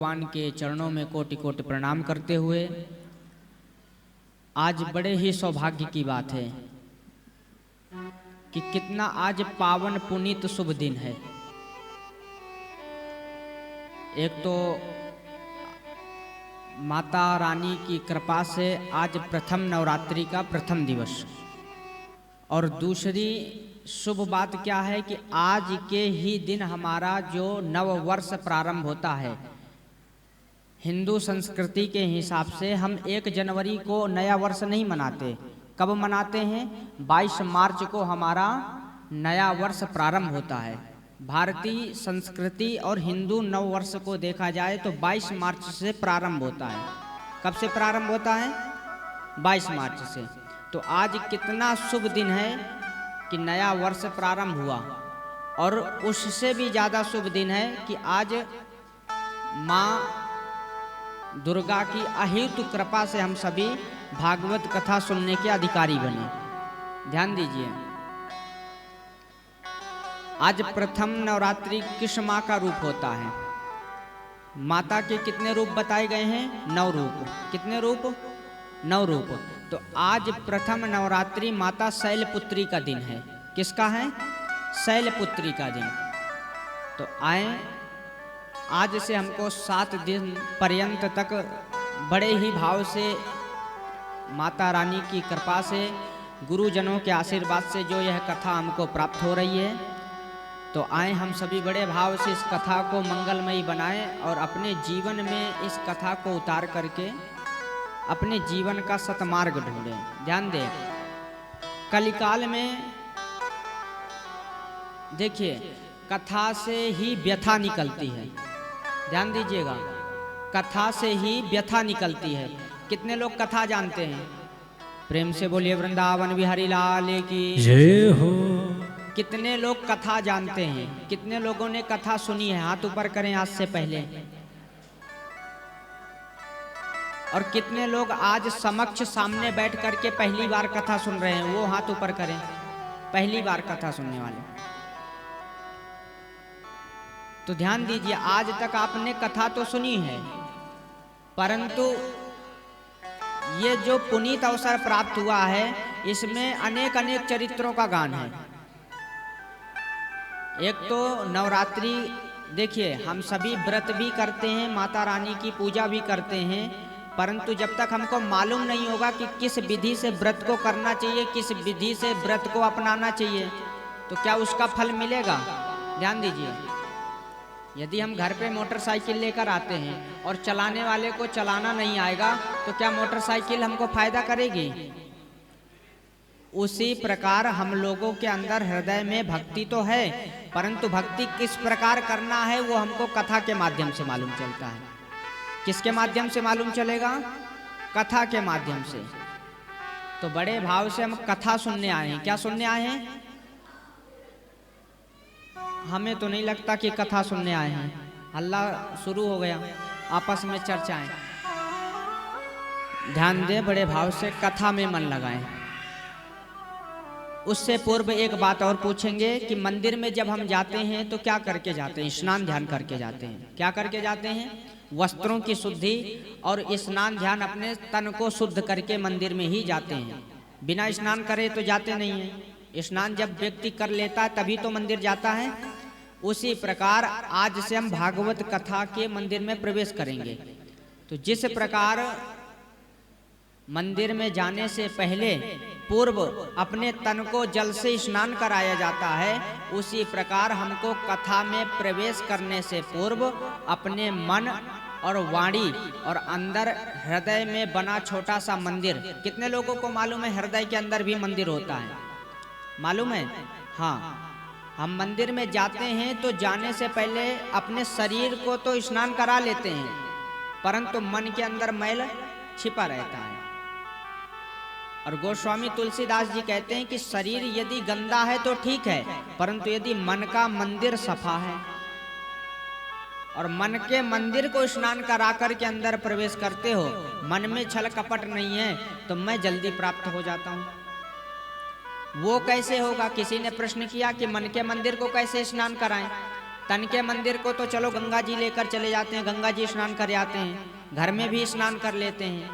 भगवान के चरणों में कोटि कोटि प्रणाम करते हुए आज बड़े ही सौभाग्य की बात है कि कितना आज पावन पुनीत शुभ दिन है। एक तो माता रानी की कृपा से आज प्रथम नवरात्रि का प्रथम दिवस, और दूसरी शुभ बात क्या है कि आज के ही दिन हमारा जो नव वर्ष प्रारंभ होता है। हिंदू संस्कृति के हिसाब से हम 1 जनवरी को नया वर्ष नहीं मनाते। कब मनाते हैं? 22 मार्च को हमारा नया वर्ष प्रारंभ होता है। भारतीय संस्कृति और हिंदू नव वर्ष को देखा जाए तो 22 मार्च से प्रारंभ होता है। कब से प्रारंभ होता है? 22 मार्च से। तो आज कितना शुभ दिन है कि नया वर्ष प्रारंभ हुआ, और उससे भी ज़्यादा शुभ दिन है कि आज माँ दुर्गा की अहेतु कृपा से हम सभी भागवत कथा सुनने के अधिकारी बने। ध्यान दीजिए, आज प्रथम नवरात्रि किस माँ का रूप होता है? माता के कितने रूप बताए गए हैं? 9 रूप। कितने रूप? 9 रूप। तो आज प्रथम नवरात्रि माता शैलपुत्री का दिन है। किसका है? शैलपुत्री का दिन। तो आए, आज से हमको 7 दिन पर्यंत तक बड़े ही भाव से माता रानी की कृपा से, गुरुजनों के आशीर्वाद से जो यह कथा हमको प्राप्त हो रही है, तो आए हम सभी बड़े भाव से इस कथा को मंगलमयी बनाएं और अपने जीवन में इस कथा को उतार करके अपने जीवन का सतमार्ग ढूंढें। ध्यान दें, कलिकाल में देखिए कथा से ही व्यथा निकलती है। ध्यान दीजिएगा, कथा से ही व्यथा निकलती है। कितने लोग कथा जानते हैं? प्रेम से बोलिए वृंदावन बिहारी लाल की जय हो। कितने लोग कथा जानते हैं? कितने लोगों ने कथा सुनी है? हाथ ऊपर करें आज से पहले। और कितने लोग आज समक्ष सामने बैठ करके पहली बार कथा सुन रहे हैं? वो हाथ ऊपर करें, पहली बार कथा सुनने वाले। तो ध्यान दीजिए, आज तक आपने कथा तो सुनी है, परंतु ये जो पुनीत अवसर प्राप्त हुआ है, इसमें अनेक अनेक चरित्रों का गान है। एक तो नवरात्रि, देखिए हम सभी व्रत भी करते हैं, माता रानी की पूजा भी करते हैं, परंतु जब तक हमको मालूम नहीं होगा कि किस विधि से व्रत को करना चाहिए, किस विधि से व्रत को अपनाना चाहिए, तो क्या उसका फल मिलेगा? ध्यान दीजिए, यदि हम घर पे मोटरसाइकिल लेकर आते हैं और चलाने वाले को चलाना नहीं आएगा, तो क्या मोटरसाइकिल हमको फायदा करेगी? उसी प्रकार हम लोगों के अंदर हृदय में भक्ति तो है, परंतु भक्ति किस प्रकार करना है वो हमको कथा के माध्यम से मालूम चलता है। किसके माध्यम से मालूम चलेगा? कथा के माध्यम से। तो बड़े भाव से हम कथा सुनने आए हैं। क्या सुनने आए हैं? हमें तो नहीं लगता कि कथा सुनने आए हैं। हल्ला शुरू हो गया, आपस में चर्चाएं। ध्यान दें, बड़े भाव से कथा में मन लगाएं। उससे पूर्व एक बात और पूछेंगे कि मंदिर में जब हम जाते हैं तो क्या करके जाते हैं? स्नान ध्यान करके जाते हैं। क्या करके जाते हैं? वस्त्रों की शुद्धि और स्नान ध्यान, अपने तन को शुद्ध करके मंदिर में ही जाते हैं। बिना स्नान करे तो जाते नहीं हैं। स्नान जब व्यक्ति कर लेता है तभी तो मंदिर जाता है। उसी प्रकार आज से हम भागवत कथा के मंदिर में प्रवेश करेंगे। तो जिस प्रकार मंदिर में जाने से पहले पूर्व अपने तन को जल से स्नान कराया जाता है, उसी प्रकार हमको कथा में प्रवेश करने से पूर्व अपने मन और वाणी और अंदर हृदय में बना छोटा सा मंदिर। कितने लोगों को मालूम है हृदय के अंदर भी मंदिर होता है? मालूम है? हाँ, हम मंदिर में जाते हैं तो जाने से पहले अपने शरीर को तो स्नान करा लेते हैं, परंतु मन के अंदर मैल छिपा रहता है। और गोस्वामी तुलसीदास जी कहते हैं कि शरीर यदि गंदा है तो ठीक है, परंतु यदि मन का मंदिर सफा है और मन के मंदिर को स्नान करा कर के अंदर प्रवेश करते हो, मन में छल कपट नहीं है, तो मैं जल्दी प्राप्त हो जाता हूँ। वो कैसे होगा? किसी ने प्रश्न किया कि मन के मंदिर को कैसे स्नान कराएं? तन के मंदिर को तो चलो गंगा जी लेकर चले जाते हैं, गंगा जी स्नान कर आते हैं, घर में भी स्नान कर लेते हैं,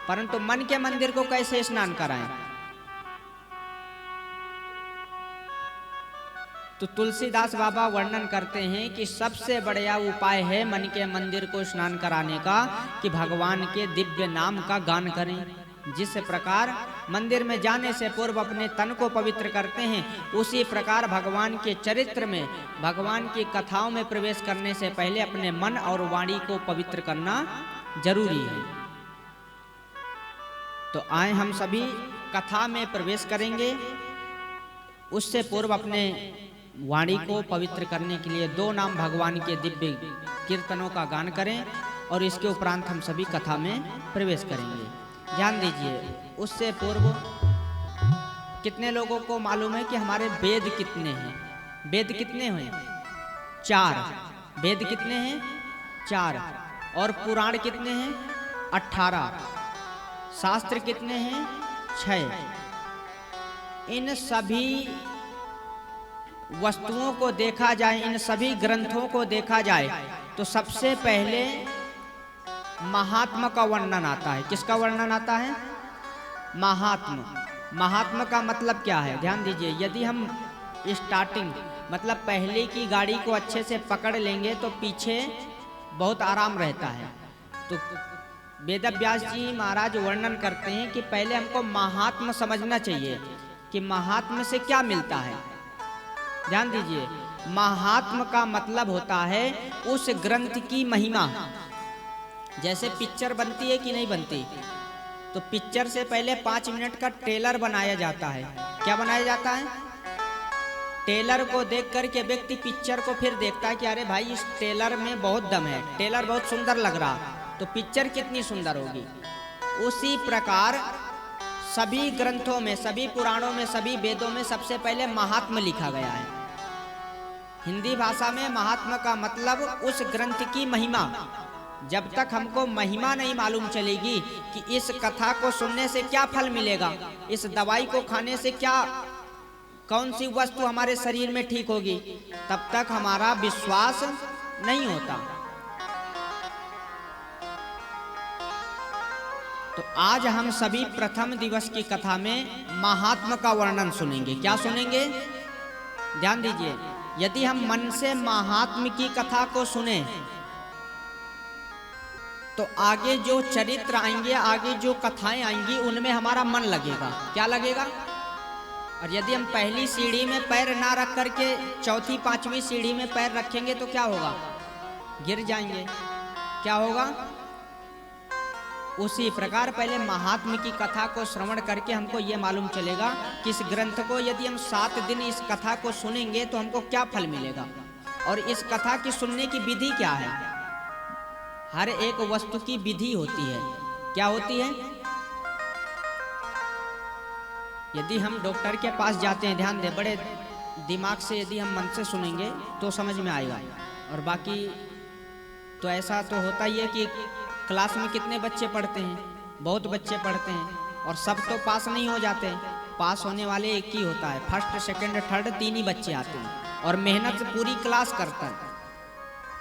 परंतु मन के मंदिर को कैसे स्नान कराएं? तो तुलसीदास बाबा वर्णन करते हैं कि सबसे बढ़िया उपाय है मन के मंदिर को स्नान कराने का कि भगवान के दिव्य नाम का गान करें। जिस प्रकार मंदिर में जाने से पूर्व अपने तन को पवित्र करते हैं, उसी प्रकार भगवान के चरित्र में, भगवान की कथाओं में प्रवेश करने से पहले अपने मन और वाणी को पवित्र करना जरूरी है। तो आए हम सभी कथा में प्रवेश करेंगे। उससे पूर्व अपने वाणी को पवित्र करने के लिए 2 नाम भगवान के दिव्य कीर्तनों का गान करें और इसके उपरांत हम सभी कथा में प्रवेश करेंगे। ध्यान दीजिए, उससे पूर्व कितने लोगों को मालूम है कि हमारे वेद कितने हैं? वेद कितने हैं? 4। वेद कितने हैं? 4। और पुराण कितने हैं? 18। शास्त्र कितने हैं? 6। इन सभी वस्तुओं को देखा जाए, इन सभी ग्रंथों को देखा जाए तो सबसे पहले महात्मा का वर्णन आता है। किसका वर्णन आता है? महात्मा। महात्मा का मतलब क्या है? ध्यान दीजिए, यदि हम स्टार्टिंग मतलब पहले की गाड़ी को अच्छे से पकड़ लेंगे तो पीछे बहुत आराम रहता है। तो वेदव्यास जी महाराज वर्णन करते हैं कि पहले हमको महात्मा समझना चाहिए कि महात्मा से क्या मिलता है। ध्यान दीजिए, महात्मा का मतलब होता है उस ग्रंथ की महिमा। जैसे पिक्चर बनती है कि नहीं बनती, तो पिक्चर से पहले 5 मिनट का ट्रेलर बनाया जाता है। क्या बनाया जाता है? ट्रेलर को देख करके व्यक्ति पिक्चर को फिर देखता है कि अरे भाई इस ट्रेलर में बहुत दम है, ट्रेलर बहुत सुंदर लग रहा, तो पिक्चर कितनी सुंदर होगी। उसी प्रकार सभी ग्रंथों में, सभी पुराणों में, सभी वेदों में सबसे पहले महात्मा लिखा गया है। हिंदी भाषा में महात्मा का मतलब उस ग्रंथ की महिमा। जब तक हमको महिमा नहीं मालूम चलेगी कि इस कथा को सुनने से क्या फल मिलेगा, इस दवाई को खाने से क्या, कौन सी वस्तु हमारे शरीर में ठीक होगी, तब तक हमारा विश्वास नहीं होता। तो आज हम सभी प्रथम दिवस की कथा में महात्मा का वर्णन सुनेंगे। क्या सुनेंगे? ध्यान दीजिए, यदि हम मन से महात्मा की कथा को सुने तो आगे जो चरित्र आएंगे, आगे जो कथाएं आएंगी, उनमें हमारा मन लगेगा। क्या लगेगा? और यदि हम पहली सीढ़ी में पैर ना रख करके चौथी 5वीं सीढ़ी में पैर रखेंगे तो क्या होगा? गिर जाएंगे। क्या होगा? उसी प्रकार पहले महात्मा की कथा को श्रवण करके हमको ये मालूम चलेगा कि इस ग्रंथ को यदि हम 7 दिन इस कथा को सुनेंगे तो हमको क्या फल मिलेगा, और इस कथा की सुनने की विधि क्या है। हर एक वस्तु की विधि होती है। क्या होती है? यदि हम डॉक्टर के पास जाते हैं, ध्यान दें, बड़े दिमाग से यदि हम मन से सुनेंगे तो समझ में आएगा। और बाकी तो ऐसा तो होता ही है कि क्लास में कितने बच्चे पढ़ते हैं? बहुत बच्चे पढ़ते हैं, और सब तो पास नहीं हो जाते। पास होने वाले एक ही होता है, फर्स्ट सेकंड थर्ड 3 ही बच्चे आते हैं, और मेहनत पूरी क्लास करता है।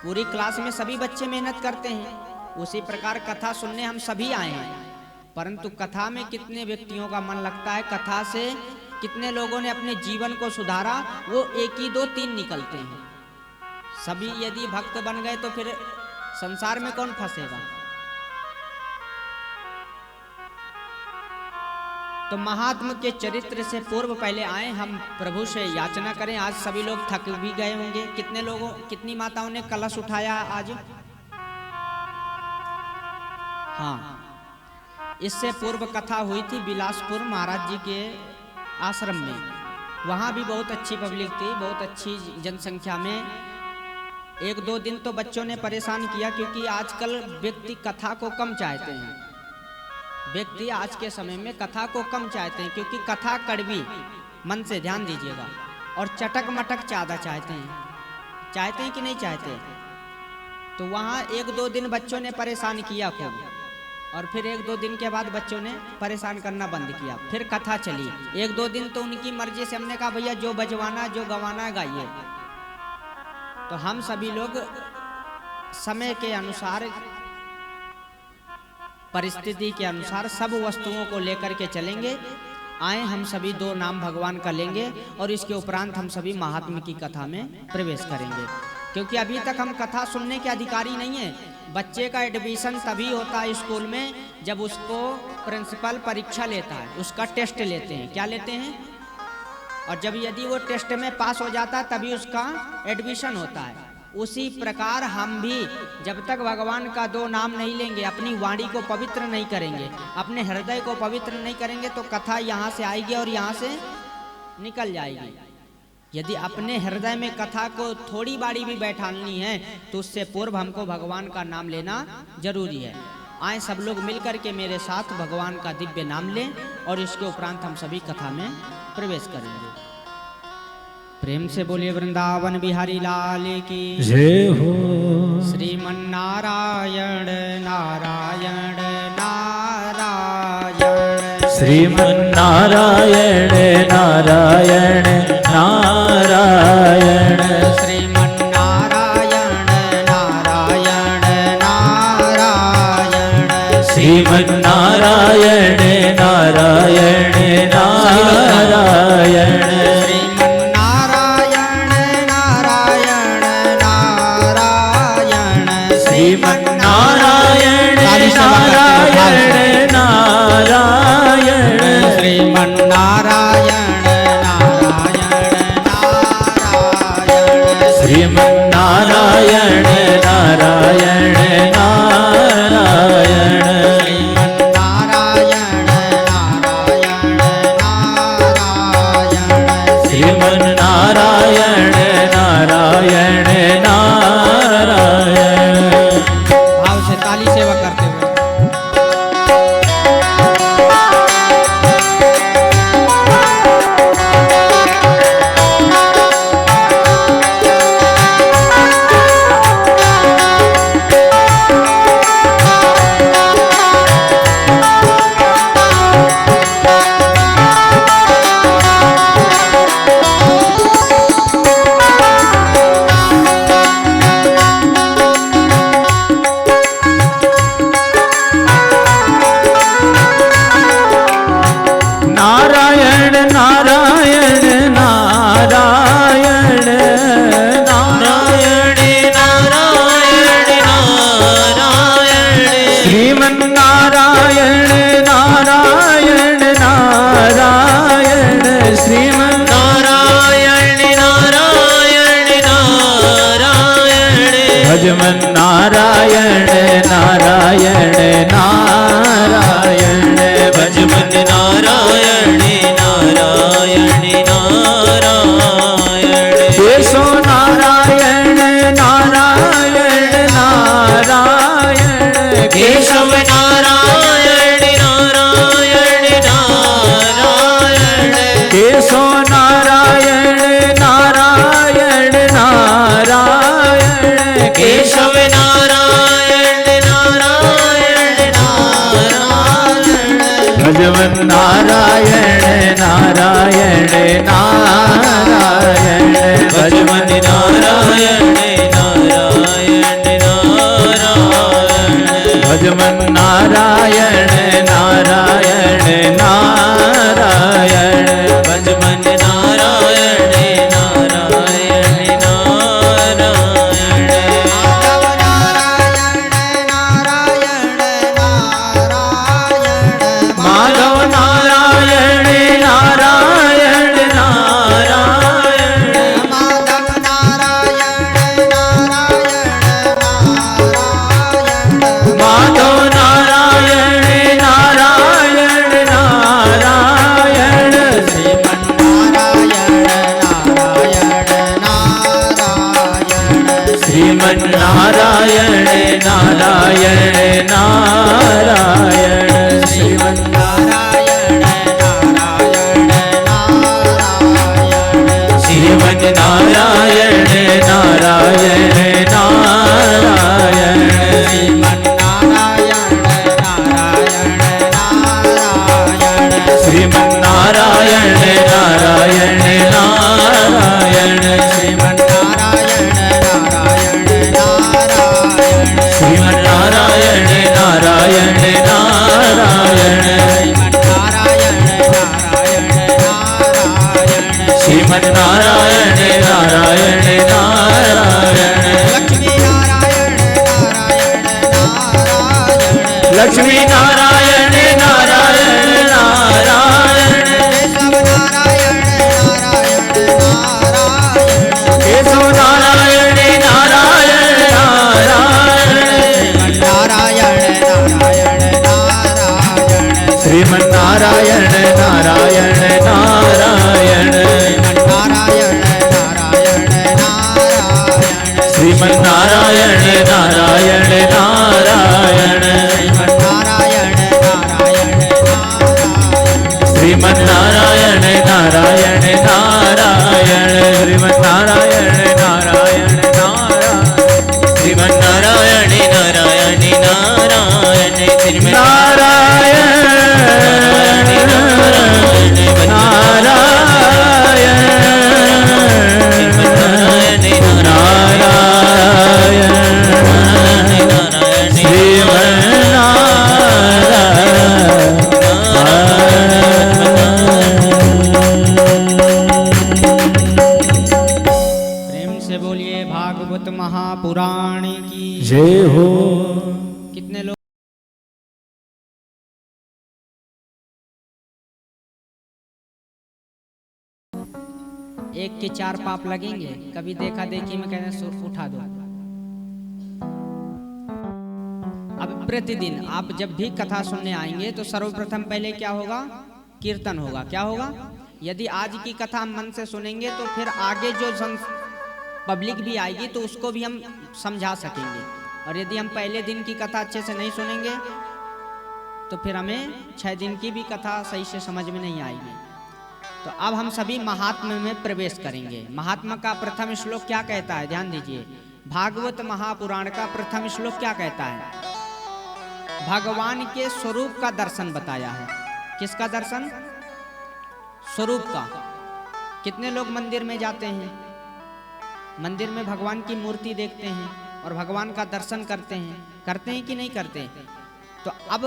पूरी क्लास में सभी बच्चे मेहनत करते हैं। उसी प्रकार कथा सुनने हम सभी आए हैं, परंतु कथा में कितने व्यक्तियों का मन लगता है, कथा से कितने लोगों ने अपने जीवन को सुधारा, वो 1 ही 2 3 निकलते हैं। सभी यदि भक्त बन गए तो फिर संसार में कौन फंसेगा। तो महात्मा के चरित्र से पूर्व पहले आए हम प्रभु से याचना करें। आज सभी लोग थक भी गए होंगे। कितनी माताओं ने कलश उठाया आज? हाँ, इससे पूर्व कथा हुई थी बिलासपुर महाराज जी के आश्रम में। वहाँ भी बहुत अच्छी पब्लिक थी, बहुत अच्छी जनसंख्या में। 1-2 दिन तो बच्चों ने परेशान किया, क्योंकि आजकल व्यक्ति कथा को कम चाहते हैं। व्यक्ति आज के समय में कथा को कम चाहते हैं, क्योंकि कथा कड़वी, मन से ध्यान दीजिएगा, और चटक मटक ज़्यादा चाहते हैं कि नहीं चाहते। तो वहाँ 1-2 दिन बच्चों ने परेशान किया खूब, और फिर 1-2 दिन के बाद बच्चों ने परेशान करना बंद किया। फिर कथा चली 1-2 दिन, तो उनकी मर्जी से हमने कहा भैया जो बजवाना जो गवाना गाइए। तो हम सभी लोग समय के अनुसार, परिस्थिति के अनुसार सब वस्तुओं को लेकर के चलेंगे। आए हम सभी दो नाम भगवान का लेंगे और इसके उपरांत हम सभी महात्मा की कथा में प्रवेश करेंगे। क्योंकि अभी तक हम कथा सुनने के अधिकारी नहीं है। बच्चे का एडमिशन तभी होता है स्कूल में जब उसको प्रिंसिपल परीक्षा लेता है, उसका टेस्ट लेते हैं। क्या लेते हैं? और जब यदि वो टेस्ट में पास हो जाता है तभी उसका एडमिशन होता है। उसी प्रकार हम भी जब तक भगवान का दो नाम नहीं लेंगे, अपनी वाणी को पवित्र नहीं करेंगे, अपने हृदय को पवित्र नहीं करेंगे, तो कथा यहाँ से आएगी और यहाँ से निकल जाएगी। यदि अपने हृदय में कथा को थोड़ी बारी भी बैठानी है तो उससे पूर्व हमको भगवान का नाम लेना जरूरी है। आए सब लोग मिलकर के मेरे साथ भगवान का दिव्य नाम लें और इसके उपरांत हम सभी कथा में प्रवेश करेंगे। प्रेम से बोलिए वृंदावन बिहारी लाल की जय हो। श्रीमन्नारायण नारायण नारायण, श्रीमन्नारायण नारायण नारायण, श्रीमन्नारायण नारायण नारायण, श्रीमन्नारायण नारायण नारायण, श्रीमन्नारायण नारायण नारायण, श्रीमन्नारायण श्रीमन्नारायण नारायण नारायण, श्रीमन्नारायण नारायण नारायण। भाव से ताली सेवा करते हुए नारायण नारायण नारायण, नारायण नारायण नारायण, श्रीमन्नारायण नारायण नारायण, श्रीमन्नारायण नारायण नारायण, भजमन नारायण नारायण नारायण, भजमन नारायण नारायण नारायण, केशव नारायण नारायण नारायण, केशव नारायण नारायण नारायण, केशव नारायण नारायण नारायण, केशव नारायण नारायण नारायण, भजवन नारायण नारायण नारायण, भजवन नारायण नारायण नारायण, भजवन नारायण नारायण नारायण, भजवन नारायण नारायण नारायण, माधव नारायण नारायण नारायण, माधव नारायण नारायण नारायण, श्रीमन्नारायण नारायण नारायण, श्रीमन्नारायण श्रीमन्नारायण नारायण नारायण, श्रीमन्नारायण नारायण नारायण, श्रीमन्नारायण नारायण नारायण नारायण श्रीमन नारायण नारायण नारायण लक्ष्मी नारायण नारायण नारायण केशव नारायण नारायण नारायण श्रीमन नारायण नारायण नारायण श्रीमन नारायण नारायण नारायण श्रीमन नारायण नारायण नारायण श्रीमन नारायण नारायण नारायण श्रीमन नारायण नारायण नारायण श्रीमन नारायण महापुराण की जय हो। कितने लोग एक के 4 पाप लगेंगे? कभी देखा देखी में कहने सुर उठा दो। अब प्रतिदिन आप जब भी कथा सुनने आएंगे तो सर्वप्रथम पहले क्या होगा? कीर्तन होगा। क्या होगा? यदि आज की कथा हम मन से सुनेंगे तो फिर आगे जो पब्लिक भी आएगी तो उसको भी हम समझा सकेंगे। और यदि हम पहले दिन की कथा अच्छे से नहीं सुनेंगे तो फिर हमें 6 दिन की भी कथा सही से समझ में नहीं आएगी। तो अब हम सभी महात्म्य में प्रवेश करेंगे। महात्मा का प्रथम श्लोक क्या कहता है? ध्यान दीजिए। भागवत महापुराण का प्रथम श्लोक क्या कहता है? भगवान के स्वरूप का दर्शन बताया है। किसका दर्शन? स्वरूप का। कितने लोग मंदिर में जाते हैं, मंदिर में भगवान की मूर्ति देखते हैं और भगवान का दर्शन करते हैं कि नहीं करते? तो अब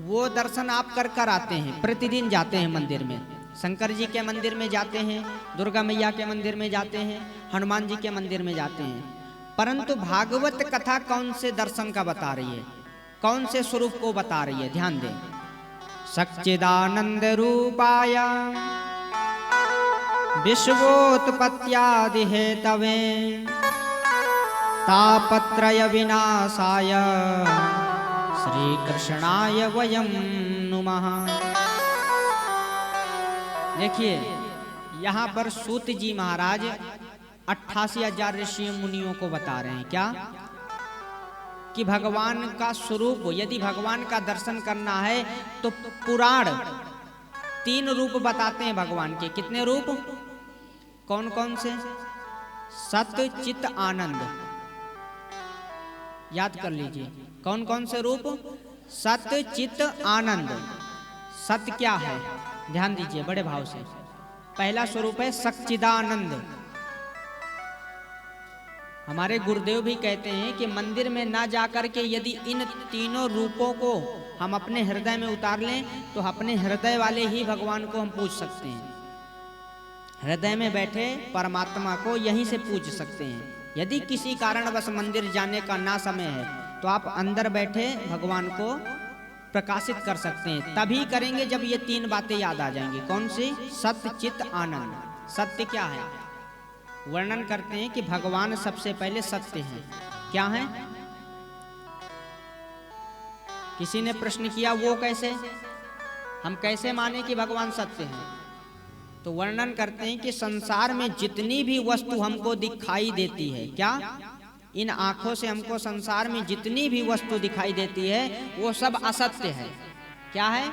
वो दर्शन आप कर आते हैं, प्रतिदिन जाते हैं मंदिर में। शंकर जी के मंदिर में जाते हैं, दुर्गा मैया के मंदिर में जाते हैं, हनुमान जी के मंदिर में जाते हैं। परंतु भागवत कथा कौन से दर्शन का बता रही है? कौन से स्वरूप को बता रही है? ध्यान दें। सच्चिदानंद रूपाय विश्वोत्पत्त्यादि हेतवे तापत्रय विनाशाय श्री कृष्णाय वयं नुमः। देखिए यहाँ पर सूत जी महाराज 88,000 ऋषि मुनियों को बता रहे हैं क्या? कि भगवान का स्वरूप, यदि भगवान का दर्शन करना है तो पुराण 3 रूप बताते हैं भगवान के। कितने रूप? कौन कौन से? सत्य चित आनंद। याद कर लीजिए कौन कौन से रूप? सत्य चित आनंद। सत्य क्या है? ध्यान दीजिए बड़े भाव से। पहला स्वरूप है सच्चिदानंद। हमारे गुरुदेव भी कहते हैं कि मंदिर में ना जाकर के यदि इन तीनों रूपों को हम अपने हृदय में उतार लें तो अपने हृदय वाले ही भगवान को हम पूज सकते हैं। हृदय में बैठे परमात्मा को यहीं से पूज सकते हैं। यदि किसी कारणवश मंदिर जाने का ना समय है तो आप अंदर बैठे भगवान को प्रकाशित कर सकते हैं। तभी करेंगे जब ये 3 बातें याद आ जाएंगी। कौन सी? सत्य चित आनंद। सत्य क्या है? वर्णन करते हैं कि भगवान सबसे पहले सत्य हैं। क्या है? किसी ने प्रश्न किया वो कैसे? हम कैसे माने कि भगवान सत्य हैं? तो वर्णन करते हैं कि संसार में जितनी भी वस्तु हमको दिखाई देती है, क्या इन आंखों से हमको संसार में जितनी भी वस्तु दिखाई देती है वो सब असत्य है। क्या है?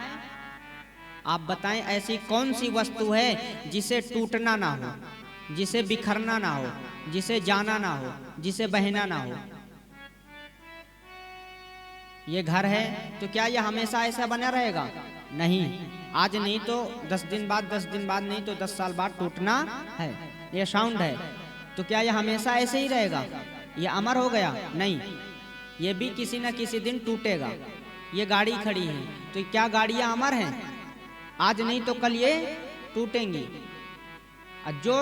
आप बताएं ऐसी कौन सी वस्तु है जिसे टूटना ना हो, जिसे बिखरना ना हो, जिसे जाना ना हो, जिसे बहना ना हो? ये घर है तो क्या ये हमेशा ऐसा बना रहेगा? नहीं। आज नहीं तो 10 दिन बाद, 10 दिन बाद नहीं तो 10 साल बाद टूटना है। ये साउंड है तो क्या ये हमेशा ऐसे ही रहेगा? ये अमर हो गया? नहीं। ये भी किसी न किसी दिन टूटेगा। ये गाड़ी खड़ी है तो क्या गाड़ियां अमर हैं? आज नहीं तो कल ये टूटेंगी। और जो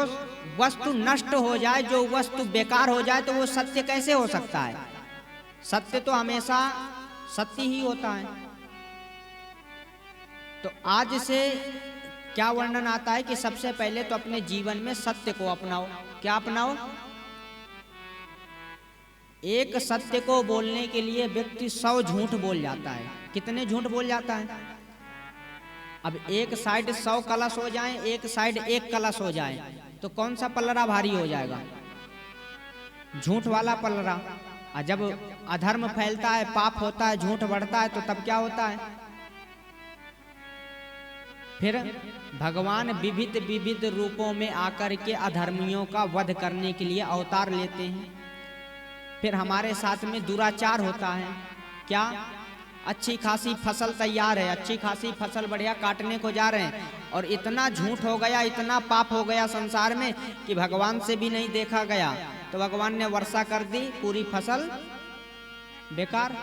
वस्तु नष्ट हो जाए, जो वस्तु बेकार हो जाए, तो वो सत्य कैसे हो सकता है? सत्य तो हमेशा सत्य ही होता है। तो आज से क्या वर्णन आता है कि सबसे पहले तो अपने जीवन में सत्य को अपनाओ। क्या अपनाओ? एक सत्य को बोलने के लिए व्यक्ति 100 झूठ बोल जाता है। कितने झूठ बोल जाता है? अब एक साइड 100 कलश हो जाए, एक साइड 1 कलश हो जाए, तो कौन सा पलड़ा भारी हो जाएगा? झूठ वाला पलड़ा। और जब अधर्म फैलता है, पाप होता है, झूठ बढ़ता है, तो तब क्या होता है? फिर भगवान विविध विविध रूपों में आकर के अधर्मियों का वध करने के लिए अवतार लेते हैं। फिर हमारे साथ में दुराचार होता है। क्या? अच्छी खासी फसल तैयार है, अच्छी खासी फसल बढ़िया काटने को जा रहे हैं, और इतना झूठ हो गया, इतना पाप हो गया संसार में कि भगवान से भी नहीं देखा गया, तो भगवान ने वर्षा कर दी, पूरी फसल बेकार।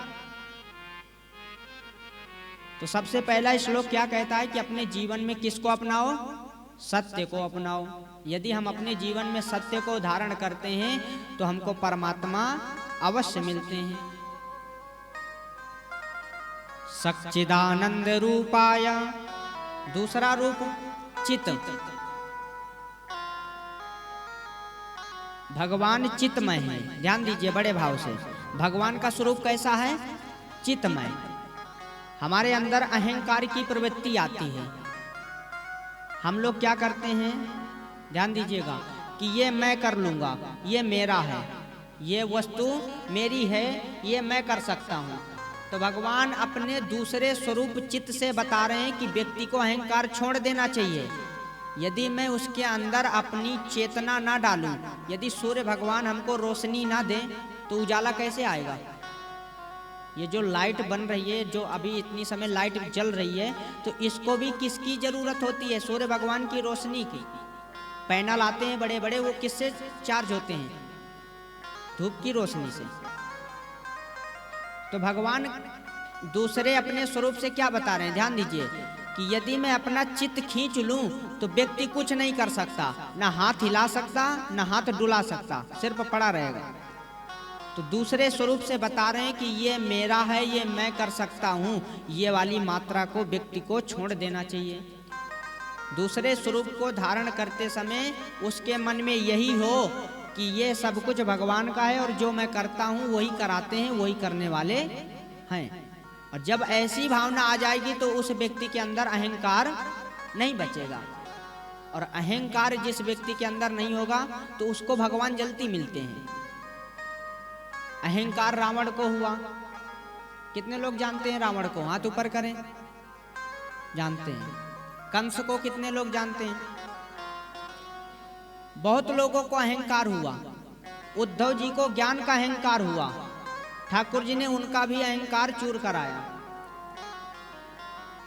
तो सबसे पहला श्लोक क्या कहता है कि अपने जीवन में किसको अपनाओ? सत्य को अपनाओ। यदि हम अपने जीवन में सत्य को धारण करते हैं तो हमको परमात्मा अवश्य मिलते हैं। सच्चिदानंद रूपाय, दूसरा रूप चित। भगवान चित्तमय है। ध्यान दीजिए बड़े भाव से। भगवान का स्वरूप कैसा है? चित्तमय। हमारे अंदर अहंकार की प्रवृत्ति आती है। हम लोग क्या करते हैं? ध्यान दीजिएगा कि ये मैं कर लूंगा, ये मेरा है, ये वस्तु मेरी है, ये मैं कर सकता हूँ। तो भगवान अपने दूसरे स्वरूप चित्त से बता रहे हैं कि व्यक्ति को अहंकार छोड़ देना चाहिए। यदि मैं उसके अंदर अपनी चेतना ना डालूं, यदि सूर्य भगवान हमको रोशनी ना दे तो उजाला कैसे आएगा? ये जो लाइट बन रही है, जो अभी इतनी समय लाइट जल रही है, तो इसको भी किसकी जरूरत होती है? सूर्य भगवान की रोशनी की। पैनल आते हैं बड़े बड़े, वो किससे चार्ज होते हैं? धूप की रोशनी से। तो भगवान दूसरे अपने स्वरूप से क्या बता रहे हैं? ध्यान दीजिए कि यदि मैं अपना चित्त खींच लूं तो व्यक्ति कुछ नहीं कर सकता, ना हाथ हिला सकता, ना हाथ डुला सकता, सिर्फ पड़ा रहेगा। तो दूसरे स्वरूप से बता रहे हैं कि ये मेरा है, ये मैं कर सकता हूँ, ये वाली मात्रा को व्यक्ति को छोड़ देना चाहिए। दूसरे स्वरूप को धारण करते समय उसके मन में यही हो कि ये सब कुछ भगवान का है और जो मैं करता हूँ वही कराते हैं, वही करने वाले हैं। और जब ऐसी भावना आ जाएगी तो उस व्यक्ति के अंदर अहंकार नहीं बचेगा। और अहंकार जिस व्यक्ति के अंदर नहीं होगा तो उसको भगवान जल्दी मिलते हैं। अहंकार रावण को हुआ। कितने लोग जानते हैं रावण को? हाथ ऊपर करें। जानते हैं। कंस को कितने लोग जानते हैं? बहुत लोगों को अहंकार हुआ। उद्धव जी को ज्ञान का अहंकार हुआ, ठाकुर जी ने उनका भी अहंकार चूर कराया।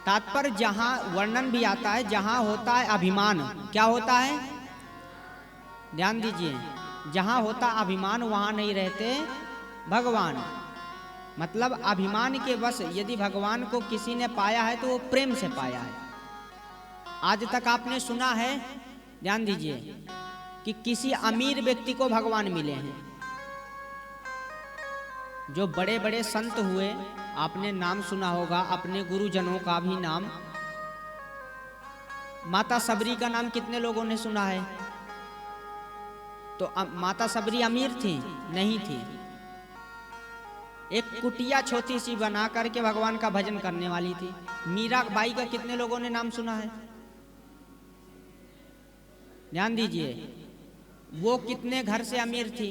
तात्पर्य जहां वर्णन भी आता है, जहां होता है अभिमान, क्या होता है? ध्यान दीजिए, जहां होता अभिमान वहां नहीं रहते भगवान। मतलब अभिमान के वश यदि भगवान को किसी ने पाया है तो वो प्रेम से पाया है। आज तक आपने सुना है, ध्यान दीजिए, कि किसी अमीर व्यक्ति को भगवान मिले हैं। जो बड़े बड़े संत हुए, आपने नाम सुना होगा, अपने गुरुजनों का भी नाम। माता सबरी का नाम कितने लोगों ने सुना है? तो माता सबरी अमीर थी? नहीं थी। एक कुटिया छोटी सी बना करके भगवान का भजन करने वाली थी। मीरा बाई का कितने लोगों ने नाम सुना है? ध्यान दीजिए, वो कितने घर से अमीर थी।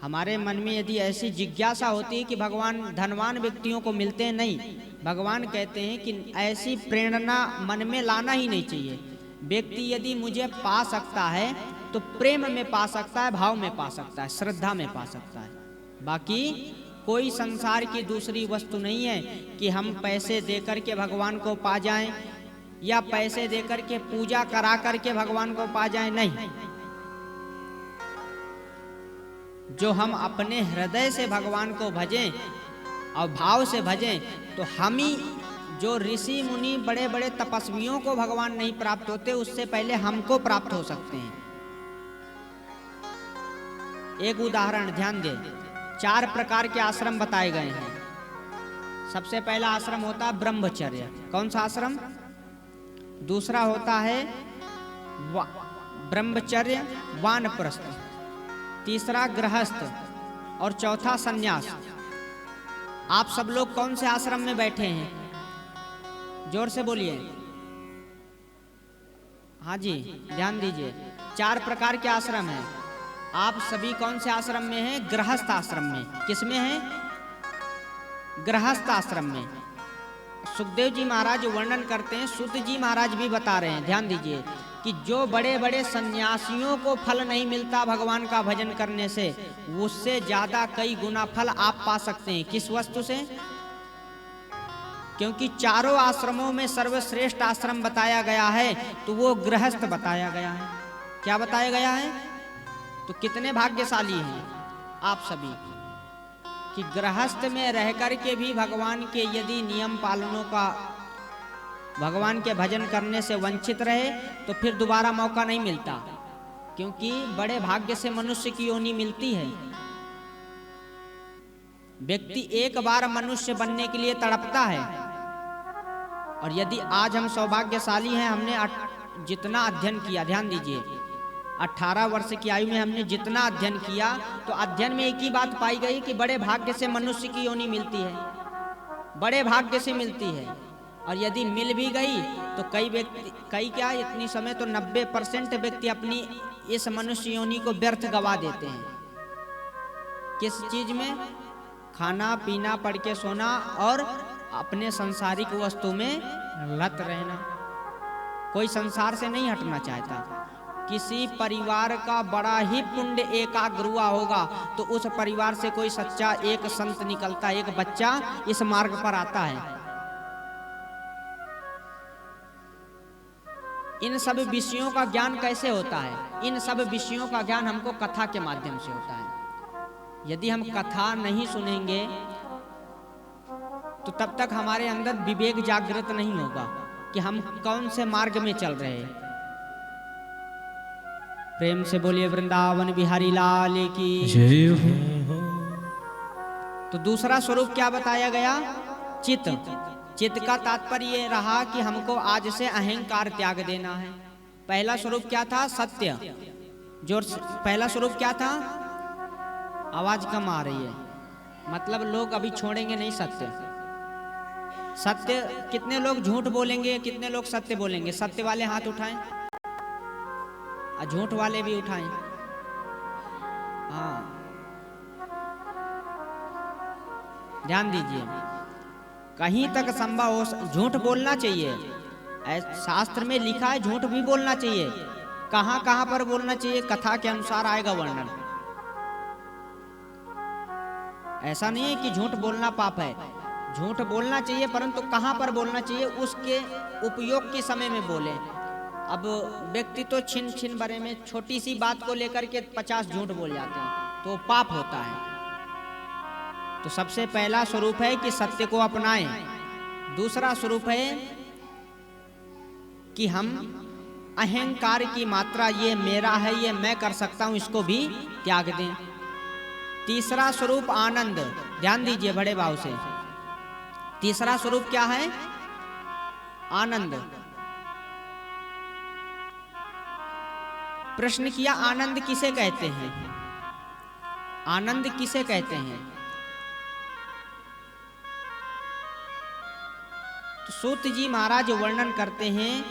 हमारे मन में यदि ऐसी जिज्ञासा होती है कि भगवान धनवान व्यक्तियों को मिलते हैं, नहीं, भगवान कहते हैं कि ऐसी प्रेरणा मन में लाना ही नहीं चाहिए। व्यक्ति यदि मुझे पा सकता है तो प्रेम में पा सकता है, भाव में पा सकता है, श्रद्धा में पा सकता है। बाकी कोई संसार की दूसरी वस्तु नहीं है कि हम पैसे देकर के भगवान को पा जाएं या पैसे देकर के पूजा करा करके भगवान को पा जाएं। नहीं, जो हम अपने हृदय से भगवान को भजें और भाव से भजें, तो हम ही जो ऋषि मुनि बड़े बड़े तपस्वियों को भगवान नहीं प्राप्त होते, उससे पहले हमको प्राप्त हो सकते हैं। एक उदाहरण ध्यान दें, 4 प्रकार के आश्रम बताए गए हैं। सबसे पहला आश्रम होता है ब्रह्मचर्य। कौन सा आश्रम? दूसरा होता है ब्रह्मचर्य वानप्रस्थ, तीसरा गृहस्थ और चौथा सन्यास। आप सब लोग कौन से आश्रम में बैठे हैं? जोर से बोलिए। हाँ जी, ध्यान दीजिए। 4 प्रकार के आश्रम हैं। आप सभी कौन से आश्रम में हैं? गृहस्थ आश्रम में। किसमें हैं? गृहस्थ आश्रम में। सुखदेव जी महाराज वर्णन करते हैं, सूत जी महाराज भी बता रहे हैं, ध्यान दीजिए, कि जो बड़े बड़े सन्यासियों को फल नहीं मिलता भगवान का भजन करने से, उससे ज्यादा कई गुना फल आप पा सकते हैं। किस वस्तु से? क्योंकि चारों आश्रमों में सर्वश्रेष्ठ आश्रम बताया गया है, तो वो गृहस्थ बताया गया है। क्या बताया गया है? तो कितने भाग्यशाली हैं आप सभी कि गृहस्थ में रह करके भी भगवान के यदि नियम पालनों का, भगवान के भजन करने से वंचित रहे तो फिर दोबारा मौका नहीं मिलता, क्योंकि बड़े भाग्य से मनुष्य की योनि मिलती है। व्यक्ति एक बार मनुष्य बनने के लिए तड़पता है, और यदि आज हम सौभाग्यशाली हैं, हमने जितना अध्ययन किया, ध्यान दीजिए, 18 वर्ष की आयु में हमने जितना अध्ययन किया, तो अध्ययन में एक ही बात पाई गई कि बड़े भाग्य से मनुष्य की योनि मिलती है, बड़े भाग्य से मिलती है। और यदि मिल भी गई तो कई क्या इतनी समय तो 90% व्यक्ति अपनी इस मनुष्य योनि को व्यर्थ गवा देते हैं। किस चीज में? खाना पीना, पढ़ के सोना और अपने सांसारिक वस्तु में लत रहना। कोई संसार से नहीं हटना चाहता। किसी परिवार का बड़ा ही पुण्य एकाग्र हुआ होगा तो उस परिवार से कोई सच्चा एक संत निकलता, एक बच्चा इस मार्ग पर आता है। इन सब विषयों का ज्ञान कैसे होता है? इन सब विषयों का ज्ञान हमको कथा के माध्यम से होता है। यदि हम कथा नहीं सुनेंगे तो तब तक हमारे अंदर विवेक जागृत नहीं होगा कि हम कौन से मार्ग में चल रहे हैं। प्रेम से बोलिए वृंदावन बिहारी लाल की जय हो। तो दूसरा स्वरूप क्या बताया गया? चित्त। चित्त का तात्पर्य ये रहा कि हमको आज से अहंकार त्याग देना है। पहला स्वरूप क्या था? सत्य। जो पहला स्वरूप क्या था? आवाज कम आ रही है, मतलब लोग अभी छोड़ेंगे नहीं सत्य। सत्य, कितने लोग झूठ बोलेंगे, कितने लोग सत्य बोलेंगे? सत्य वाले हाथ उठाएं और झूठ वाले भी उठाएं। हाँ, ध्यान दीजिए, कहीं तक संभव हो झूठ बोलना चाहिए। शास्त्र में लिखा है झूठ भी बोलना चाहिए। कहां कहां पर बोलना चाहिए? कथा के अनुसार आएगा वर्णन। ऐसा नहीं है कि झूठ बोलना पाप है, झूठ बोलना चाहिए, परंतु कहां पर बोलना चाहिए उसके उपयोग के समय में बोले। अब व्यक्ति तो छिन छिन भरे में छोटी सी बात को लेकर के 50 झूठ बोल जाते हैं, तो पाप होता है। तो सबसे पहला स्वरूप है कि सत्य को अपनाएं। दूसरा स्वरूप है कि हम अहंकार की मात्रा, ये मेरा है, ये मैं कर सकता हूं, इसको भी त्याग दें। तीसरा स्वरूप आनंद। ध्यान दीजिए बड़े भाव से, तीसरा स्वरूप क्या है? आनंद। प्रश्न किया, आनंद किसे कहते हैं? आनंद किसे कहते हैं? तो सूत जी महाराज वर्णन करते हैं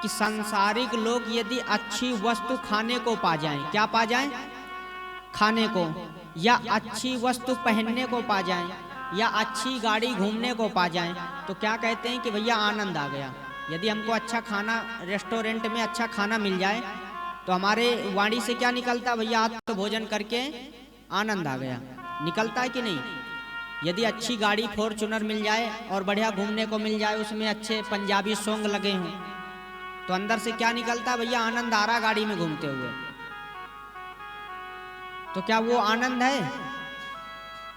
कि सांसारिक लोग यदि अच्छी वस्तु खाने को पा जाएं, क्या पा जाएं? खाने को, या अच्छी वस्तु पहनने को पा जाएं, या अच्छी गाड़ी घूमने को पा जाएं, तो क्या कहते हैं कि भैया आनंद आ गया। यदि हमको अच्छा खाना, रेस्टोरेंट में अच्छा खाना मिल जाए तो हमारे वाणी से क्या निकलता? भैया आज तो भोजन करके आनंद आ गया। निकलता है कि नहीं? यदि अच्छी गाड़ी फॉर्च्यूनर मिल जाए और बढ़िया घूमने को मिल जाए, उसमें अच्छे पंजाबी सॉन्ग लगे हों, तो अंदर से क्या निकलता? भैया आनंद आ रहा गाड़ी में घूमते हुए। तो क्या वो आनंद है?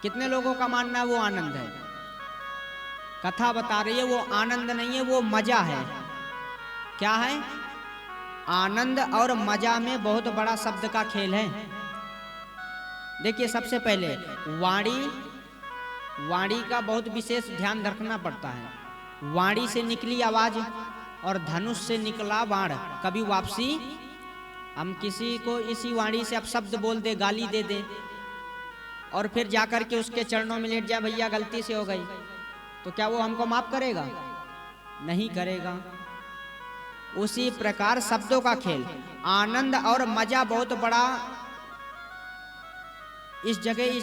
कितने लोगों का मानना है वो आनंद है? कथा बता रही है वो आनंद नहीं है, वो मजा है। क्या है? आनंद और मजा में बहुत बड़ा शब्द का खेल है। देखिए, सबसे पहले वाणी का बहुत विशेष ध्यान रखना पड़ता है। वाणी से निकली आवाज और धनुष से निकला बाण कभी वापसी। हम किसी को इसी वाणी से अब शब्द बोल दे, गाली दे दे और फिर जाकर के उसके चरणों में लेट जाए, भैया गलती से हो गई, तो क्या वो हमको माफ करेगा? नहीं करेगा। उसी प्रकार शब्दों का खेल, आनंद और मजा बहुत बड़ा, इस जगह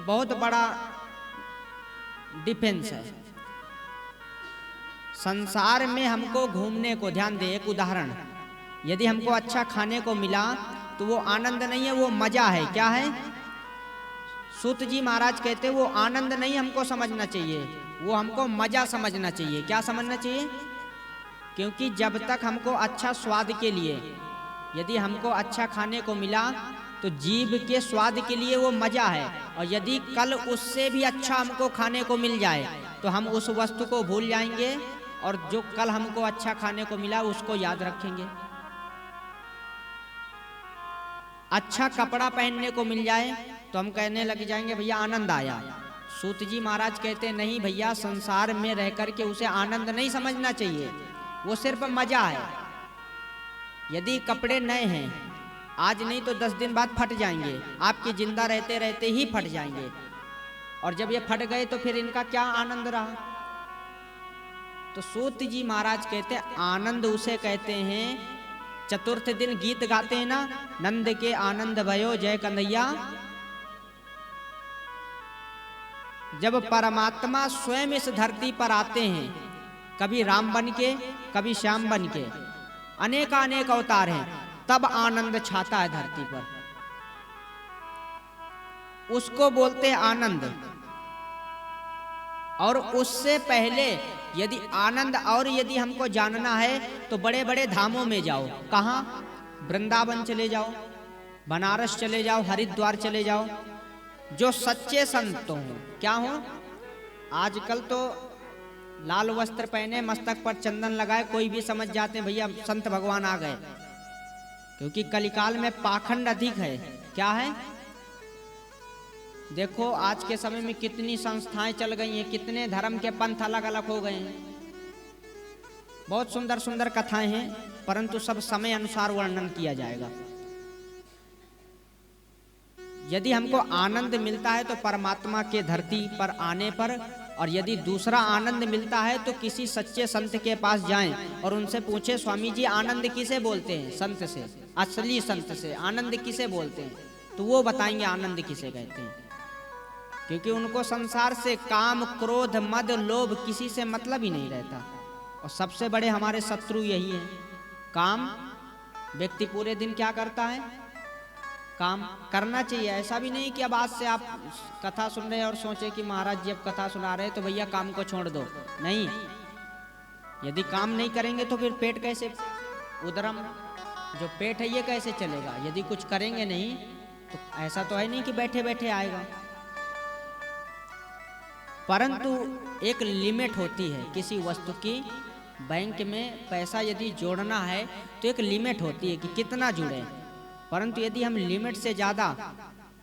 बहुत बड़ा डिफेंस है। संसार में हमको घूमने को, ध्यान दे एक उदाहरण, यदि हमको अच्छा खाने को मिला तो वो आनंद नहीं है, वो मजा है। क्या है? सूत जी महाराज कहते वो आनंद नहीं हमको समझना चाहिए, वो हमको मजा समझना चाहिए। क्या समझना चाहिए? क्योंकि जब तक हमको अच्छा स्वाद के लिए, यदि हमको अच्छा खाने को मिला तो जीभ के स्वाद के लिए वो मजा है, और यदि कल उससे भी अच्छा हमको खाने को मिल जाए तो हम उस वस्तु को भूल जाएंगे और जो कल हमको अच्छा खाने को मिला उसको याद रखेंगे। अच्छा कपड़ा पहनने को मिल जाए तो हम कहने लग जाएंगे भैया आनंद आया। सूत जी महाराज कहते नहीं भैया, संसार में रह करके उसे आनंद नहीं समझना चाहिए, वो सिर्फ मजा है। यदि कपड़े नए हैं, आज नहीं तो 10 दिन बाद फट जाएंगे, आपकी जिंदा रहते रहते ही फट जाएंगे, और जब ये फट गए तो फिर इनका क्या आनंद रहा? तो सूत जी महाराज कहते आनंद उसे कहते हैं, चतुर्थ दिन गीत गाते हैं ना, नंद के आनंद भयो जय कन्हैया। जब परमात्मा स्वयं इस धरती पर आते हैं, कभी राम बन के, कभी श्याम बन के, अनेक अवतार हैं, तब आनंद छाता है धरती पर, उसको बोलते हैं आनंद। और उससे पहले यदि आनंद और यदि हमको जानना है तो बड़े बड़े धामों में जाओ। कहाँ? वृंदावन चले जाओ, बनारस चले जाओ, हरिद्वार चले जाओ, जो सच्चे संत हों। क्या हो? आजकल तो लाल वस्त्र पहने, मस्तक पर चंदन लगाए, कोई भी समझ जाते हैं भैया संत भगवान आ गए, क्योंकि कलिकाल में पाखंड अधिक है। क्या है? देखो आज के समय में कितनी संस्थाएं चल गई हैं, कितने धर्म के पंथ अलग अलग हो गए हैं, बहुत सुंदर सुंदर कथाएं हैं, परंतु सब समय अनुसार वर्णन किया जाएगा। यदि हमको आनंद मिलता है तो परमात्मा के धरती पर आने पर, और यदि दूसरा आनंद मिलता है तो किसी सच्चे संत के पास जाएं और उनसे पूछे स्वामी जी आनंद किसे बोलते हैं? संत से, असली संत से आनंद किसे बोलते हैं? तो वो बताएंगे आनंद किसे कहते हैं, क्योंकि उनको संसार से काम, क्रोध, मद, लोभ किसी से मतलब ही नहीं रहता। और सबसे बड़े हमारे शत्रु यही है, काम। व्यक्ति पूरे दिन क्या करता है? काम करना चाहिए। ऐसा भी नहीं कि अब आज से आप कथा सुन रहे हैं और सोचे कि महाराज जी अब कथा सुना रहे हैं तो भैया काम को छोड़ दो। नहीं, यदि काम नहीं करेंगे तो फिर पेट कैसे, उदरम जो पेट है ये कैसे चलेगा? यदि कुछ करेंगे नहीं तो ऐसा तो है नहीं कि बैठे बैठे आएगा। परंतु एक लिमिट होती है किसी वस्तु की। बैंक में पैसा यदि जोड़ना है तो एक लिमिट होती है कि कितना जुड़े, परंतु यदि हम लिमिट से ज़्यादा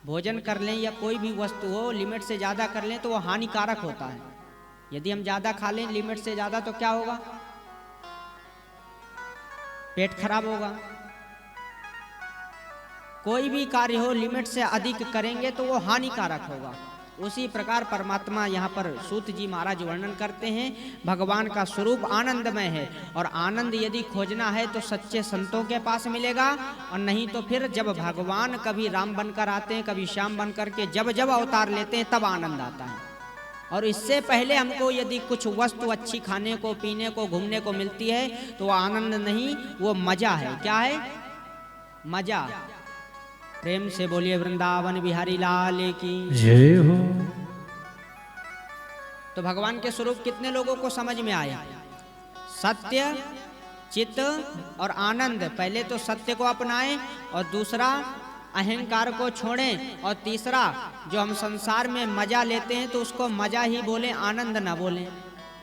भोजन कर लें या कोई भी वस्तु हो लिमिट से ज़्यादा कर लें तो वो हानिकारक होता है। यदि हम ज़्यादा खा लें लिमिट से ज़्यादा तो क्या होगा? पेट खराब होगा। कोई भी कार्य हो लिमिट से अधिक करेंगे तो वो हानिकारक होगा। उसी प्रकार परमात्मा यहाँ पर सूत जी महाराज वर्णन करते हैं, भगवान का स्वरूप आनंदमय है, और आनंद यदि खोजना है तो सच्चे संतों के पास मिलेगा, और नहीं तो फिर जब भगवान कभी राम बनकर आते हैं, कभी श्याम बनकर के जब जब अवतार लेते हैं तब आनंद आता है। और इससे पहले हमको यदि कुछ वस्तु अच्छी खाने को, पीने को, घूमने को मिलती है तो आनंद नहीं, वो मजा है। क्या है? मजा। प्रेम से बोलिए वृंदावन बिहारी लाल की जय हो। तो भगवान के स्वरूप कितने लोगों को समझ में आया? सत्य, चित्त और आनंद। पहले तो सत्य को अपनाएं और दूसरा अहंकार को छोड़ें, और तीसरा जो हम संसार में मजा लेते हैं तो उसको मजा ही बोलें, आनंद ना बोलें।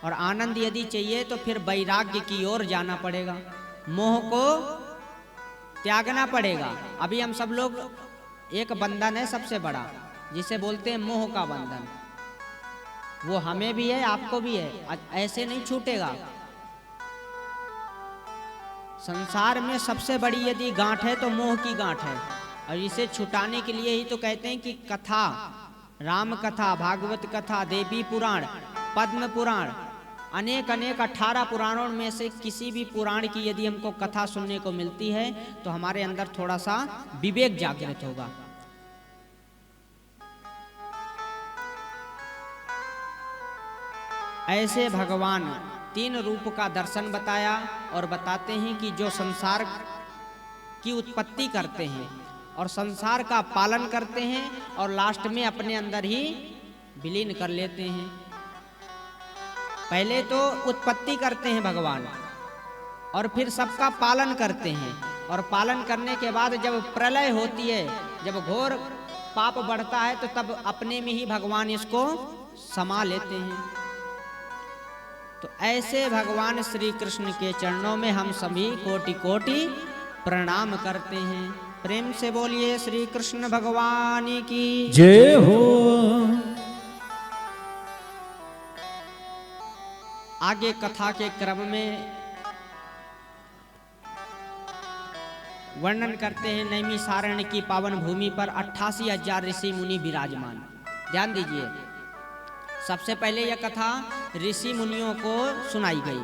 और आनंद यदि चाहिए तो फिर वैराग्य की ओर जाना पड़ेगा, मोह को त्यागना पड़ेगा। अभी हम सब लोग एक बंधन है सबसे बड़ा, जिसे बोलते हैं मोह का बंधन, वो हमें भी है आपको भी है, ऐसे नहीं छूटेगा। संसार में सबसे बड़ी यदि गांठ है तो मोह की गांठ है, और इसे छुटाने के लिए ही तो कहते हैं कि कथा, राम कथा, भागवत कथा, देवी पुराण, पद्म पुराण, अनेक 18 पुराणों में से किसी भी पुराण की यदि हमको कथा सुनने को मिलती है तो हमारे अंदर थोड़ा सा विवेक जागृत होगा। ऐसे भगवान 3 रूप का दर्शन बताया और बताते हैं कि जो संसार की उत्पत्ति करते हैं और संसार का पालन करते हैं और लास्ट में अपने अंदर ही विलीन कर लेते हैं। पहले तो उत्पत्ति करते हैं भगवान और फिर सबका पालन करते हैं, और पालन करने के बाद जब प्रलय होती है, जब घोर पाप बढ़ता है तो तब अपने में ही भगवान इसको समा लेते हैं। तो ऐसे भगवान श्री कृष्ण के चरणों में हम सभी कोटि कोटि प्रणाम करते हैं। प्रेम से बोलिए श्री कृष्ण भगवान की जय हो। आगे कथा के क्रम में वर्णन करते हैं नैमिषारण्य की पावन भूमि पर 88,000 ऋषि मुनि विराजमान। ध्यान दीजिए, सबसे पहले यह कथा ऋषि मुनियों को सुनाई गई।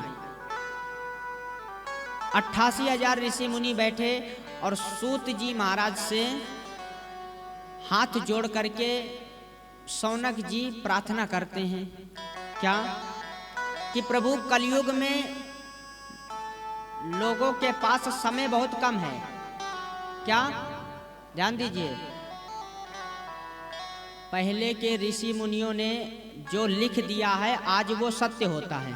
88,000 ऋषि मुनि बैठे और सूत जी महाराज से हाथ जोड़ करके शौनक जी प्रार्थना करते हैं क्या कि प्रभु कलयुग में लोगों के पास समय बहुत कम है क्या। ध्यान दीजिए, पहले के ऋषि मुनियों ने जो लिख दिया है आज वो सत्य होता है।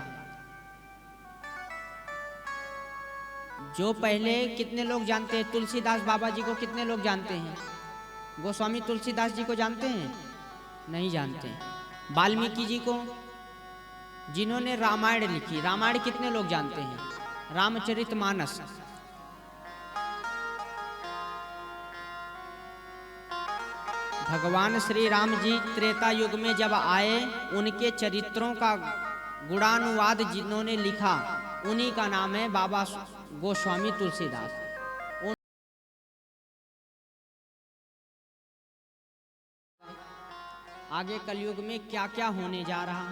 जो पहले कितने लोग जानते हैं, तुलसीदास बाबा जी को कितने लोग जानते हैं? गोस्वामी तुलसीदास जी को जानते हैं? नहीं जानते। वाल्मीकि जी को, जिन्होंने रामायण लिखी, रामायण कितने लोग जानते हैं? रामचरितमानस, भगवान श्री राम जी त्रेता युग में जब आए, उनके चरित्रों का गुणानुवाद जिन्होंने लिखा उन्हीं का नाम है बाबा गोस्वामी तुलसीदास। आगे कलयुग में क्या क्या होने जा रहा,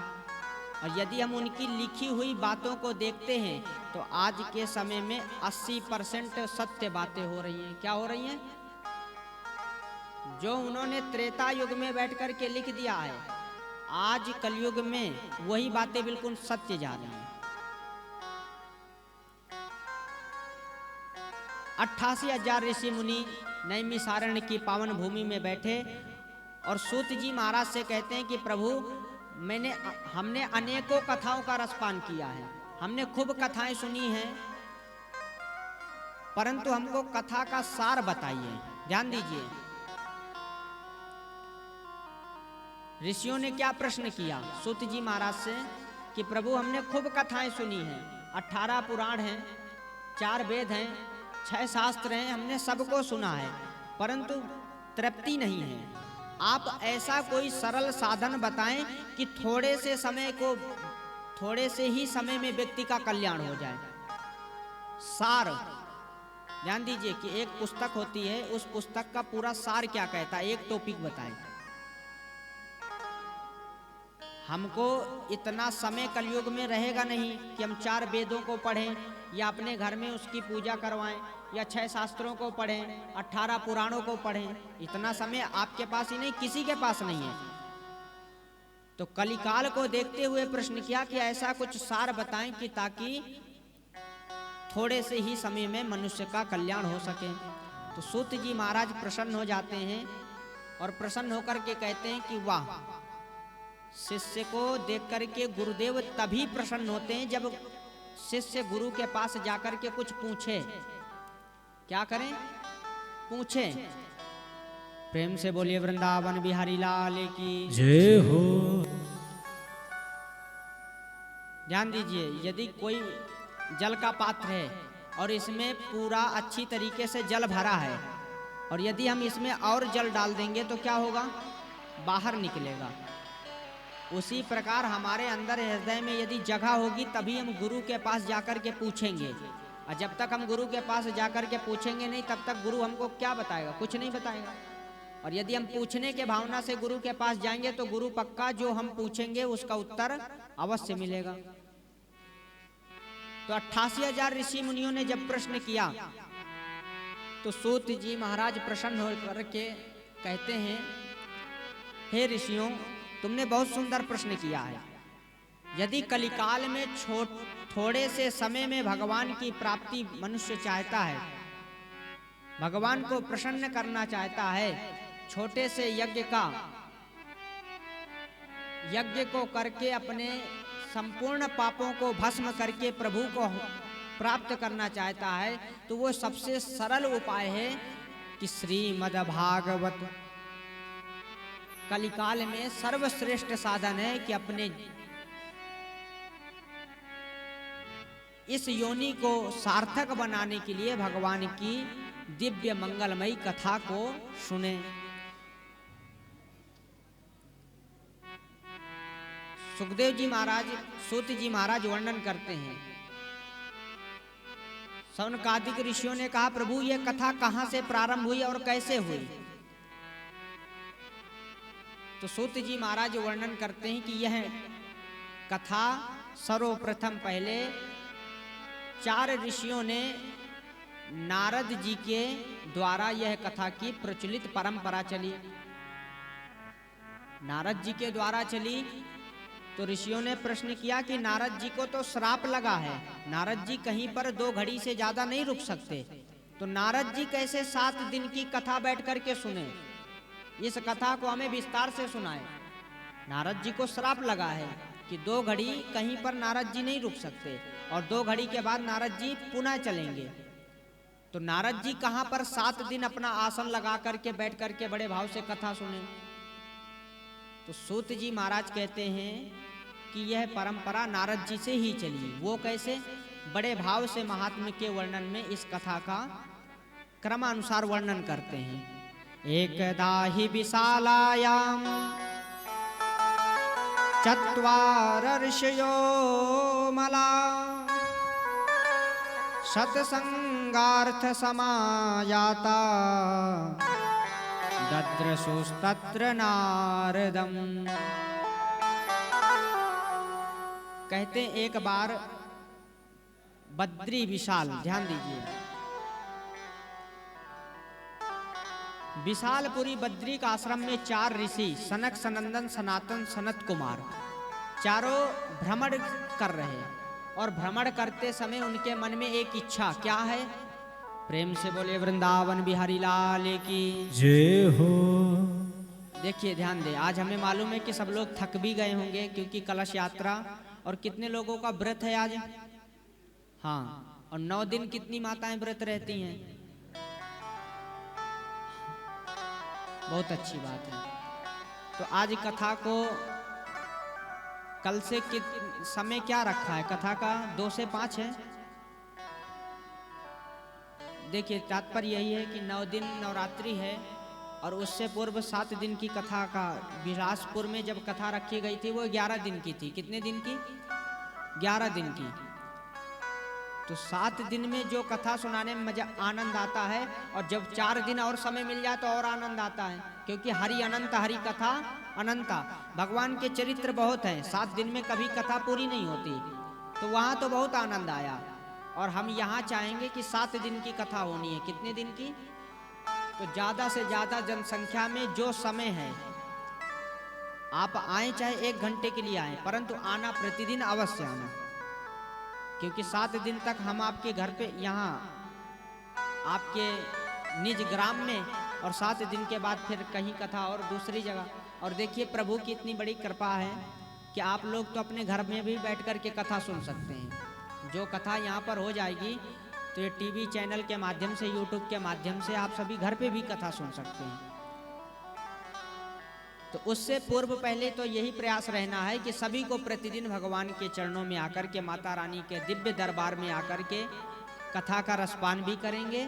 और यदि हम उनकी लिखी हुई बातों को देखते हैं तो आज के समय में 80% सत्य बातें हो रही हैं। क्या हो रही हैं? जो उन्होंने त्रेता युग में बैठ कर के लिख दिया है, आज कलयुग में वही बातें बिल्कुल सत्य जा रही हैं। 88,000 ऋषि मुनि नैमिषारण्य की पावन भूमि में बैठे और सूत जी महाराज से कहते हैं कि प्रभु हमने अनेकों कथाओं का रसपान किया है, हमने खूब कथाएं सुनी हैं, परंतु हमको कथा का सार बताइए। ध्यान दीजिए, ऋषियों ने क्या प्रश्न किया सूत जी महाराज से कि प्रभु हमने खूब कथाएं सुनी हैं, 18 पुराण हैं, 4 वेद हैं, 6 शास्त्र हैं, हमने सबको सुना है, परंतु तृप्ति नहीं है। आप ऐसा कोई सरल साधन बताएं कि थोड़े से ही समय में व्यक्ति का कल्याण हो जाए। सार, ध्यान दीजिए कि एक पुस्तक होती है, उस पुस्तक का पूरा सार क्या कहता है, एक टॉपिक बताएं। हमको इतना समय कलयुग में रहेगा नहीं कि हम 4 वेदों को पढ़ें या अपने घर में उसकी पूजा करवाएं या 6 शास्त्रों को पढ़ें, 18 पुराणों को पढ़ें। इतना समय आपके पास ही नहीं, किसी के पास नहीं है। तो कलिकाल को देखते हुए प्रश्न किया कि ऐसा कुछ सार बताएं कि ताकि थोड़े से ही समय में मनुष्य का कल्याण हो सके। तो सूत जी महाराज प्रसन्न हो जाते हैं और प्रसन्न होकर के कहते हैं कि वाह, शिष्य को देख करके गुरुदेव तभी प्रसन्न होते हैं जब शिष्य गुरु के पास जाकर के कुछ पूछे। क्या करें? पूछें। प्रेम से बोलिए वृंदावन बिहारी लाल की जय हो। ध्यान दीजिए, यदि कोई जल का पात्र है और इसमें पूरा अच्छी तरीके से जल भरा है और यदि हम इसमें और जल डाल देंगे तो क्या होगा? बाहर निकलेगा। उसी प्रकार हमारे अंदर हृदय में यदि जगह होगी तभी हम गुरु के पास जाकर के पूछेंगे, और जब तक हम गुरु के पास जाकर के पूछेंगे नहीं तब तक गुरु हमको क्या बताएगा? कुछ नहीं बताएगा। और यदि हम पूछने के भावना से गुरु के पास जाएंगे तो गुरु पक्का जो हम पूछेंगे उसका उत्तर अवश्य मिलेगा। तो 88,000 ऋषि मुनियों ने जब प्रश्न किया तो सूत जी महाराज प्रसन्न होकर के कहते हैं, हे ऋषियों, तुमने बहुत सुंदर प्रश्न किया है। यदि कलिकाल में थोड़े से समय में भगवान की प्राप्ति मनुष्य चाहता है, भगवान को प्रसन्न करना चाहता है, छोटे से यज्ञ को करके अपने संपूर्ण पापों को भस्म करके प्रभु को प्राप्त करना चाहता है, तो वो सबसे सरल उपाय है कि श्रीमद् भागवत कलिकाल में सर्वश्रेष्ठ साधन है कि अपने इस योनि को सार्थक बनाने के लिए भगवान की दिव्य मंगलमयी कथा को सुने। सुखदेव जी महाराज, सूत जी महाराज वर्णन करते हैं, सौनकादिक ऋषियों ने कहा, प्रभु यह कथा कहां से प्रारंभ हुई और कैसे हुई? तो सूत जी महाराज वर्णन करते हैं कि यह कथा सर्वप्रथम पहले 4 ऋषियों ने नारद जी के द्वारा यह कथा की प्रचलित परंपरा चली। नारद जी के द्वारा चली तो ऋषियों ने प्रश्न किया कि नारद जी को तो श्राप लगा है, नारद जी कहीं पर 2 घड़ी से ज्यादा नहीं रुक सकते, तो नारद जी कैसे 7 दिन की कथा बैठ करके सुने? इस कथा को हमें विस्तार से सुनाए। नारद जी को श्राप लगा है कि 2 घड़ी कहीं पर नारद जी नहीं रुक सकते और 2 घड़ी के बाद नारद जी पुनः चलेंगे। तो नारद जी कहां पर 7 दिन अपना आसन लगा करके बैठ करके बड़े भाव से कथा सुने? तो सूत जी महाराज कहते हैं कि यह परंपरा नारद जी से ही चली। वो कैसे? बड़े भाव से महात्म्य के वर्णन में इस कथा का क्रमानुसार वर्णन करते हैं। एकदा हि विशालायाम चत्वार ऋषयो मला सत्संगार्थ समायाता दद्रशुस्तत्र नारदम। कहते एक बार बद्री विशाल, ध्यान दीजिए, विशालपुरी बद्री का आश्रम में 4 ऋषि सनक, सनंदन, सनातन, सनत कुमार चारों भ्रमण कर रहे हैं। और भ्रमण करते समय उनके मन में एक इच्छा, क्या है? प्रेम से बोले वृंदावन बिहारी लाल की जय हो। देखिए ध्यान दे, आज हमें मालूम है कि सब लोग थक भी गए होंगे क्योंकि कलश यात्रा, और कितने लोगों का व्रत है आज? हाँ, और 9 दिन कितनी माताएं व्रत रहती हैं? बहुत अच्छी बात है। तो आज कथा को कल से समय क्या रखा है? कथा का 2 से 5 है। देखिए तात्पर्य यही है कि 9 दिन नवरात्रि है और उससे पूर्व 7 दिन की कथा का बिलासपुर में जब कथा रखी गई थी वो 11 दिन की थी। कितने दिन की? 11 दिन की। तो 7 दिन में जो कथा सुनाने में मजा आनंद आता है, और जब 4 दिन और समय मिल जाए तो और आनंद आता है, क्योंकि हरि अनंत, हरि कथा अनंता। भगवान के चरित्र बहुत हैं, 7 दिन में कभी कथा पूरी नहीं होती, तो वहाँ तो बहुत आनंद आया। और हम यहाँ चाहेंगे कि 7 दिन की कथा होनी है। कितने दिन की? तो ज़्यादा से ज़्यादा जनसंख्या में जो समय है आप आए, चाहे 1 घंटे के लिए आए, परंतु आना प्रतिदिन अवश्य आना, क्योंकि 7 दिन तक हम आपके घर पे, यहाँ आपके निज ग्राम में, और 7 दिन के बाद फिर कहीं कथा और दूसरी जगह। और देखिए प्रभु की इतनी बड़ी कृपा है कि आप लोग तो अपने घर में भी बैठ कर के कथा सुन सकते हैं। जो कथा यहाँ पर हो जाएगी तो ये टीवी चैनल के माध्यम से, यूट्यूब के माध्यम से आप सभी घर पे भी कथा सुन सकते हैं। तो उससे पूर्व पहले तो यही प्रयास रहना है कि सभी को प्रतिदिन भगवान के चरणों में आकर के, माता रानी के दिव्य दरबार में आकर के कथा का रसपान भी करेंगे।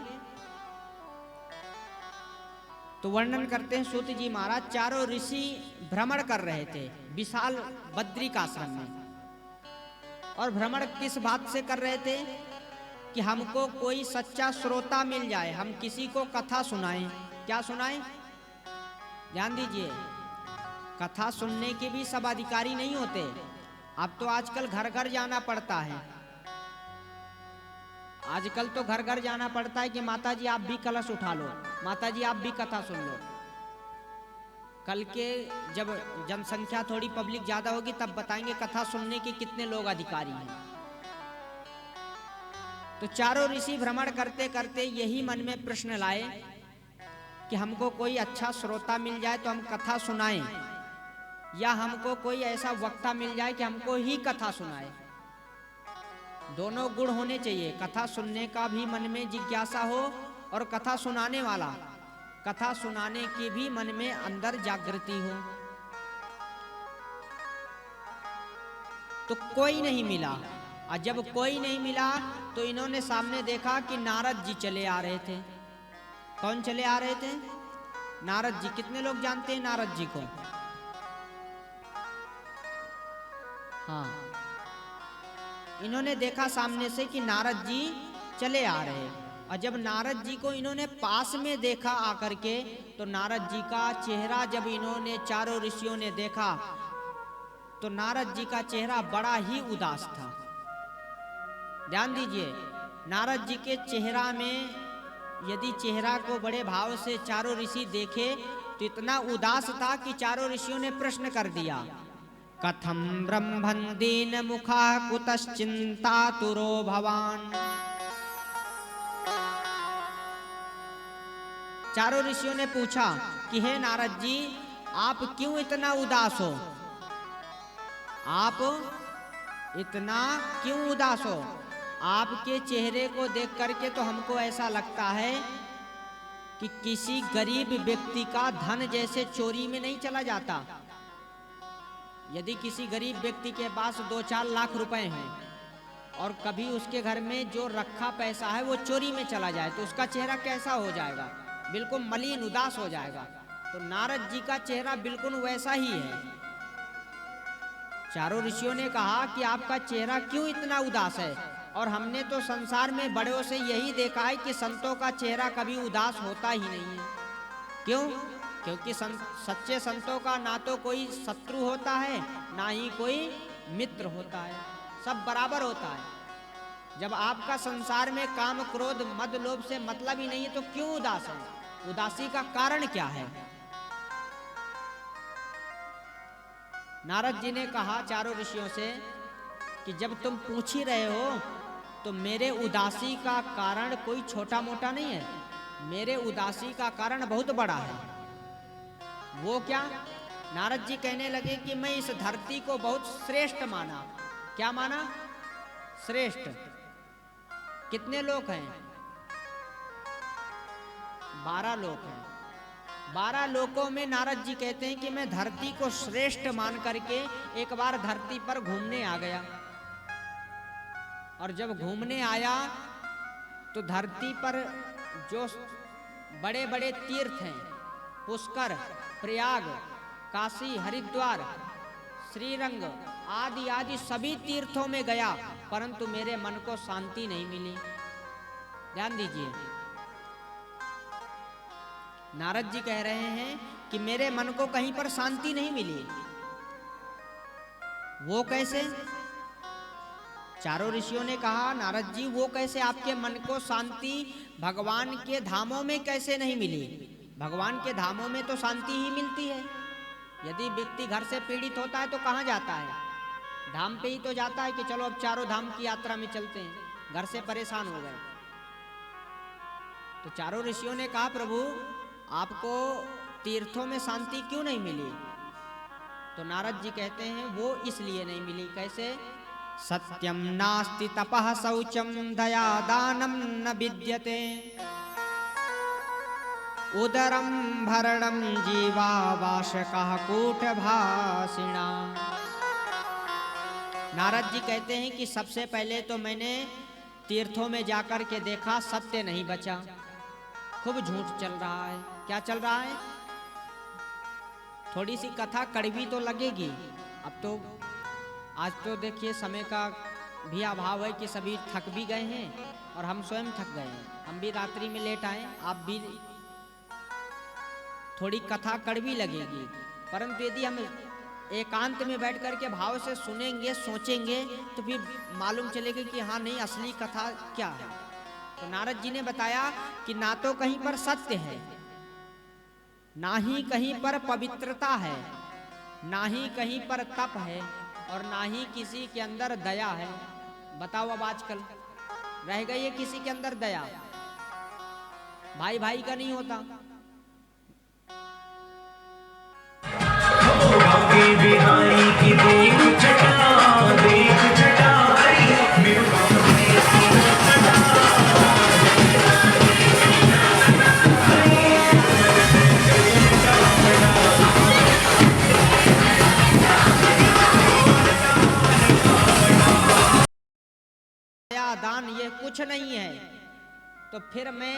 तो वर्णन करते हैं सूत जी महाराज, चारों ऋषि भ्रमण कर रहे थे विशाल बद्रिकाश्रम में। और भ्रमण किस बात से कर रहे थे कि हमको कोई सच्चा श्रोता मिल जाए, हम किसी को कथा सुनाएं। क्या सुनाएं? ध्यान दीजिए, कथा सुनने के भी सब अधिकारी नहीं होते। अब तो आजकल घर घर जाना पड़ता है। आजकल तो घर घर जाना पड़ता है कि माता जी आप भी कलश उठा लो, माता जी आप भी कथा सुन लो। कल के जब जनसंख्या थोड़ी पब्लिक ज्यादा होगी तब बताएंगे कथा सुनने के कितने लोग अधिकारी हैं। तो चारों ऋषि भ्रमण करते करते यही मन में प्रश्न लाए कि हमको कोई अच्छा श्रोता मिल जाए तो हम कथा सुनाएं, या हमको कोई ऐसा वक्ता मिल जाए कि हमको ही कथा सुनाए। दोनों गुण होने चाहिए, कथा सुनने का भी मन में जिज्ञासा हो और कथा सुनाने वाला, कथा सुनाने की भी मन में अंदर जागृति हो। तो कोई नहीं मिला, और जब कोई नहीं मिला तो इन्होंने सामने देखा कि नारद जी चले आ रहे थे। कौन चले आ रहे थे? नारद जी। कितने लोग जानते हैं नारद जी को? हाँ, इन्होंने देखा सामने से कि नारद जी चले आ रहे हैं। और जब नारद जी को इन्होंने पास में देखा आकर के, तो नारद जी का चेहरा जब इन्होंने चारों ऋषियों ने देखा तो नारद जी का चेहरा बड़ा ही उदास था। ध्यान दीजिए, नारद जी के चेहरा में यदि चेहरा को बड़े भाव से चारों ऋषि देखे तो इतना उदास था कि चारों ऋषियों ने प्रश्न कर दिया, कथम ब्रह्मन् दीन मुखा कुतश्चिंतातुरो भवान। चारों ऋषियों ने पूछा कि हे नारद जी, आप क्यों इतना उदास हो? आप इतना क्यों उदास हो? आपके चेहरे को देख करके तो हमको ऐसा लगता है कि किसी गरीब व्यक्ति का धन जैसे चोरी में नहीं चला जाता। यदि किसी गरीब व्यक्ति के पास 2-4 लाख रुपए हैं और कभी उसके घर में जो रखा पैसा है वो चोरी में चला जाए तो उसका चेहरा कैसा हो जाएगा? बिल्कुल मलिन उदास हो जाएगा। तो नारद जी का चेहरा बिल्कुल वैसा ही है। चारों ऋषियों ने कहा कि आपका चेहरा क्यों इतना उदास है? और हमने तो संसार में बड़ों से यही देखा है कि संतों का चेहरा कभी उदास होता ही नहीं है। क्यों? क्योंकि सच्चे संतों का ना तो कोई शत्रु होता है ना ही कोई मित्र होता है, सब बराबर होता है। जब आपका संसार में काम क्रोध मद लोभ से मतलब ही नहीं है तो क्यों उदास है? उदासी का कारण क्या है? नारद जी ने कहा चारों ऋषियों से कि जब तुम पूछ ही रहे हो तो मेरे उदासी का कारण कोई छोटा मोटा नहीं है, मेरे उदासी का कारण बहुत बड़ा है। वो क्या? नारद जी कहने लगे कि मैं इस धरती को बहुत श्रेष्ठ माना। क्या माना? श्रेष्ठ। कितने लोग हैं? 12 लोग हैं। 12 लोकों में नारद जी कहते हैं कि मैं धरती को श्रेष्ठ मान करके एक बार धरती पर घूमने आ गया। और जब घूमने आया तो धरती पर जो बड़े बड़े तीर्थ हैं, पुष्कर, प्रयाग, काशी, हरिद्वार, श्रीरंग आदि आदि सभी तीर्थों में गया, परंतु मेरे मन को शांति नहीं मिली। ध्यान दीजिए, नारद जी कह रहे हैं कि मेरे मन को कहीं पर शांति नहीं मिली। वो कैसे? चारों ऋषियों ने कहा नारद जी वो कैसे आपके मन को शांति भगवान के धामों में कैसे नहीं मिली? भगवान के धामों में तो शांति ही मिलती है। यदि व्यक्ति घर से पीड़ित होता है तो कहाँ जाता है? धाम पे ही तो जाता है कि चलो अब चारों धाम की यात्रा में चलते हैं, घर से परेशान हो गए। तो चारों ऋषियों ने कहा प्रभु आपको तीर्थों में शांति क्यों नहीं मिली? तो नारद जी कहते हैं वो इसलिए नहीं मिली। कैसे? सत्यम नास्ति तपः शौचम दया दानम न विद्यते। उदरम भरणम जीवा वाशकः कूटभाषिणा। नारद जी कहते हैं कि सबसे पहले तो मैंने तीर्थों में जाकर के देखा, सत्य नहीं बचा, खूब झूठ चल रहा है। क्या चल रहा है? थोड़ी सी कथा कड़वी तो लगेगी। अब तो आज तो देखिए समय का भी अभाव है कि सभी थक भी गए हैं और हम स्वयं थक गए हैं। हम भी रात्रि में लेट आए, आप भी, थोड़ी कथा कड़वी लगेगी, परंतु यदि हम एकांत में बैठ करके भाव से सुनेंगे, सोचेंगे, तो फिर मालूम चलेगा कि हाँ नहीं, असली कथा क्या है। तो नारद जी ने बताया कि ना तो कहीं पर सत्य है, ना ही कहीं पर पवित्रता है, ना ही कहीं पर तप है, और ना ही किसी के अंदर दया है। बताओ अब आजकल रह गई है किसी के अंदर दया? भाई भाई का नहीं होता। बिहारी की देख छटा दान ये कुछ नहीं है। तो फिर मैं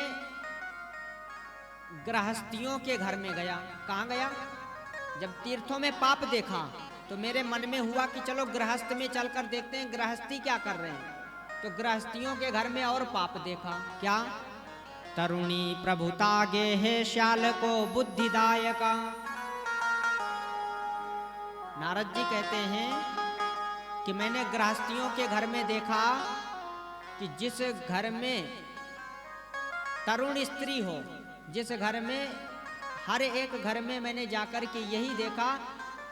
गृहस्थियों के घर में गया। कहाँ गया? जब तीर्थों में पाप देखा तो मेरे मन में हुआ कि चलो गृहस्थ में चलकर देखते हैं गृहस्थी क्या कर रहे हैं। तो गृहस्थियों के घर में और पाप देखा। क्या? तरुणी प्रभुता गे है श्याल को बुद्धिदायका। नारद जी कहते हैं कि मैंने गृहस्थियों के घर में देखा कि जिस घर में तरुण स्त्री हो, जिस घर में, हर एक घर में मैंने जाकर के यही देखा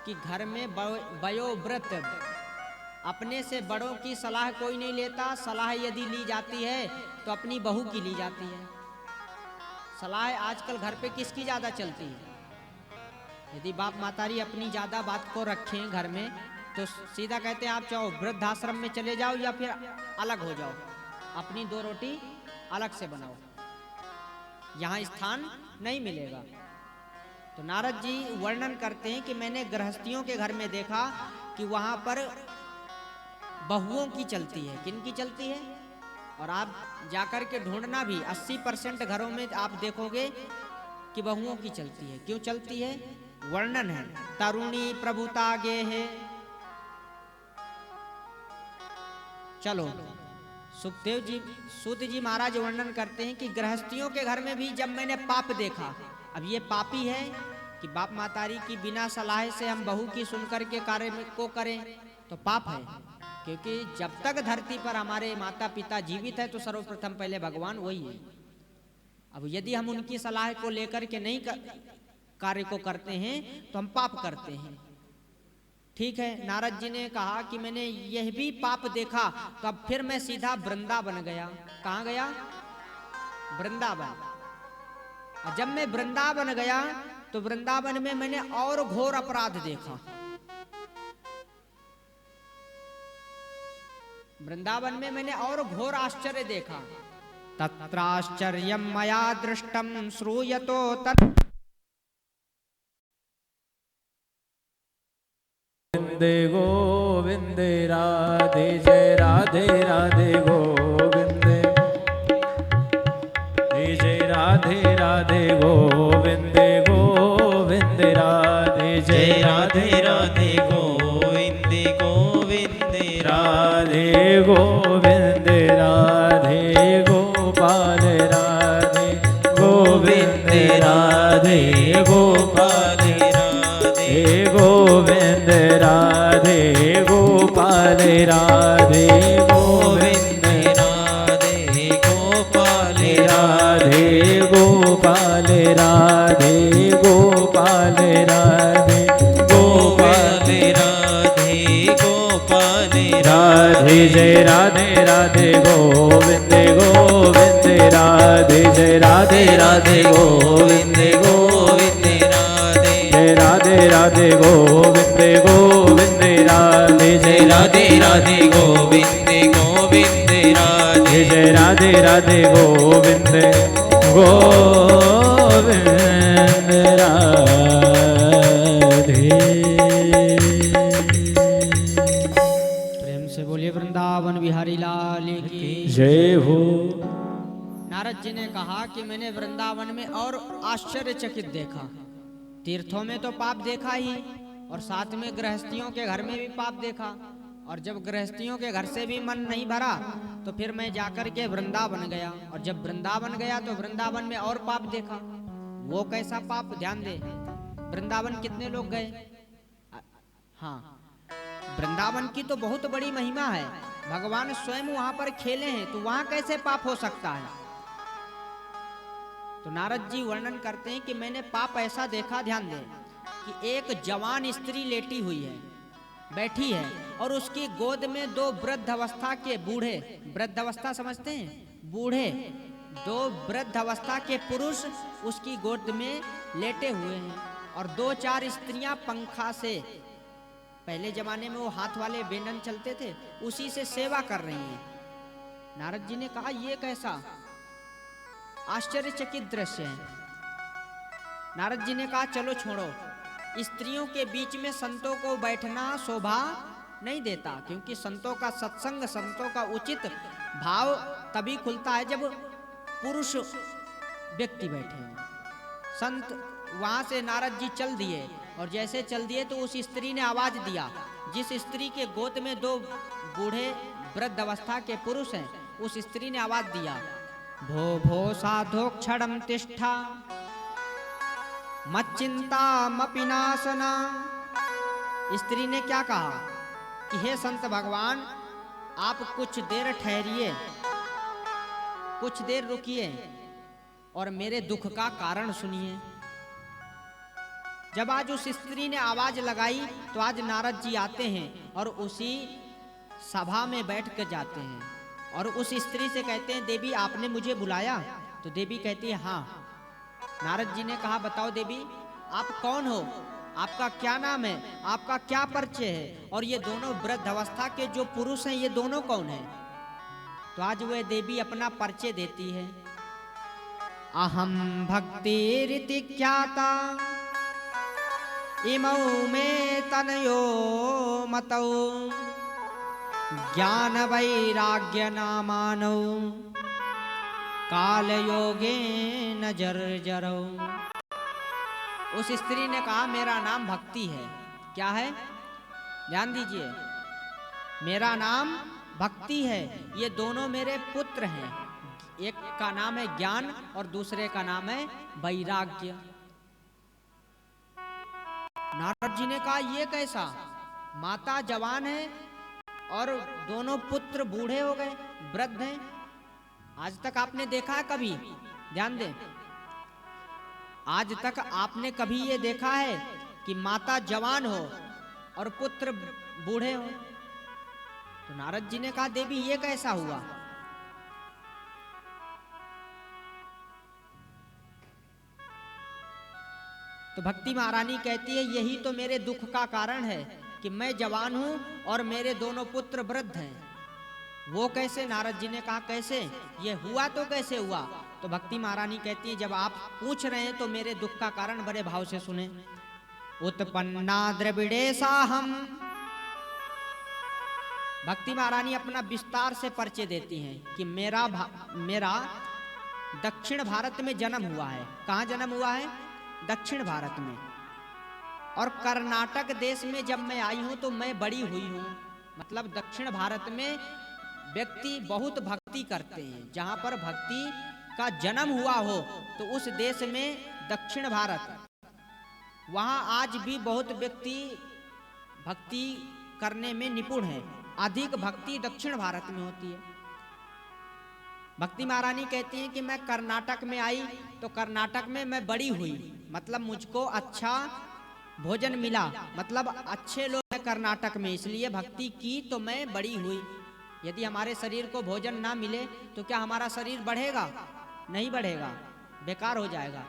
कि घर में वयोवृद्ध, अपने से बड़ों की सलाह कोई नहीं लेता। सलाह यदि ली जाती है तो अपनी बहू की ली जाती है। सलाह आजकल घर पे किसकी ज़्यादा चलती है? यदि बाप मातारी अपनी ज़्यादा बात को रखें घर में तो सीधा कहते हैं आप चाहो वृद्धाश्रम में चले जाओ या फिर अलग हो जाओ, अपनी दो रोटी अलग से बनाओ, यहाँ स्थान नहीं मिलेगा। तो नारद जी वर्णन करते हैं कि मैंने गृहस्थियों के घर में देखा कि वहाँ पर बहुओं की चलती है। किन की चलती है? और आप जाकर के ढूंढना भी 80% घरों में आप देखोगे कि बहुओं की चलती है। क्यों चलती है? वर्णन है, तरुणी प्रभुता गे है। चलो सुखदेव जी, सूत जी महाराज वर्णन करते हैं कि गृहस्थियों के घर में भी जब मैंने पाप देखा, अब ये पापी है कि बाप मातारी की बिना सलाह से हम बहू की सुनकर के कार्य को करें तो पाप है। क्योंकि जब तक धरती पर हमारे माता पिता जीवित है तो सर्वप्रथम पहले भगवान वही है। अब यदि हम उनकी सलाह को लेकर के नहीं कार्य को करते हैं तो हम पाप करते हैं। ठीक है, नारद जी ने कहा कि मैंने यह भी पाप देखा, तो अब फिर मैं सीधा वृंदावन गया। कहाँ गया? वृंदावन। और जब मैं वृंदावन गया तो वृंदावन में मैंने और घोर अपराध देखा। वृंदावन में मैंने और घोर आश्चर्य देखा। तत्राश्चर्यं मया दृष्टं श्रूयतो तत् गोविंदे गोविंदे राधे जय राधे राधे गोविंदे जय राधे राधे गोविंदे गोविंदे राधे जय राधे राधे गोविंदे गोविंदे राधे गोविंदे राधे गोपाल राधे गोविंदे राधे गोपाल राधे गोविंद राधे गोपाल राधे गोविंद राधे गोपाल राधे गोपाल राधे गोपाल राधे गोपाल राधे गोपाल राधे जय राधे राधे गोविंद गोविंद राधे जय राधे राधे गोविंद गोविंद जय राधे राधे गोविंद गोविंद राधे जय राधे राधे गोविंद गोविंद राधे जय राधे राधे गोविंद गोविंद गोविंद राधे। प्रेम से बोलिए वृंदावन बिहारी लाल की जय हो। नारद जी ने कहा कि मैंने वृंदावन में और आश्चर्यचकित देखा। तीर्थों में तो पाप देखा ही, और साथ में गृहस्थियों के घर में भी पाप देखा। और जब गृहस्थियों के घर से भी मन नहीं भरा तो फिर मैं जाकर के वृंदावन गया, और जब वृंदावन गया तो वृंदावन में और पाप देखा। वो कैसा पाप, ध्यान दे। वृंदावन कितने लोग गए? हाँ, वृंदावन की तो बहुत बड़ी महिमा है। भगवान स्वयं वहां पर खेले हैं, तो वहां कैसे पाप हो सकता है? तो नारद जी वर्णन करते हैं कि मैंने पाप ऐसा देखा, ध्यान दें, कि एक जवान स्त्री लेटी हुई है, बैठी है, और उसकी गोद में दो वृद्ध अवस्था के बूढ़े, वृद्ध अवस्था समझते हैं, बूढ़े, दो वृद्ध अवस्था के पुरुष उसकी गोद में लेटे हुए हैं, और दो चार स्त्रियां पंखा से, पहले जमाने में वो हाथ वाले बेलन चलते थे, उसी से सेवा कर रही हैं। नारद जी ने कहा ये कैसा आश्चर्यचकित दृश्य है। नारद जी ने कहा चलो छोड़ो, स्त्रियों के बीच में संतों को बैठना शोभा नहीं देता, क्योंकि संतों का सत्संग, संतों का उचित भाव तभी खुलता है जब पुरुष व्यक्ति बैठे हों। संत वहां से नारद जी चल दिए, और जैसे चल दिए तो उस स्त्री ने आवाज दिया, जिस स्त्री के गोद में दो बूढ़े वृद्ध अवस्था के पुरुष हैं, उस स्त्री ने आवाज दिया, भो भो साधो क्षणम तिष्ठा मच्चिंता मपिनाशना। स्त्री ने क्या कहा कि हे संत भगवान, आप कुछ देर ठहरिए, कुछ देर रुकिए और मेरे दुख का कारण सुनिए। जब आज उस स्त्री ने आवाज लगाई तो आज नारद जी आते हैं और उसी सभा में बैठ कर जाते हैं, और उस स्त्री से कहते हैं देवी आपने मुझे बुलाया? तो देवी कहती है हाँ। नारद जी ने कहा बताओ देवी आप कौन हो, आपका क्या नाम है, आपका क्या परिचय है, और ये दोनों वृद्ध अवस्था के जो पुरुष हैं ये दोनों कौन हैं? तो आज वह देवी अपना परिचय देती है, अहम भक्ति रीति ख्याता इमौ में तनयो मतौ ज्ञान वैराग्य नामानौ काल योगे न जर्जरौ। उस स्त्री ने कहा मेरा नाम भक्ति है। क्या है? ध्यान दीजिए, मेरा नाम भक्ति है। ये दोनों मेरे पुत्र हैं, एक का नाम है ज्ञान और दूसरे का नाम है वैराग्य। नारद जी ने कहा ये कैसा, माता जवान है और दोनों पुत्र बूढ़े हो गए, वृद्ध हैं। आज तक आपने देखा है कभी? ध्यान दें, आज तक आपने कभी ये देखा है कि माता जवान हो और पुत्र बूढ़े हो? तो नारद जी ने कहा देवी ये कैसा हुआ? तो भक्ति महारानी कहती है यही तो मेरे दुख का कारण है कि मैं जवान हूं और मेरे दोनों पुत्र वृद्ध हैं। वो कैसे? नारद जी ने कहा कैसे, ये हुआ तो कैसे हुआ? तो भक्ति महारानी कहती है जब आप पूछ रहे हैं तो मेरे दुख का कारण बड़े भाव से सुने। उत्पन्ना द्रविड़ेशाहम, भक्ति महारानी अपना विस्तार से परिचय देती हैं कि मेरा दक्षिण भारत में जन्म हुआ है। कहाँ जन्म हुआ है? दक्षिण भारत में। और कर्नाटक देश में जब मैं आई हूं तो मैं बड़ी हुई हूं। मतलब दक्षिण भारत में व्यक्ति बहुत भक्ति करते हैं। जहां पर भक्ति का जन्म हुआ हो तो उस देश में दक्षिण भारत, वहां आज भी बहुत व्यक्ति भक्ति करने में निपुण है। अधिक भक्ति दक्षिण भारत में होती है। भक्ति महारानी कहती हैं कि मैं कर्नाटक में आई तो कर्नाटक में मैं बड़ी हुई, मतलब मुझको अच्छा भोजन मिला, मतलब अच्छे लोग हैं कर्नाटक में, इसलिए भक्ति की तो मैं बड़ी हुई। यदि हमारे शरीर को भोजन ना मिले तो क्या हमारा शरीर बढ़ेगा? नहीं बढ़ेगा, बेकार हो जाएगा।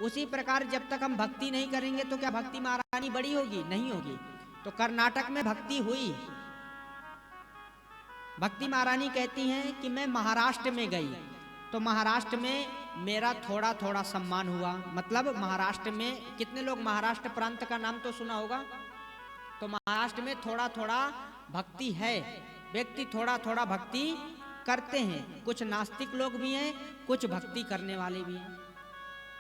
उसी प्रकार जब तक हम भक्ति नहीं करेंगे तो क्या भक्ति महारानी बड़ी होगी? नहीं होगी। तो कर्नाटक में भक्ति हुई। भक्ति महारानी कहती हैं कि मैं महाराष्ट्र में गई तो महाराष्ट्र में मेरा थोड़ा थोड़ा सम्मान हुआ। मतलब महाराष्ट्र में कितने लोग महाराष्ट्र प्रांत का नाम तो सुना होगा, तो महाराष्ट्र में थोड़ा थोड़ा भक्ति है, व्यक्ति थोड़ा थोड़ा भक्ति करते हैं। कुछ नास्तिक लोग भी हैं, कुछ भक्ति करने वाले भी हैं।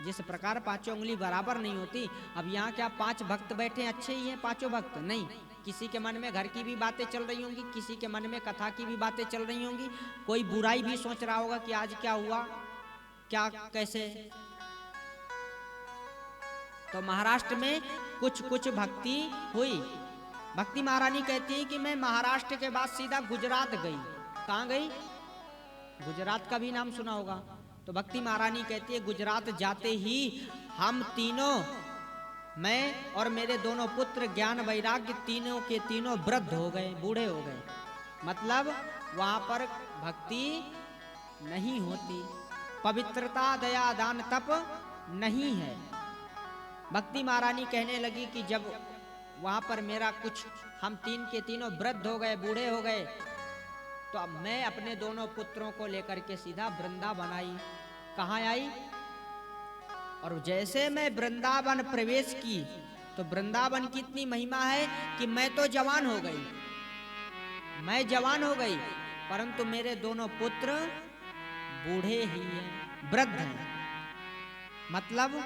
जिस प्रकार पांचों उंगली बराबर नहीं होती, अब यहाँ क्या 5 भक्त बैठे अच्छे ही हैं पांचों भक्त? नहीं, किसी के मन में घर की भी बातें चल रही होंगी, किसी के मन में कथा की भी बातें चल रही होंगी, कोई बुराई भी सोच रहा होगा कि आज क्या हुआ, क्या कैसे। तो महाराष्ट्र में कुछ कुछ भक्ति हुई। भक्ति महारानी कहती है कि मैं महाराष्ट्र के बाद सीधा गुजरात गई। कहाँ गई? गुजरात का भी नाम सुना होगा। तो भक्ति महारानी कहती है गुजरात जाते ही हम तीनों, मैं और मेरे दोनों पुत्र ज्ञान वैराग्य तीनों के तीनों वृद्ध हो गए, बूढ़े हो गए। मतलब वहां पर भक्ति नहीं होती, पवित्रता दया दान तप नहीं है। भक्ति महारानी कहने लगी कि जब वहां पर मेरा कुछ, हम तीन के तीनों वृद्ध हो गए, बूढ़े हो गए, तो अब मैं अपने दोनों पुत्रों को लेकर के सीधा वृंदावन आई। कहाँ आई? और जैसे मैं वृंदावन प्रवेश की तो वृंदावन की इतनी महिमा है कि मैं तो जवान हो गई, मैं जवान हो गई, परंतु मेरे दोनों पुत्र बूढ़े ही हैं, वृद्ध हैं। मतलब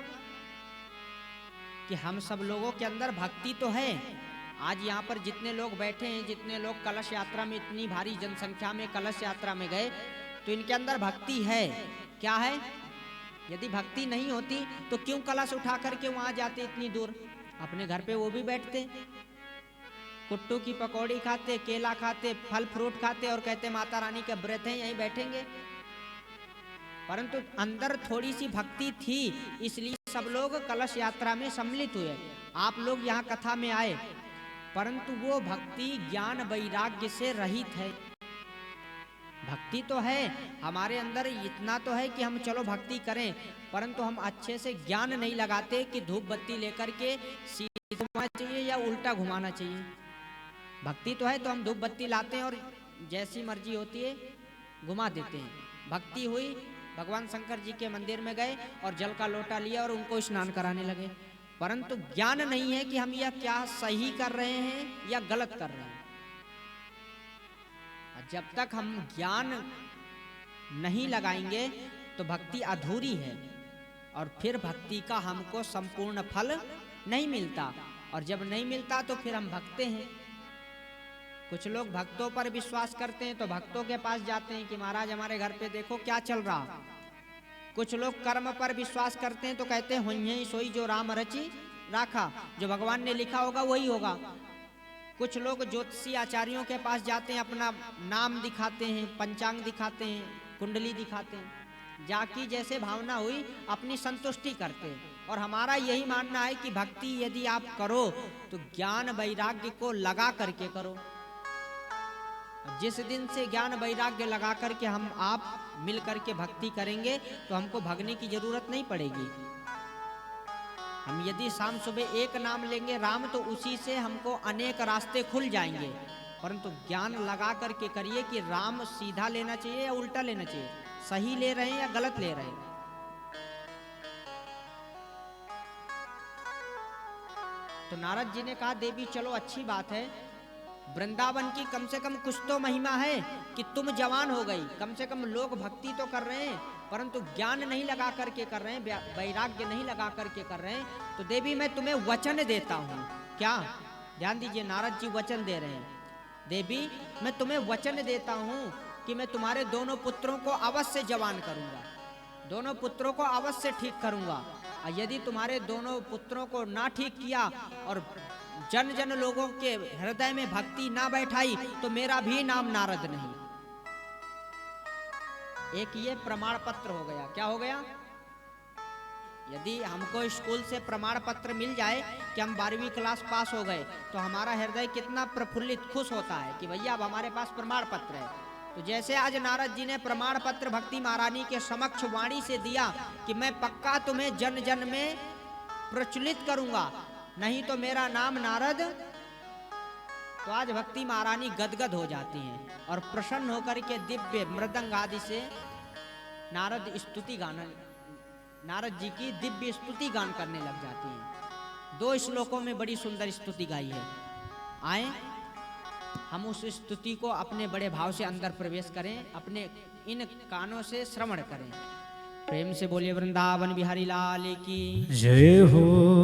कि हम सब लोगों के अंदर भक्ति तो है। आज यहाँ पर जितने लोग बैठे हैं, जितने लोग कलश यात्रा में, इतनी भारी जनसंख्या में कलश यात्रा में गए, तो इनके अंदर भक्ति है। क्या है? यदि भक्ति नहीं होती तो क्यों कलश उठा करके वहां जाते इतनी दूर? अपने घर पे वो भी बैठते, कुट्टू की पकौड़ी खाते, केला खाते, फल फ्रूट खाते और कहते माता रानी के व्रत हैं, यहीं बैठेंगे। परंतु अंदर थोड़ी सी भक्ति थी, इसलिए सब लोग कलश यात्रा में सम्मिलित हुए। आप लोग यहाँ कथा में आए, परंतु वो भक्ति ज्ञान वैराग्य से रहित है। भक्ति तो है हमारे अंदर, इतना तो है कि हम चलो भक्ति करें, परंतु हम अच्छे से ज्ञान नहीं लगाते कि धूप बत्ती लेकर के सीधे घुमाना चाहिए या उल्टा घुमाना चाहिए। भक्ति तो है तो हम धूप बत्ती लाते हैं और जैसी मर्जी होती है घुमा देते हैं। भक्ति हुई, भगवान शंकर जी के मंदिर में गए और जल का लोटा लिया और उनको स्नान कराने लगे, परंतु ज्ञान नहीं है कि हम यह क्या सही कर रहे हैं या गलत कर रहे हैं। जब तक हम ज्ञान नहीं लगाएंगे तो भक्ति अधूरी है, और फिर भक्ति का हमको संपूर्ण फल नहीं मिलता, और जब नहीं मिलता तो फिर हम भक्ते हैं। कुछ लोग भक्तों पर विश्वास करते हैं तो भक्तों के पास जाते हैं कि महाराज हमारे घर पे देखो क्या चल रहा। कुछ लोग कर्म पर विश्वास करते हैं तो कहते हैं हुई सोई जो राम रची राखा, जो भगवान ने लिखा होगा वही होगा। कुछ लोग ज्योतिषी आचार्यों के पास जाते हैं, अपना नाम दिखाते हैं, पंचांग दिखाते हैं, कुंडली दिखाते हैं, जाकी जैसे भावना हुई अपनी संतुष्टि करते हैं। और हमारा यही मानना है कि भक्ति यदि आप करो तो ज्ञान वैराग्य को लगा करके करो। जिस दिन से ज्ञान वैराग्य लगा करके हम आप मिल करके भक्ति करेंगे तो हमको भगने की जरूरत नहीं पड़ेगी। हम यदि शाम सुबह एक नाम लेंगे राम, तो उसी से हमको अनेक रास्ते खुल जाएंगे, परंतु ज्ञान लगा करके करिए कि राम सीधा लेना चाहिए या उल्टा लेना चाहिए, सही ले रहे हैं या गलत ले रहे हैं। तो नारद जी ने कहा देवी चलो अच्छी बात है, वृंदावन की कम से कम कुछ तो महिमा है कि तुम जवान हो गई, कम से कम लोग भक्ति तो कर रहे हैं परंतु ज्ञान नहीं लगा करके कर रहे हैं, वैराग्य नहीं लगा करके कर रहे हैं। तो देवी मैं तुम्हें वचन देता हूँ। क्या? ध्यान दीजिए, नारद जी वचन दे रहे हैं। देवी मैं तुम्हें वचन देता हूँ कि मैं तुम्हारे दोनों पुत्रों को अवश्य जवान करूँगा, दोनों पुत्रों को अवश्य ठीक करूँगा, और यदि तुम्हारे दोनों पुत्रों को ना ठीक किया और जन जन लोगों के हृदय में भक्ति ना बैठाई तो मेरा भी नाम नारद नहीं। एक ये प्रमाण पत्र हो गया। क्या हो गया? यदि हमको स्कूल से प्रमाण पत्र मिल जाए कि हम 12वीं क्लास पास हो गए तो हमारा हृदय कितना प्रफुल्लित खुश होता है कि भैया अब हमारे पास प्रमाण पत्र है। तो जैसे आज नारद जी ने प्रमाण पत्र भक्ति महारानी के समक्ष वाणी से दिया कि मैं पक्का तुम्हें जन जन में प्रचलित करूंगा, नहीं तो मेरा नाम नारद, तो आज भक्ति महारानी गदगद हो जाती हैं और प्रसन्न होकर के दिव्य मृदंग आदि से नारद स्तुति गाना नारद जी की दिव्य स्तुति गान करने लग जाती हैं। 2 श्लोकों में बड़ी सुंदर स्तुति गाई है। आए हम उस स्तुति को अपने बड़े भाव से अंदर प्रवेश करें, अपने इन कानों से श्रवण करें। प्रेम से बोलिए वृंदावन बिहारी लाल की जय हो।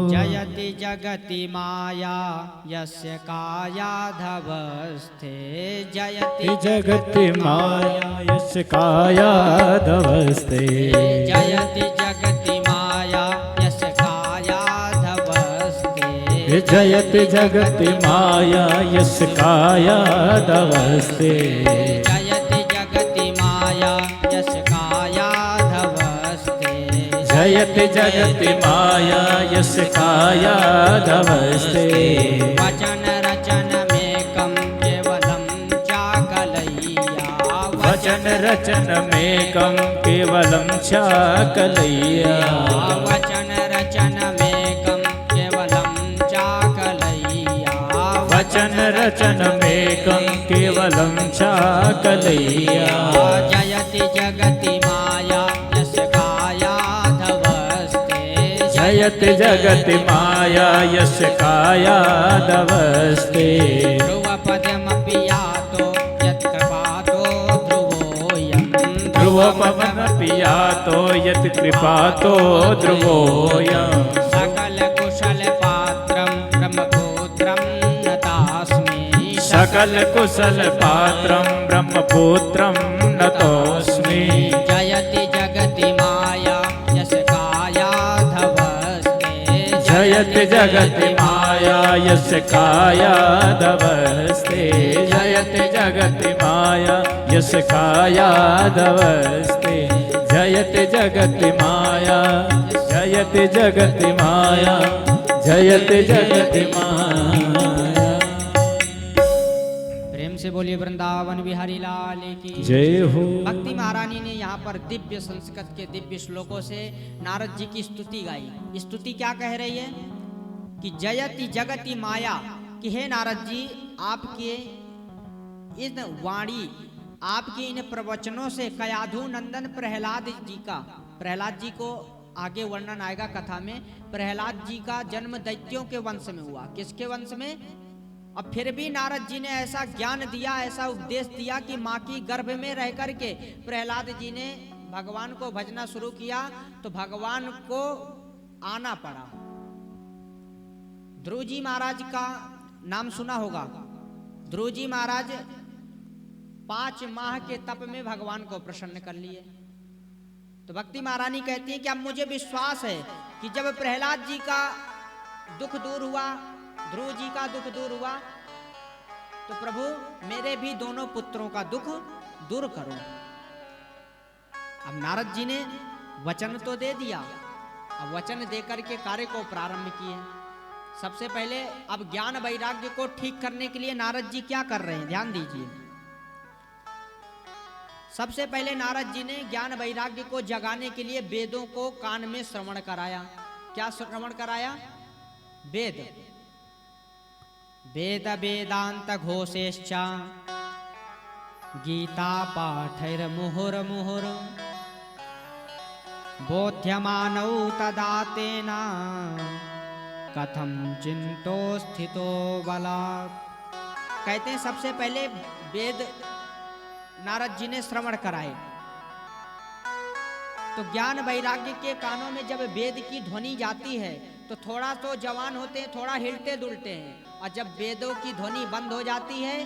जयति जगति माया यस्य काया धवस्थे जयति जगति माया यश काया धवस्थे जयति जगति माया यस्य काया धवस्थे जयति जगति माया यश काया धवस्थे जयति जगति माया यस्य काया धवस्थे जयति जगति माया यश काया धवस्थे वचन रचन में कम केवलम चाकलैया वचन रचन में कम केवलम चाकलैया वचन रचन में कम केवलम चाकलैया वचन रचन में कम केवलम चाकलैया जयति जगति माया यश काया धवस्थे जयति जगति माया यश काया धवस्थे ध्रुवपदमपि यातो यत्कृपातो ध्रुवोऽयं ध्रुवपवन पियातो यत् कृपातो ध्रुवोऽयम् सकल कुशल पात्रं ब्रह्मपुत्रं नतास्मि सकल कुशल पात्रं ब्रह्मपुत्रं नतोऽस्मि जयति जगति माया यश काया धवस्थे जयति जगति माया यश काया धवस्थे जयति जगति माया यश काया धवस्थे जयति जगति माया जयति जगति माया जयति जगति माया। प्रेम से बोलिए वृंदावन बिहारी लाल की जय हो। भक्ति महारानी ने यहाँ पर दिव्य संस्कृत के दिव्य श्लोकों से नारद जी की स्तुति गाई। स्तुति क्या कह रही है कि जयति जगति माया, कि हे नारद जी आपके इन वाणी, आपके इन प्रवचनों से कयाधु नंदन प्रहलाद जी का, प्रहलाद जी को आगे वर्णन आएगा कथा में, प्रहलाद जी का जन्म दैत्यों के वंश में हुआ। किसके वंश में? अब फिर भी नारद जी ने ऐसा ज्ञान दिया, ऐसा उपदेश दिया कि माँ की गर्भ में रह करके प्रहलाद जी ने भगवान को भजना शुरू किया तो भगवान को आना पड़ा। ध्रुव जी महाराज का नाम सुना होगा। ध्रुव जी महाराज 5 माह के तप में भगवान को प्रसन्न कर लिए। तो भक्ति महारानी कहती है कि अब मुझे विश्वास है कि जब प्रहलाद जी का दुख दूर हुआ, ध्रुव जी का दुख दूर हुआ, तो प्रभु मेरे भी दोनों पुत्रों का दुख दूर करो। अब नारद जी ने वचन तो दे दिया, अब वचन देकर के कार्य को प्रारंभ किए। सबसे पहले अब ज्ञान वैराग्य को ठीक करने के लिए नारद जी क्या कर रहे हैं, ध्यान दीजिए। सबसे पहले नारद जी ने ज्ञान वैराग्य को जगाने के लिए वेदों को कान में श्रवण कराया। क्या श्रवण कराया? वेद। वेद वेदांत घोषेश्च गीता पाठैर्मुहुर्मुहुर् बोध्यमानौ तदा तेन कथम चिंतो स्थितो बलात्। कहते हैं सबसे पहले वेद नारद जी ने श्रवण कराए। तो ज्ञान वैराग्य के कानों में जब वेद की ध्वनि जाती है तो थोड़ा तो जवान होते हैं, थोड़ा हिलते डुलते हैं, और जब वेदों की ध्वनि बंद हो जाती है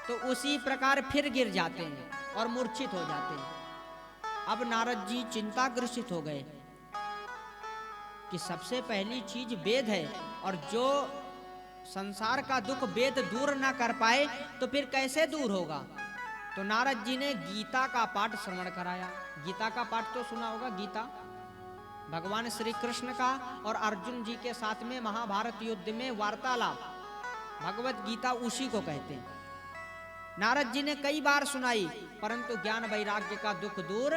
तो उसी प्रकार फिर गिर जाते हैं और मूर्छित हो जाते हैं। अब नारद जी चिंताग्रसित हो गए कि सबसे पहली चीज वेद है, और जो संसार का दुख वेद दूर ना कर पाए तो फिर कैसे दूर होगा। तो नारद जी ने गीता का पाठ श्रवण कराया। गीता का पाठ तो सुना होगा, गीता भगवान श्री कृष्ण का और अर्जुन जी के साथ में महाभारत युद्ध में वार्तालाप, भगवत गीता उसी को कहते हैं। नारद जी ने कई बार सुनाई, परंतु ज्ञान वैराग्य का दुख दूर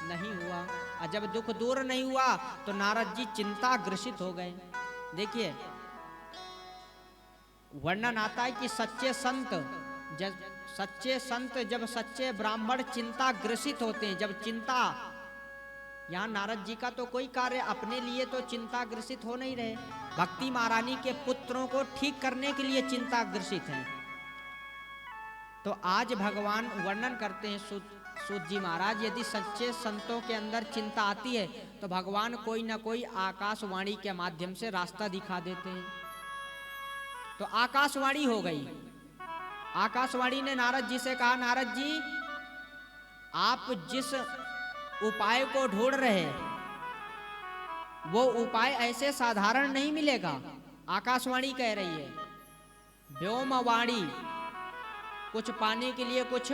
नहीं हुआ। और जब दुख दूर नहीं हुआ तो नारद जी चिंताग्रसित हो गए। देखिए वर्णन आता है कि सच्चे संत जब सच्चे ब्राह्मण चिंताग्रसित होते हैं, जब चिंता यहाँ नारद जी का तो कोई कार्य अपने लिए तो चिंता ग्रसित हो नहीं रहे, भक्ति महारानी के पुत्रों को ठीक करने के लिए चिंता ग्रसित हैं। तो आज भगवान वर्णन करते हैं सूत जी महाराज, यदि सच्चे संतों के अंदर चिंता आती है तो भगवान कोई ना कोई आकाशवाणी के माध्यम से रास्ता दिखा देते हैं। तो आकाशवाणी हो गई। आकाशवाणी ने नारद जी से कहा, नारद जी आप जिस उपाय को ढूंढ रहे हैं वो उपाय ऐसे साधारण नहीं मिलेगा। आकाशवाणी कह रही है, व्योमवाणी, कुछ पाने के लिए कुछ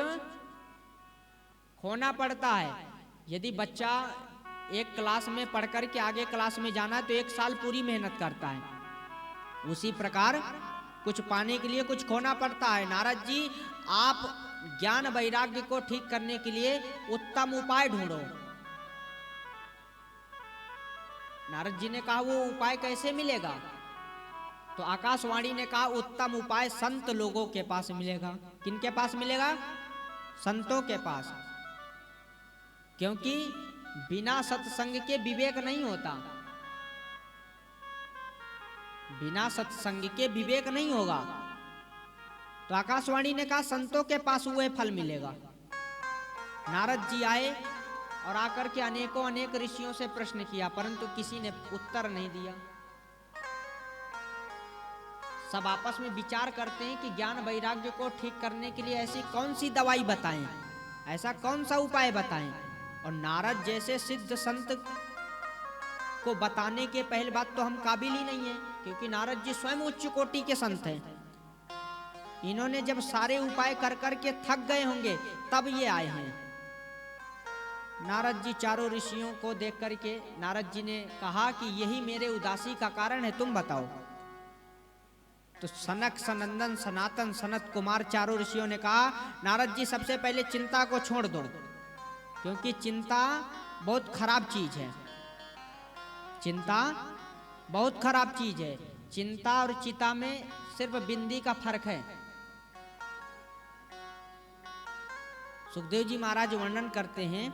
खोना पड़ता है। यदि बच्चा एक क्लास में पढ़कर के आगे क्लास में जाना तो 1 साल पूरी मेहनत करता है, उसी प्रकार कुछ पाने के लिए कुछ खोना पड़ता है। नारद जी आप ज्ञान वैराग्य को ठीक करने के लिए उत्तम उपाय ढूंढो। नारद जी ने कहा वो उपाय कैसे मिलेगा? तो आकाशवाणी ने कहा उत्तम उपाय संत लोगों के पास मिलेगा। किनके पास मिलेगा? संतों के पास। क्योंकि बिना सत्संग के विवेक नहीं होता, बिना सत्संग के विवेक नहीं होगा। तो आकाशवाणी ने कहा संतों के पास हुए फल मिलेगा। नारद जी आए और आकर के अनेकों अनेक ऋषियों से प्रश्न किया, परंतु किसी ने उत्तर नहीं दिया। सब आपस में विचार करते हैं कि ज्ञान वैराग्य को ठीक करने के लिए ऐसी कौन सी दवाई बताएं, ऐसा कौन सा उपाय बताएं। और नारद जैसे सिद्ध संत को बताने के पहले बात तो हम काबिल ही नहीं है, क्योंकि नारद जी स्वयं उच्च कोटि के संत हैं। इन्होंने जब सारे उपाय कर कर के थक गए होंगे तब ये आए हैं। नारद जी चारों ऋषियों को देख करके नारद जी ने कहा कि यही मेरे उदासी का कारण है, तुम बताओ। तो सनक, सनंदन, सनातन, सनत कुमार चारों ऋषियों ने कहा नारद जी सबसे पहले चिंता को छोड़ दो, क्योंकि चिंता बहुत खराब चीज है। चिंता बहुत खराब चीज है। चिंता और चिता में सिर्फ बिंदी का फर्क है। सुखदेव जी महाराज वर्णन करते हैं,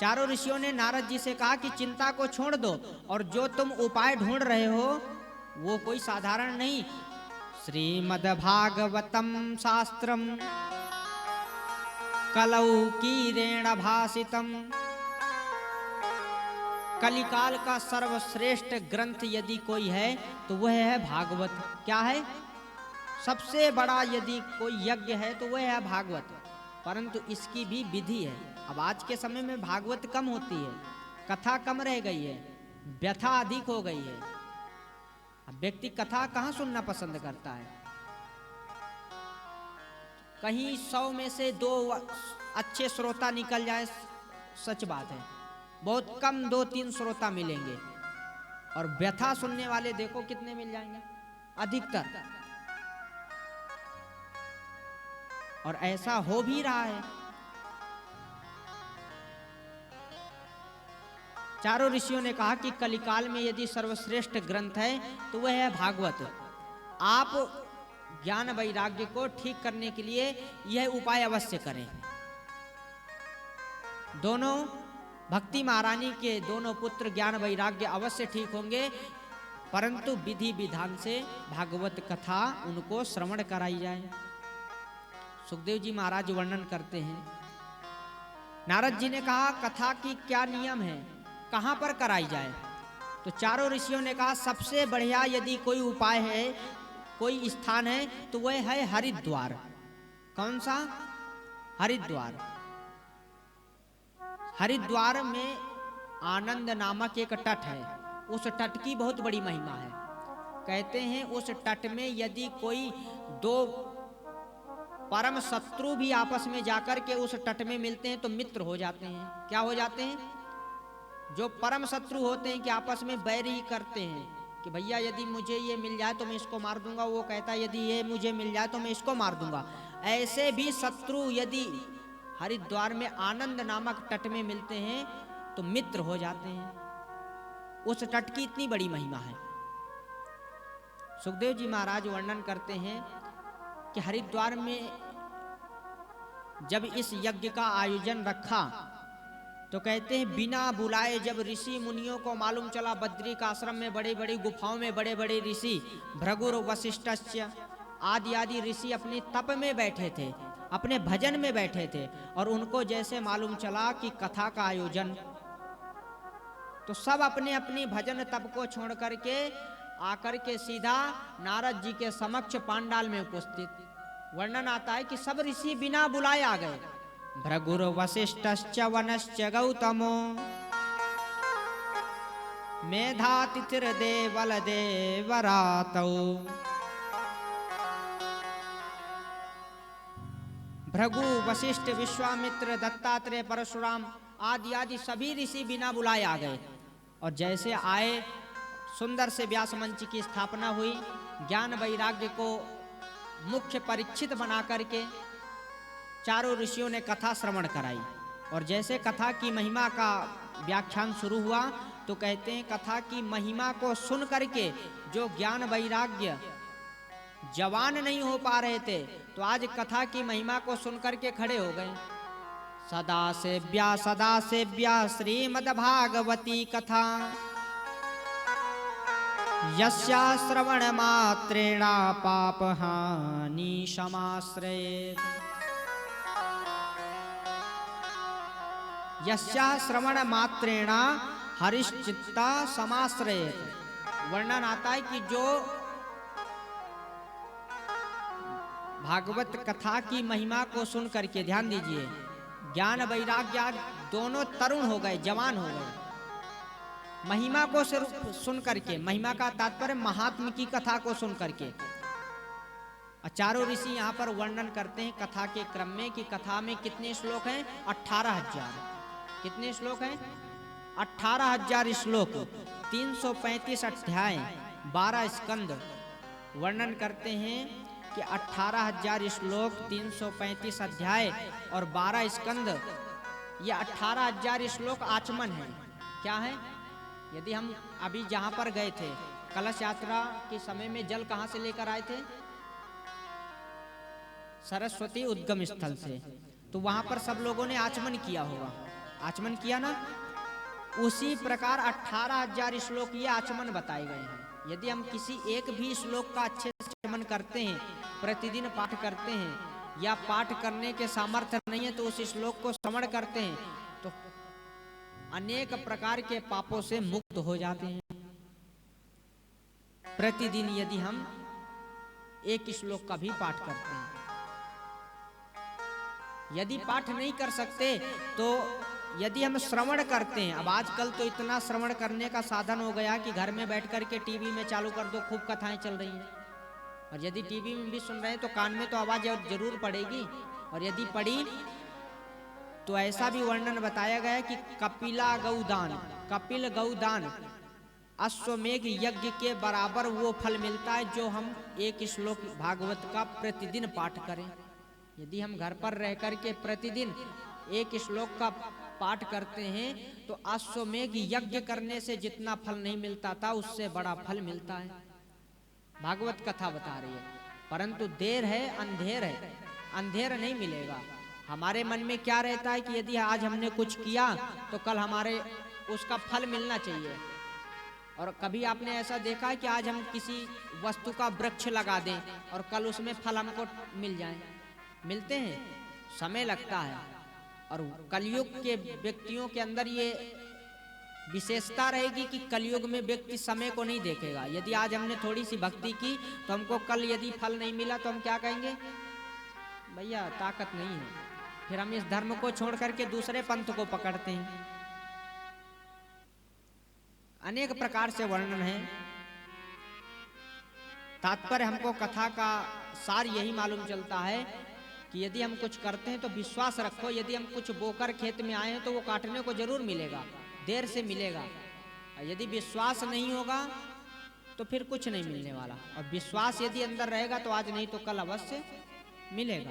चारों ऋषियों ने नारद जी से कहा कि चिंता को छोड़ दो और जो तुम उपाय ढूंढ रहे हो वो कोई साधारण नहीं। श्रीमद्भागवतम शास्त्रम कलौ कीरेण भासितम, कलिकाल का सर्वश्रेष्ठ ग्रंथ यदि कोई है तो वह है भागवत। क्या है? सबसे बड़ा यदि कोई यज्ञ है तो वह है भागवत, परंतु इसकी भी विधि है। अब आज के समय में भागवत कम होती है, कथा कम रह गई है, व्यथा अधिक हो गई है। अब व्यक्ति कथा कहाँ सुनना पसंद करता है? कहीं 100 में से 2 अच्छे श्रोता निकल जाए, सच बात है, बहुत कम 2-3 श्रोता मिलेंगे। और व्यथा सुनने वाले देखो कितने मिल जाएंगे, अधिकतर। और ऐसा हो भी रहा है। चारों ऋषियों ने कहा कि कलिकाल में यदि सर्वश्रेष्ठ ग्रंथ है तो वह है भागवत। आप ज्ञान वैराग्य को ठीक करने के लिए यह उपाय अवश्य करें। दोनों भक्ति महारानी के दोनों पुत्र ज्ञान वैराग्य अवश्य ठीक होंगे, परंतु विधि विधान से भागवत कथा उनको श्रवण कराई जाए। सुखदेव जी महाराज वर्णन करते हैं, नारद जी ने कहा कथा की क्या नियम है, कहां पर कराई जाए? तो चारों ऋषियों ने कहा सबसे बढ़िया यदि कोई उपाय है, कोई स्थान है तो वह है हरिद्वार। कौन सा? हरिद्वार। हरिद्वार में आनंद नामक एक तट है, उस तट की बहुत बड़ी महिमा है। कहते हैं उस तट में यदि कोई 2 परम शत्रु भी आपस में जाकर के उस तट में मिलते हैं तो मित्र हो जाते हैं। क्या हो जाते हैं? जो परम शत्रु होते हैं कि आपस में बैर ही करते हैं कि भैया यदि मुझे ये मिल जाए तो मैं इसको मार दूंगा, वो कहता है यदि ये मुझे मिल जाए तो मैं इसको मार दूंगा। ऐसे भी शत्रु यदि हरिद्वार में आनंद नामक तट में मिलते हैं तो मित्र हो जाते हैं। उस तट की इतनी बड़ी महिमा है। सुखदेव जी महाराज वर्णन करते हैं कि हरिद्वार में जब इस यज्ञ का आयोजन रखा तो कहते हैं बिना बुलाए जब ऋषि मुनियों को मालूम चला, बद्री का आश्रम में बड़ी बड़ी गुफाओं में बड़े बड़े ऋषि भृगुर वशिष्ठस्य आदि आदि ऋषि अपनी तप में बैठे थे, अपने भजन में बैठे थे, और उनको जैसे मालूम चला कि कथा का आयोजन, तो सब अपने अपनी भजन तप को छोड़ करके आकर के सीधा नारद जी के समक्ष पांडाल में उपस्थित। वर्णन आता है कि सब ऋषि बिना बुलाए आ गए। भृगुर वशिष्ठश्च वनश्च गौतमो मेधातिथिर्देवल देवरातौ। भृगु वशिष्ठ विश्वामित्र दत्तात्रेय परशुराम आदि आदि सभी ऋषि बिना बुलाए आ गए, और जैसे आए सुंदर से व्यास मंच की स्थापना हुई। ज्ञान वैराग्य को मुख्य परीक्षित बना करके चारों ऋषियों ने कथा श्रवण कराई, और जैसे कथा की महिमा का व्याख्यान शुरू हुआ तो कहते हैं कथा की महिमा को सुन करके जो ज्ञान वैराग्य जवान नहीं हो पा रहे थे, तो आज कथा की महिमा को सुन करके खड़े हो गए। सदा सेव्या श्रीमद्भागवती कथा यस्या श्रवण मात्रेण पापहानि समाश्रयेत्। यस्या श्रवण मात्रेण हरिश्चित्ता समाश्रयेत्। वर्णन आता है कि जो भागवत कथा की महिमा को सुन करके, ध्यान दीजिए, ज्ञान वैराग्य दोनों तरुण हो गए, जवान हो गए। महिमा को सिर्फ सुन करके, महिमा का तात्पर्य महात्म की कथा को सुन करके। चारों ऋषि यहाँ पर वर्णन करते हैं कथा के क्रम में कि कथा में कितने श्लोक हैं? 18,000। कितने श्लोक हैं? 18,000 श्लोक, 335 अध्याय, 12 स्कंद। वर्णन करते हैं कि 18,000 श्लोक, 335 अध्याय और 12 स्कंद, ये 18,000 श्लोक आचमन है। क्या है? यदि हम अभी जहां पर गए थे कलश यात्रा के समय में जल कहां से लेकर आए थे? सरस्वती उद्गम स्थल से। तो वहां पर सब लोगों ने आचमन किया होगा, आचमन किया ना? उसी प्रकार 18,000 श्लोक ये आचमन बताए गए हैं। यदि हम किसी एक भी श्लोक का अच्छे से आचमन करते हैं, प्रतिदिन पाठ करते हैं, या पाठ करने के सामर्थ्य नहीं है तो उस श्लोक को श्रवण करते हैं, तो अनेक प्रकार के पापों से मुक्त हो जाते हैं। प्रतिदिन यदि हम एक श्लोक का भी पाठ करते हैं। यदि पाठ नहीं कर सकते तो यदि हम श्रवण करते हैं, अब आजकल तो इतना श्रवण करने का साधन हो गया कि घर में बैठ करके टीवी में चालू कर दो, खूब कथाएं चल रही हैं, और यदि टीवी में भी सुन रहे हैं तो कान में तो आवाज जरूर पड़ेगी, और यदि पड़ी तो ऐसा भी वर्णन बताया गया कि कपिला गौदान, कपिल गौदान अश्वमेघ यज्ञ के बराबर वो फल मिलता है जो हम एक श्लोक भागवत का प्रतिदिन पाठ करें। यदि हम घर पर रह करके प्रतिदिन एक श्लोक का पाठ करते हैं तो अश्वमेघ यज्ञ करने से जितना फल नहीं मिलता था उससे बड़ा फल मिलता है। भागवत कथा बता रही है। परंतु देर है अंधेर है, अंधेर नहीं मिलेगा। हमारे मन में क्या रहता है कि यदि आज हमने कुछ किया तो कल हमारे उसका फल मिलना चाहिए। और कभी आपने ऐसा देखा है कि आज हम किसी वस्तु का वृक्ष लगा दें और कल उसमें फल हमको मिल जाए? मिलते हैं, समय लगता है। और कलयुग के व्यक्तियों के अंदर ये विशेषता रहेगी कि कलयुग में व्यक्ति समय को नहीं देखेगा। यदि आज हमने थोड़ी सी भक्ति की तो हमको कल यदि फल नहीं मिला तो हम क्या कहेंगे? भैया ताकत नहीं है, फिर हम इस धर्म को छोड़ करके दूसरे पंथ को पकड़ते हैं। अनेक प्रकार से वर्णन है। तात्पर्य हमको कथा का सार यही मालूम चलता है कि यदि हम कुछ करते हैं तो विश्वास रखो, यदि हम कुछ बोकर खेत में आए हैं तो वो काटने को जरूर मिलेगा, देर से मिलेगा। यदि विश्वास नहीं होगा तो फिर कुछ नहीं मिलने वाला, और विश्वास यदि अंदर रहेगा तो आज नहीं तो कल अवश्य मिलेगा।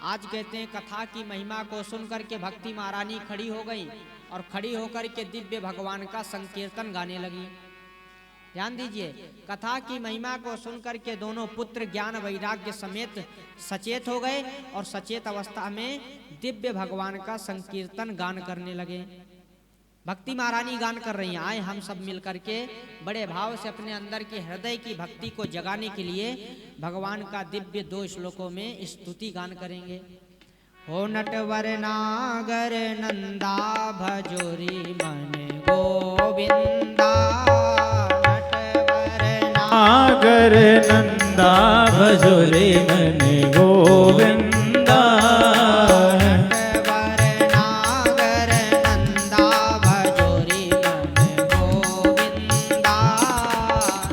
आज कहते हैं कथा की महिमा को सुनकर के भक्ति महारानी खड़ी हो गई और खड़ी होकर के दिव्य भगवान का संकीर्तन गाने लगी। ध्यान दीजिए, कथा की महिमा को सुनकर के दोनों पुत्र ज्ञान वैराग्य समेत सचेत हो गए और सचेत अवस्था में दिव्य भगवान का संकीर्तन गान करने लगे। भक्ति महारानी गान कर रही हैं। आए हम सब मिलकर के बड़े भाव से अपने अंदर के हृदय की भक्ति को जगाने के लिए भगवान का दिव्य 2 श्लोकों में स्तुति गान करेंगे। हो नटवर नागर नंदा भजोरी मन गोविंदा, नटवर नागर नंदा भजोरी मन गोविंदा,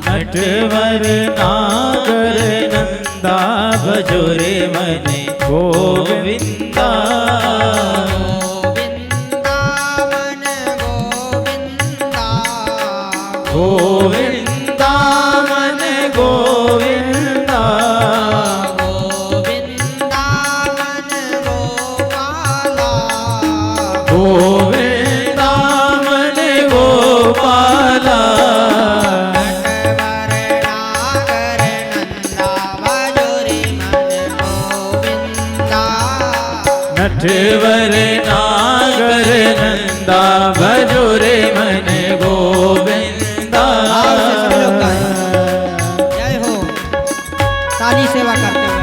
नटवर नागर नंदा भजोरे मने गोविंदा, गोविंदा मन गोविंदा, गोविंदा मन गोपाला, गोविंदा मन गोपाला, नटवर नागर नंदा भजोरे मन गोविंदा। जय हो, ताली सेवा करते हुए।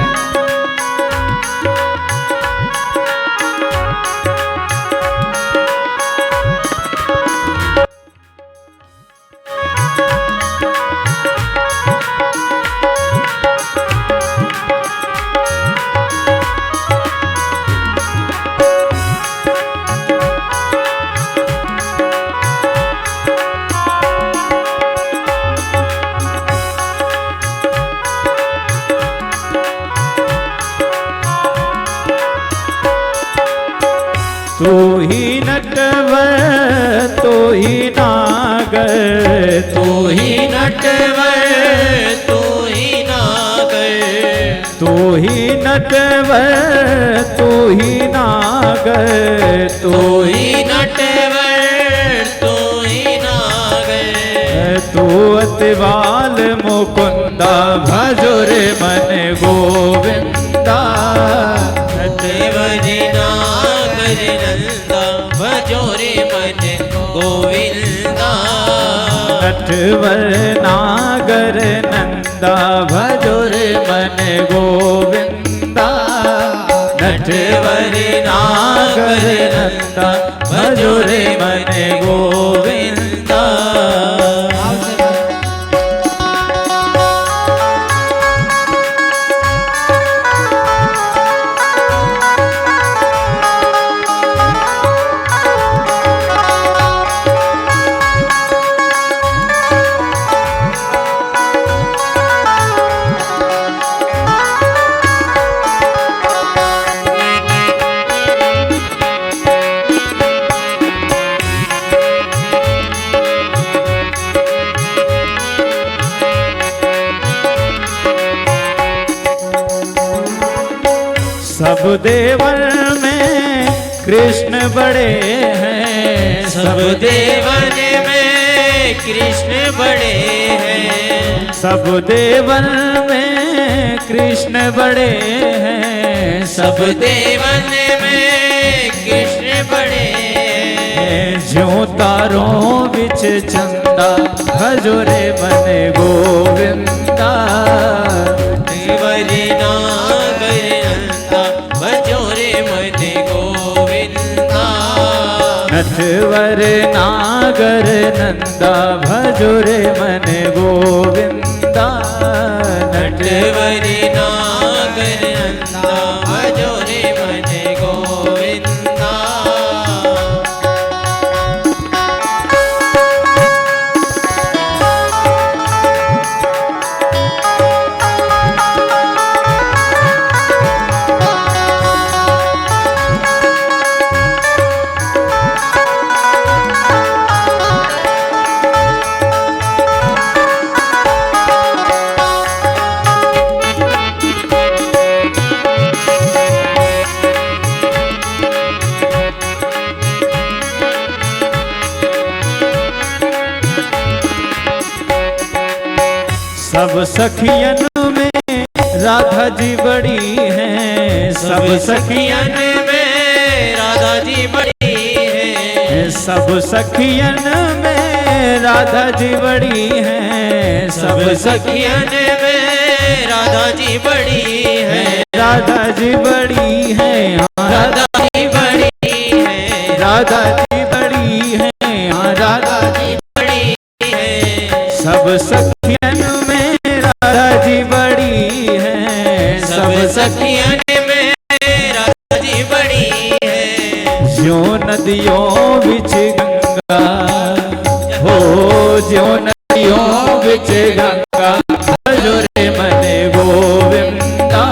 तू ही नटवर तू ही नागर, तू ही नटवर तू ही नागर, तू ही नटवर तू ही नागर, तू ही नटवर तू ही नागर, तू अतिबाल मुकुंदा भजोरे मन गोविंदा, नटवर नंदा भजोरे मन गोविंदा, नटवर नागर नंदा भजोरे मन गोविंदा, नटवर नागर नंदा भजोरे मन गोविंदा। सब देवन में कृष्ण बड़े हैं, सब देवन में कृष्ण बड़े हैं, सब देवन में कृष्ण बड़े हैं, सब देवन में कृष्ण बड़े हैं, ज्यों तारों बिच चंदा भजोरे मन गोविंदा, देवरी नागर नंदा भजोरे मन गोविंदा, नटवर नागर नंदा भजोरे मन गोविंदा, नटवर नागर नंदा भजोरे मन गोविंदा। सखियन में राधा जी बड़ी हैं, सब सखियन में राधा जी बड़ी हैं, सब सखियन में राधा जी बड़ी हैं, सब सखियन में राधा जी बड़ी हैं, राधा जी बड़ी हैं, राधा जी बड़ी हैं, राधा जी बड़ी हैं, राधा जी बड़ी हैं, सब सखियन में राधा जी बड़ी हैं, सब सखियन में राधा जी बड़ी हैं, ज्यों नदियों बिच गंगा हो, ज्यों नदियों बिच गंगा भजो रे मन गोविंदा।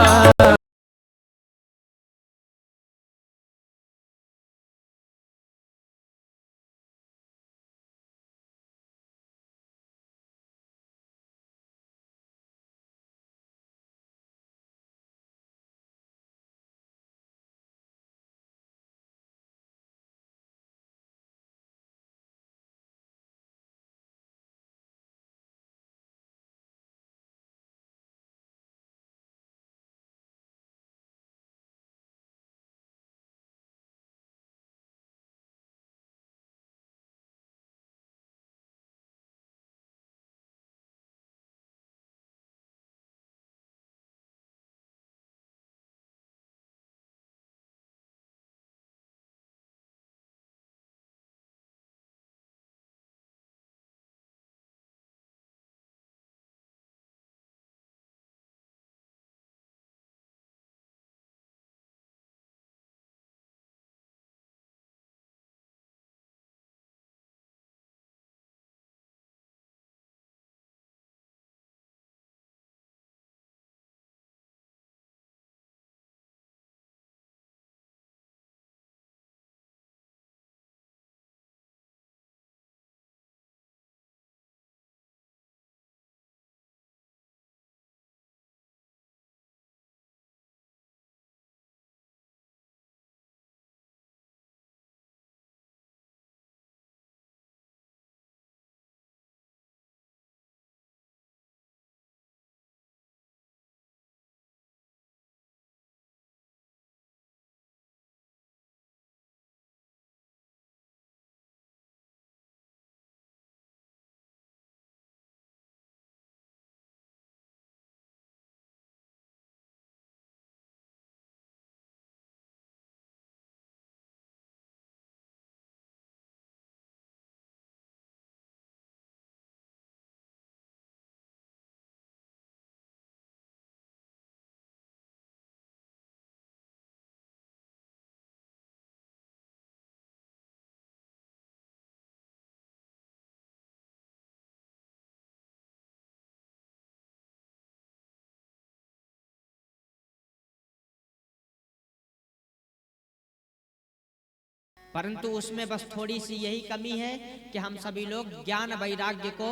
परंतु उसमें बस थोड़ी सी यही कमी है कि हम सभी लोग ज्ञान वैराग्य को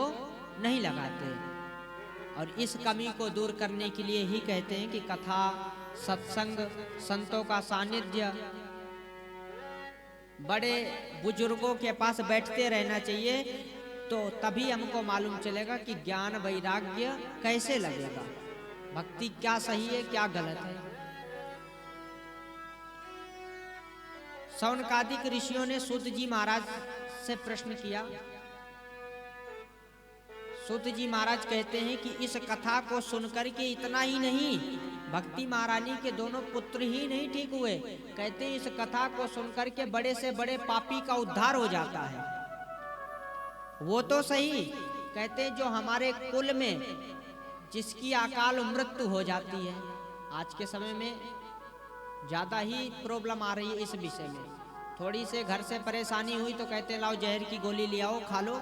नहीं लगाते, और इस कमी को दूर करने के लिए ही कहते हैं कि कथा, सत्संग, संतों का सानिध्य, बड़े बुजुर्गों के पास बैठते रहना चाहिए, तो तभी हमको मालूम चलेगा कि ज्ञान वैराग्य कैसे लगेगा, भक्ति क्या सही है क्या गलत है। सौनकादिक ऋषियों ने सूत जी महाराज से प्रश्न किया। सूत जी महाराज कहते हैं कि इस कथा को सुनकर के इतना ही नहीं, भक्ति महारानी के दोनों पुत्र ही नहीं ठीक हुए, कहते हैं इस कथा को सुनकर के बड़े से बड़े पापी का उद्धार हो जाता है। वो तो सही, कहते हैं जो हमारे कुल में जिसकी अकाल मृत्यु हो जाती है, आज के समय में ज्यादा ही प्रॉब्लम आ रही है इस विषय में। थोड़ी से घर से परेशानी हुई तो कहते हैं लाओ जहर की गोली ले आओ, खा लो,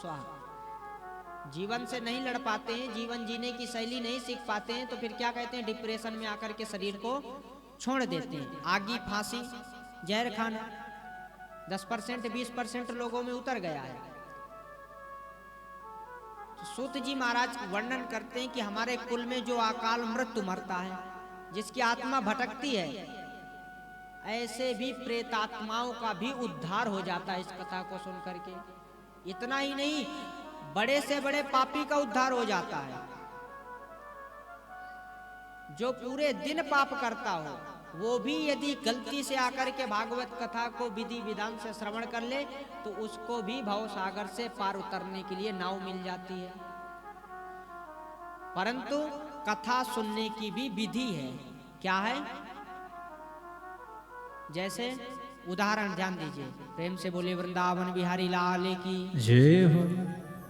स्वाहा। जीवन से नहीं लड़ पाते हैं, जीवन जीने की शैली नहीं सीख पाते हैं, तो फिर क्या कहते हैं, डिप्रेशन में आकर के शरीर को छोड़ देते हैं। आगी, फांसी, जहर खाना 10% 20% लोगों में उतर गया है। तो सूत जी महाराज वर्णन करते हैं कि हमारे कुल में जो अकाल मृत्यु मरता है, जिसकी आत्मा भटकती है, ऐसे भी प्रेतात्माओं का भी उद्धार हो जाता है इस कथा को सुन करके। इतना ही नहीं, बड़े से बड़े पापी का उद्धार हो जाता है। जो पूरे दिन पाप करता हो, वो भी यदि गलती से आकर के भागवत कथा को विधि विधान से श्रवण कर ले तो उसको भी भव सागर से पार उतरने के लिए नाव मिल जाती है। परंतु कथा सुनने की भी विधि है। क्या है? जैसे उदाहरण ध्यान दीजिए, प्रेम से बोले वृंदावन बिहारी लाल की जय हो।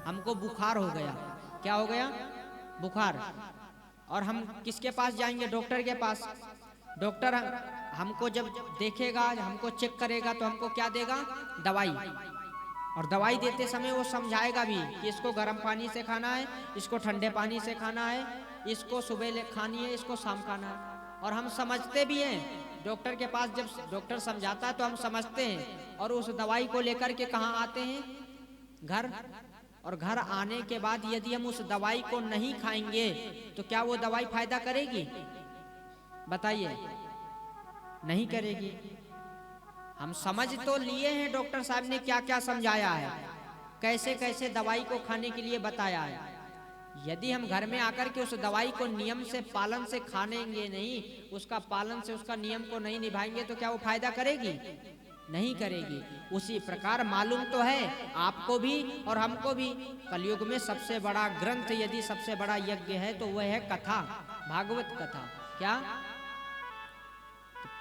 हमको बुखार हो गया। क्या हो गया? बुखार। और हम किसके पास जाएंगे? डॉक्टर के पास। डॉक्टर हमको जब देखेगा, हमको चेक करेगा तो हमको क्या देगा? दवाई। और दवाई देते समय वो समझाएगा भी कि इसको गर्म पानी से खाना है, इसको ठंडे पानी से खाना है, इसको सुबह खानी है, इसको शाम खाना है। और हम समझते भी हैं। डॉक्टर के पास जब डॉक्टर समझाता है तो हम समझते हैं और उस दवाई को लेकर के कहाँ आते हैं? घर। और घर आने के बाद यदि हम उस दवाई को नहीं खाएंगे तो क्या वो दवाई फायदा करेगी? बताइए, नहीं करेगी। हम समझ तो लिए हैं डॉक्टर साहब ने क्या क्या समझाया है, कैसे कैसे दवाई को खाने के लिए बताया है। यदि हम घर में आकर के उस दवाई को नियम से पालन से खानेंगे नहीं, उसका पालन से उसका नियम को नहीं निभाएंगे तो क्या वो फायदा करेगी? नहीं करेगी। उसी प्रकार मालूम तो है आपको भी और हमको भी, कलयुग में सबसे बड़ा ग्रंथ यदि सबसे बड़ा यज्ञ है तो वह है कथा, भागवत कथा। क्या?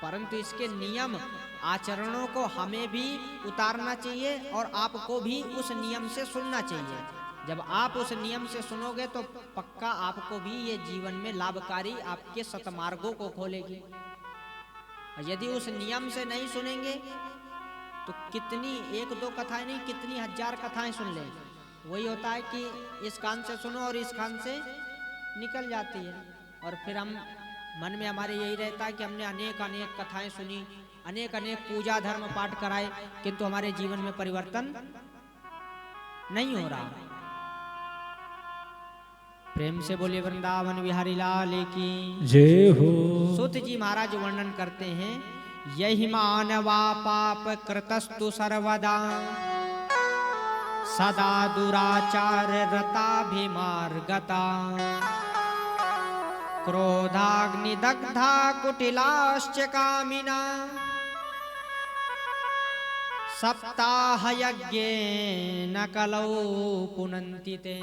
परंतु इसके नियम आचरणों को हमें भी उतारना चाहिए और आपको भी उस नियम से सुनना चाहिए। जब आप उस नियम से सुनोगे तो पक्का आपको भी ये जीवन में लाभकारी आपके सतमार्गों को खोलेगी। यदि उस नियम से नहीं सुनेंगे तो कितनी एक दो कथाएं नहीं, कितनी हजार कथाएं सुन ले। वही होता है कि इस कान से सुनो और इस कान से निकल जाती है। और फिर हम मन में हमारे यही रहता है कि हमने अनेक अनेक कथाएं सुनी, अनेक अनेक पूजा धर्म पाठ कराए, किंतु हमारे जीवन में परिवर्तन नहीं हो रहा। प्रेम से बोले वृंदावन बिहारी लाल की जय हो। सूत जी महाराज वर्णन करते हैं, यही मानवा पाप कृतस्तु सर्वदा सदा दुराचार रताभिमार्गता क्रोधाग्निदग्धा कुटिलाश्च कामिना सप्ताह यज्ञेन कलौ पुनन्ति ते।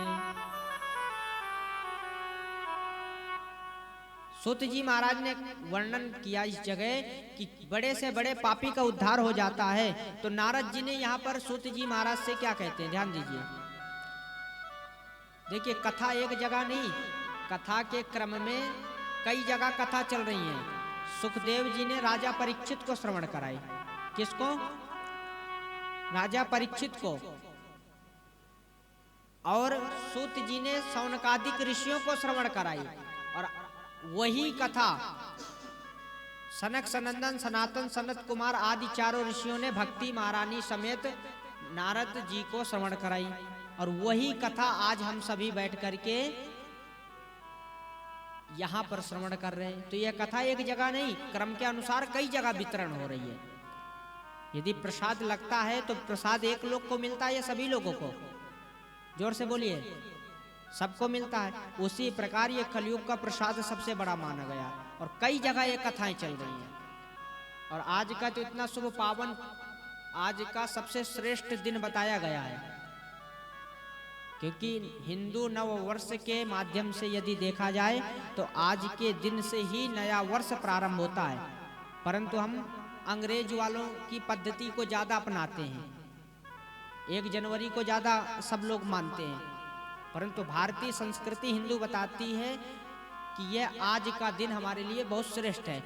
सूत जी महाराज ने वर्णन किया इस जगह कि बड़े से बड़े पापी का उद्धार हो जाता है। तो नारद जी ने यहाँ पर सूत जी महाराज से क्या कहते हैं, ध्यान दीजिए। देखिए, कथा एक जगह नहीं, कथा के क्रम में कई जगह कथा चल रही है। सुखदेव जी ने राजा परीक्षित को श्रवण कराई। किसको? राजा परीक्षित को। और सूत जी ने सौनकादिक ऋषियों को श्रवण कराई। और वही कथा सनक सनंदन सनातन सनत कुमार आदि चारों ऋषियों ने भक्ति महारानी समेत नारद जी को श्रवण कराई। और वही कथा आज हम सभी बैठ करके यहाँ पर श्रवण कर रहे हैं। तो यह कथा एक जगह नहीं, क्रम के अनुसार कई जगह वितरण हो रही है। यदि प्रसाद लगता है तो प्रसाद एक लोग को मिलता है या सभी लोगों को? जोर से बोलिए, सबको मिलता है। उसी प्रकार ये कलयुग का प्रसाद सबसे बड़ा माना गया और कई जगह ये कथाएं चल रही हैं। और आज का तो इतना शुभ पावन, आज का सबसे श्रेष्ठ दिन बताया गया है, क्योंकि हिंदू नव वर्ष के माध्यम से यदि देखा जाए तो आज के दिन से ही नया वर्ष प्रारंभ होता है। परंतु हम अंग्रेज वालों की पद्धति को ज्यादा अपनाते हैं, 1 जनवरी को ज्यादा सब लोग मानते हैं। परंतु भारतीय संस्कृति हिंदू बताती है कि यह आज का दिन हमारे लिए बहुत श्रेष्ठ है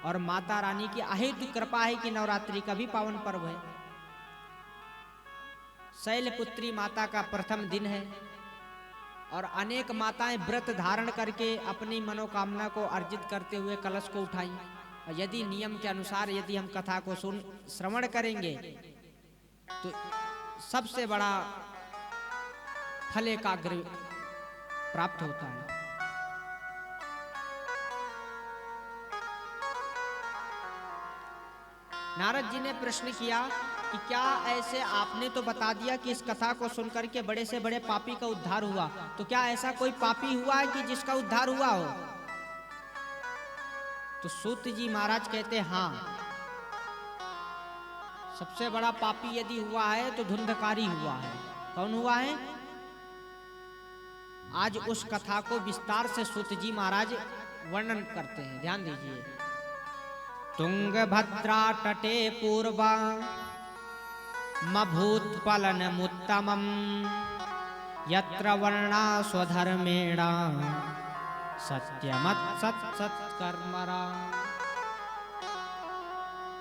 और माता रानी की अहेतु कृपा है कि नवरात्रि का भी पावन पर्व है। शैलपुत्री माता का प्रथम दिन है और अनेक माताएं व्रत धारण करके अपनी मनोकामना को अर्जित करते हुए कलश को उठाई। और यदि नियम के अनुसार यदि हम कथा को श्रवण करेंगे तो सबसे बड़ा फल एकाग्र प्राप्त होता है। नारद जी ने प्रश्न किया कि क्या ऐसे आपने तो बता दिया कि इस कथा को सुनकर के बड़े से बड़े पापी का उद्धार हुआ, तो क्या ऐसा कोई पापी हुआ है कि जिसका उद्धार हुआ हो? तो सूत जी महाराज कहते हाँ, सबसे बड़ा पापी यदि हुआ है तो धुंधकारी हुआ है। कौन हुआ है? आज उस कथा को विस्तार से सूत जी महाराज वर्णन करते हैं, ध्यान दीजिए। तुंगभद्रा तटे पूर्वा मभूत्पलनमुत्तमम् यत्र वर्णा स्वधर्मेण सत्यमत्सत्सत्कर्मरा।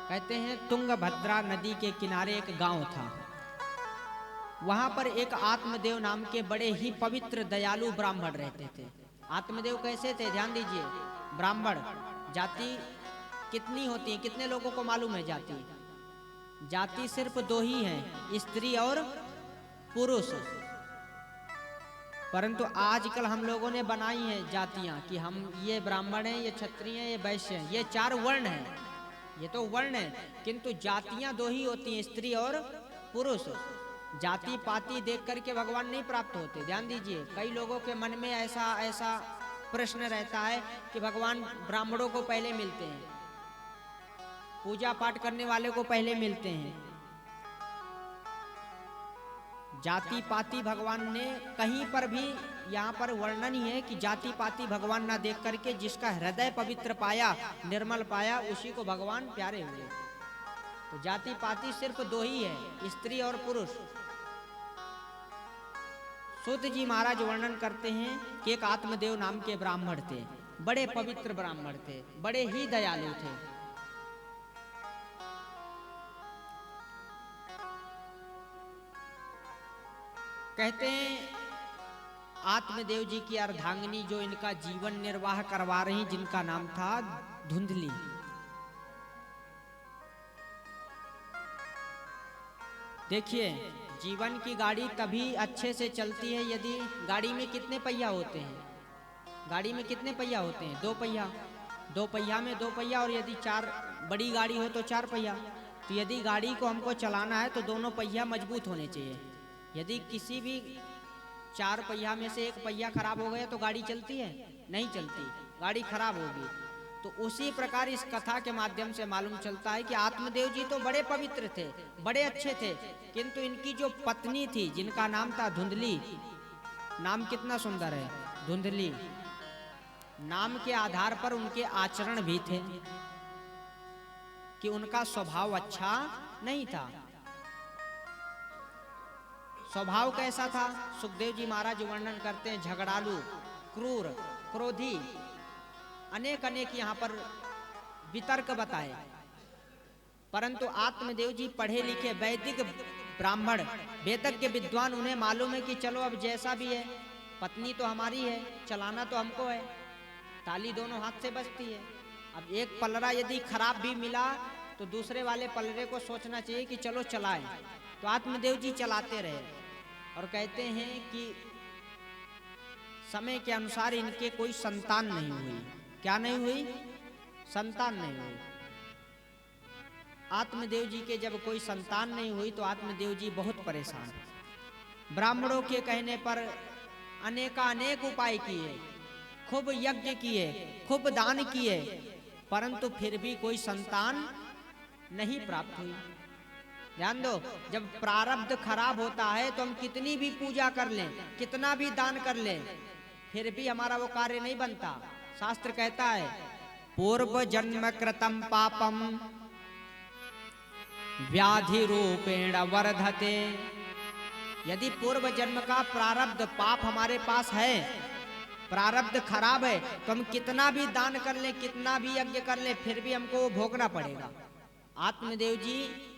कहते हैं तुंगभद्रा नदी के किनारे एक गांव था। वहां पर एक आत्मदेव नाम के बड़े ही पवित्र दयालु ब्राह्मण रहते थे। आत्मदेव कैसे थे? ध्यान दीजिए। ब्राह्मण जाति कितनी होती है? कितने लोगों को मालूम है जाति? जाति सिर्फ दो ही हैं, स्त्री और पुरुष। परंतु आजकल हम लोगों ने बनाई हैं जातियां कि हम ये ब्राह्मण हैं, ये क्षत्रिय हैं, ये वैश्य हैं। ये 4 वर्ण हैं, ये तो वर्ण है, किंतु जातियां दो ही होती हैं, स्त्री और पुरुष। जाति पाति देख करके भगवान नहीं प्राप्त होते। ध्यान दीजिए, कई लोगों के मन में ऐसा प्रश्न रहता है कि भगवान ब्राह्मणों को पहले मिलते हैं, पूजा पाठ करने वाले को पहले मिलते हैं। जाति पाति भगवान ने कहीं पर भी यहाँ पर वर्णन ही है कि जाति पाति भगवान ना देख करके जिसका हृदय पवित्र पाया, निर्मल पाया, उसी को भगवान प्यारे हुए। तो जाति पाति सिर्फ दो ही है, स्त्री और पुरुष। सूत जी महाराज वर्णन करते हैं कि एक आत्मदेव नाम के ब्राह्मण थे, बड़े पवित्र ब्राह्मण थे, बड़े ही दयालु थे। कहते हैं आत्मदेव जी की अर्धांगिनी जो इनका जीवन निर्वाह करवा रही, जिनका नाम था धुंधली। देखिए, जीवन की गाड़ी तभी अच्छे से चलती है यदि गाड़ी में कितने पहिया होते हैं? गाड़ी में कितने पहिया होते हैं? 2 पहिया। 2 पहिया में 2 पहिया, और यदि 4 बड़ी गाड़ी हो तो 4 पहिया। तो यदि गाड़ी को हमको चलाना है तो दोनों पहिया मजबूत होने चाहिए। यदि किसी भी 4 पहिया में से 1 पहिया खराब हो गया तो गाड़ी चलती है? नहीं चलती, गाड़ी खराब होगी। तो उसी प्रकार इस कथा के माध्यम से मालूम चलता है कि आत्मदेव जी तो बड़े पवित्र थे, बड़े अच्छे थे, किंतु इनकी जो पत्नी थी जिनका नाम था धुंधली, नाम कितना सुंदर है, धुंधली, नाम के आधार पर उनके आचरण भी थे कि उनका स्वभाव अच्छा नहीं था। स्वभाव कैसा था? सुखदेव जी महाराज वर्णन करते हैं, झगड़ालू, क्रूर, क्रोधी, अनेक यहाँ पर वितर्क बताए। परंतु आत्मदेव जी पढ़े लिखे वैदिक ब्राह्मण, वेदज्ञ विद्वान, उन्हें मालूम है कि चलो अब जैसा भी है, पत्नी तो हमारी है, चलाना तो हमको है, ताली दोनों हाथ से बजती है। अब एक पलड़ा यदि खराब भी मिला तो दूसरे वाले पलड़े को सोचना चाहिए कि चलो चलाएं। तो आत्मदेव जी चलाते रहे और कहते हैं कि समय के अनुसार इनके कोई संतान नहीं हुई। क्या नहीं हुई? संतान नहीं हुई। आत्मदेव जी के जब कोई संतान नहीं हुई तो आत्मदेव जी बहुत परेशान। ब्राह्मणों के कहने पर अनेक उपाय किए, खूब यज्ञ किए, खूब दान किए, परंतु फिर भी कोई संतान नहीं प्राप्त हुई। ध्यान दो, जब प्रारब्ध खराब होता है तो हम कितनी भी पूजा कर लें, कितना भी दान कर लें, फिर भी हमारा वो कार्य नहीं बनता। शास्त्र कहता है पूर्व जन्म कृतम पापम व्याधि रूपेण वर्धते। यदि पूर्व जन्म का प्रारब्ध पाप हमारे पास है, प्रारब्ध खराब है, तो हम कितना भी दान कर लें, कितना भी यज्ञ कर लें, फिर भी हमको भोगना पड़ेगा। आत्मदेव जी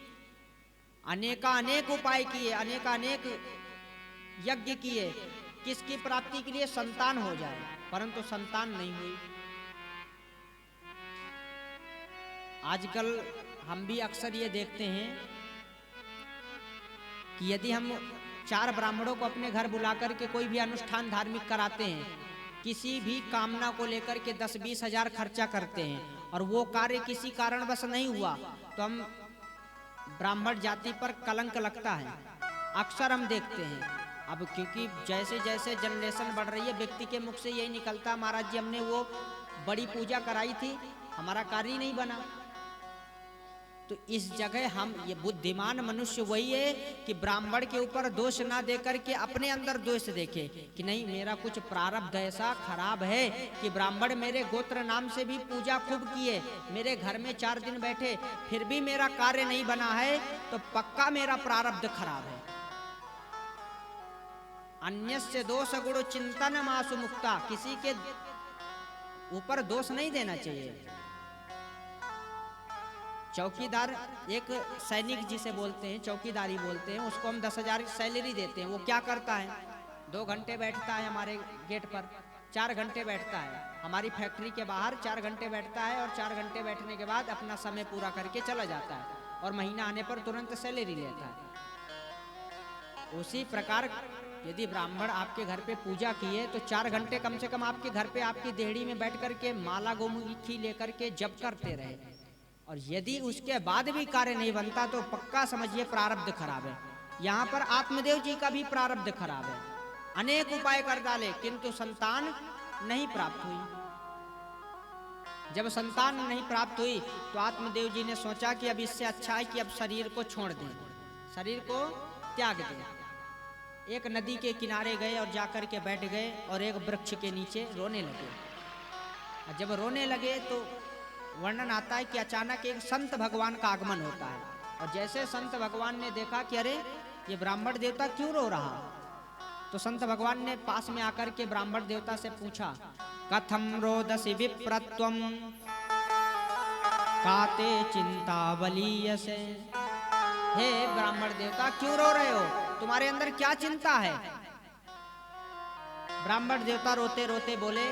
अनेक उपाय किए, अनेक यज्ञ किए, किसकी प्राप्ति के लिए? संतान हो जाए, परंतु संतान नहीं हुई। आजकल हम भी अक्सर ये देखते हैं कि यदि हम 4 ब्राह्मणों को अपने घर बुलाकर के कोई भी अनुष्ठान धार्मिक कराते हैं, किसी भी कामना को लेकर के 10-20 हजार खर्चा करते हैं, और वो कार्य किसी कारणवश नहीं हुआ, तो हम ब्राह्मण जाति पर कलंक लगता है। अक्सर हम देखते हैं। अब क्योंकि जैसे जैसे जनरेशन बढ़ रही है, व्यक्ति के मुख से यही निकलता, महाराज जी हमने वो बड़ी पूजा कराई थी, हमारा कार्य ही नहीं बना। तो इस जगह हम ये बुद्धिमान मनुष्य वही है कि ब्राह्मण के ऊपर दोष ना देकर के अपने अंदर दोष देखे कि नहीं, मेरा कुछ प्रारब्ध ऐसा खराब है कि ब्राह्मण मेरे गोत्र नाम से भी पूजा खूब किए, मेरे घर में 4 दिन बैठे, फिर भी मेरा कार्य नहीं बना है, तो पक्का मेरा प्रारब्ध खराब है। अन्यस्य दोष गुण चिंतन मासु मुक्ता, किसी के ऊपर दोष नहीं देना चाहिए। चौकीदार, एक सैनिक जिसे बोलते हैं, चौकीदारी बोलते हैं, उसको हम 10,000 की सैलरी देते हैं। वो क्या करता है, 2 घंटे बैठता है हमारे गेट पर, 4 घंटे बैठता है हमारी फैक्ट्री के बाहर, 4 घंटे बैठता है और 4 घंटे बैठने के बाद अपना समय पूरा करके चला जाता है और महीना आने पर तुरंत सैलरी लेता है। उसी प्रकार यदि ब्राह्मण आपके घर पे पूजा किए तो 4 घंटे कम से कम आपके घर पे आपकी देहड़ी में बैठ करके माला गोमुखी लेकर के जप करते रहे, और यदि उसके बाद भी कार्य नहीं बनता तो पक्का समझिए प्रारब्ध खराब है। यहाँ पर आत्मदेव जी का भी प्रारब्ध खराब है। अनेक उपाय कर डाले किंतु संतान नहीं प्राप्त हुई। जब संतान नहीं प्राप्त हुई तो आत्मदेव जी ने सोचा कि अब इससे अच्छा है कि अब शरीर को छोड़ दें, शरीर को त्याग दें। एक नदी के किनारे गए और जाकर के बैठ गए और एक वृक्ष के नीचे रोने लगे। और जब रोने लगे तो वर्णन आता है कि अचानक एक संत भगवान का आगमन होता है, और जैसे संत भगवान ने देखा कि अरे ये ब्राह्मण देवता क्यों रो रहा, तो संत भगवान ने पास में आकर के ब्राह्मण देवता से पूछा, कथम रोदसी विप्रत्वम काते चिंता बलीयसे। हे ब्राह्मण देवता क्यों रो रहे हो, तुम्हारे अंदर क्या चिंता है। ब्राह्मण देवता रोते रोते बोले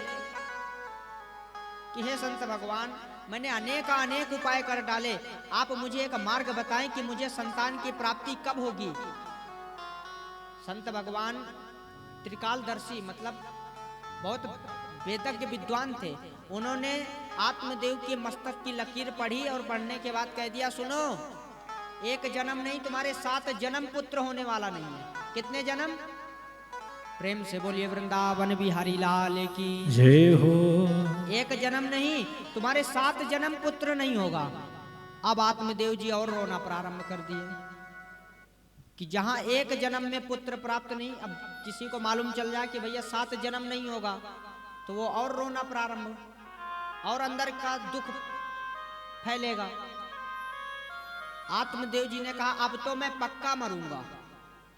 कि हे संत भगवान, मैंने अनेक उपाय कर डाले, आप मुझे एक मार्ग बताएं कि मुझे संतान की प्राप्ति कब होगी। संत भगवान त्रिकालदर्शी मतलब बहुत वेदज्ञ विद्वान थे। उन्होंने आत्मदेव के मस्तक की लकीर पढ़ी और पढ़ने के बाद कह दिया, सुनो, एक जन्म नहीं, तुम्हारे 7 जन्म पुत्र होने वाला नहीं है। कितने जन्म? प्रेम से बोलिए वृंदावन बिहारी लाल की जय हो। एक जन्म नहीं, तुम्हारे 7 जन्म पुत्र नहीं होगा। अब आत्मदेव जी और रोना प्रारंभ कर दिए कि जहां एक जन्म में पुत्र प्राप्त नहीं, अब किसी को मालूम चल जाए कि भैया 7 जन्म नहीं होगा तो वो और रोना प्रारंभ, और अंदर का दुख फैलेगा। आत्मदेव जी ने कहा, अब तो मैं पक्का मरूंगा,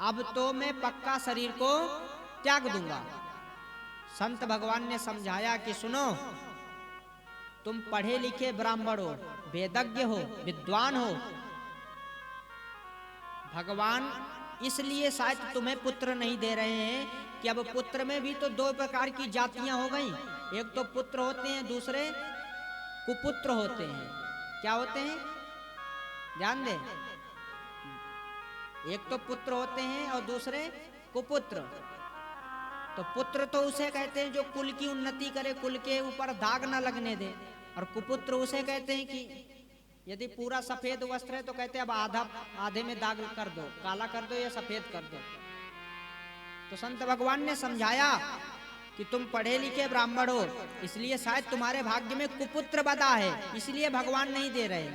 अब तो मैं पक्का शरीर को त्याग दूंगा। संत भगवान ने समझाया कि सुनो, तुम पढ़े लिखे ब्राह्मण हो, वेदज्ञ हो, विद्वान हो, भगवान इसलिए शायद तुम्हें पुत्र नहीं दे रहे हैं कि अब पुत्र में भी तो 2 प्रकार की जातियां हो गई। एक तो पुत्र होते हैं, दूसरे कुपुत्र होते हैं। क्या होते हैं ध्यान दे, एक तो पुत्र होते हैं और दूसरे कुपुत्र। तो पुत्र तो उसे कहते हैं जो कुल की उन्नति करे, कुल के ऊपर दाग ना लगने दे, और कुपुत्र उसे कहते हैं कि यदि पूरा सफेद वस्त्र है तो कहते हैं अब आधे में दाग कर दो, काला कर दो या सफेद कर दो। तो संत भगवान ने समझाया कि तुम पढ़े लिखे ब्राह्मण हो, इसलिए शायद तुम्हारे भाग्य में कुपुत्र बदा है, इसलिए भगवान नहीं दे रहे।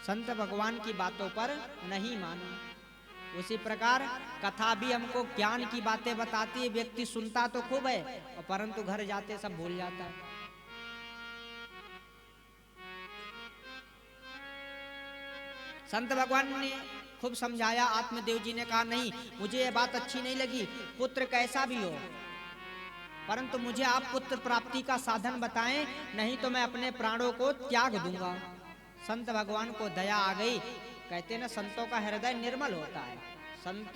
संत भगवान की बातों पर नहीं मानो। उसी प्रकार कथा भी हमको ज्ञान की बातें बताती है, व्यक्ति सुनता तो खूब है और परंतु घर जाते सब भूल जाता है। संत भगवान ने खूब समझाया, आत्मदेव जी ने कहा नहीं, मुझे ये बात अच्छी नहीं लगी, पुत्र कैसा भी हो, परंतु मुझे आप पुत्र प्राप्ति का साधन बताएं, नहीं तो मैं अपने प्राणों को त्याग दूंगा। संत भगवान को दया आ गई। कहते ना, संतों का हृदय निर्मल होता है, संत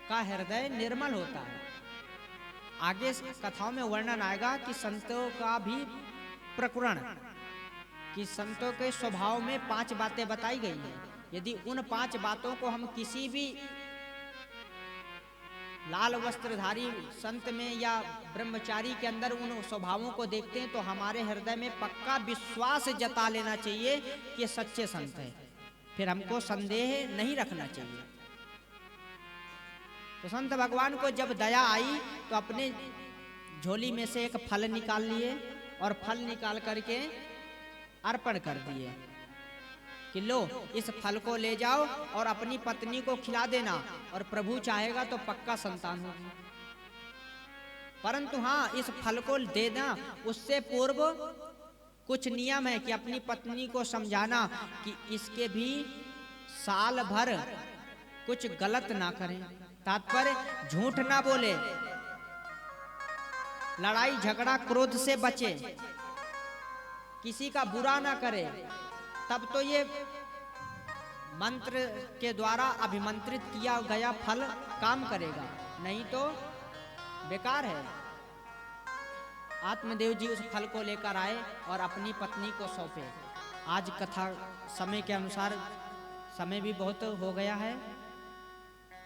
का हृदय निर्मल होता है। आगे कथाओं में वर्णन आएगा कि संतों का भी प्रकरण, कि संतों के स्वभाव में 5 बातें बताई गई हैं। यदि उन 5 बातों को हम किसी भी लाल वस्त्रधारी संत में या ब्रह्मचारी के अंदर उन स्वभावों को देखते हैं तो हमारे हृदय में पक्का विश्वास जता लेना चाहिए कि सच्चे संत हैं, फिर हमको संदेह नहीं रखना चाहिए। तो संत भगवान को जब दया आई तो अपने झोली में से एक फल निकाल लिए और फल निकाल करके अर्पण कर दिए कि लो इस फल को ले जाओ और अपनी पत्नी को खिला देना और प्रभु चाहेगा तो पक्का संतान होगी। परंतु हाँ, इस फल को देना उससे पूर्व कुछ नियम है कि अपनी पत्नी को समझाना कि इसके भी साल भर कुछ गलत ना करें, तात्पर्य झूठ ना बोले, लड़ाई झगड़ा क्रोध से बचे, किसी का बुरा ना करे, तब तो ये मंत्र के द्वारा अभिमंत्रित किया गया फल काम करेगा, नहीं तो बेकार है। आत्मदेव जी उस फल को लेकर आए और अपनी पत्नी को सौंपे। आज कथा समय के अनुसार समय भी बहुत हो गया है,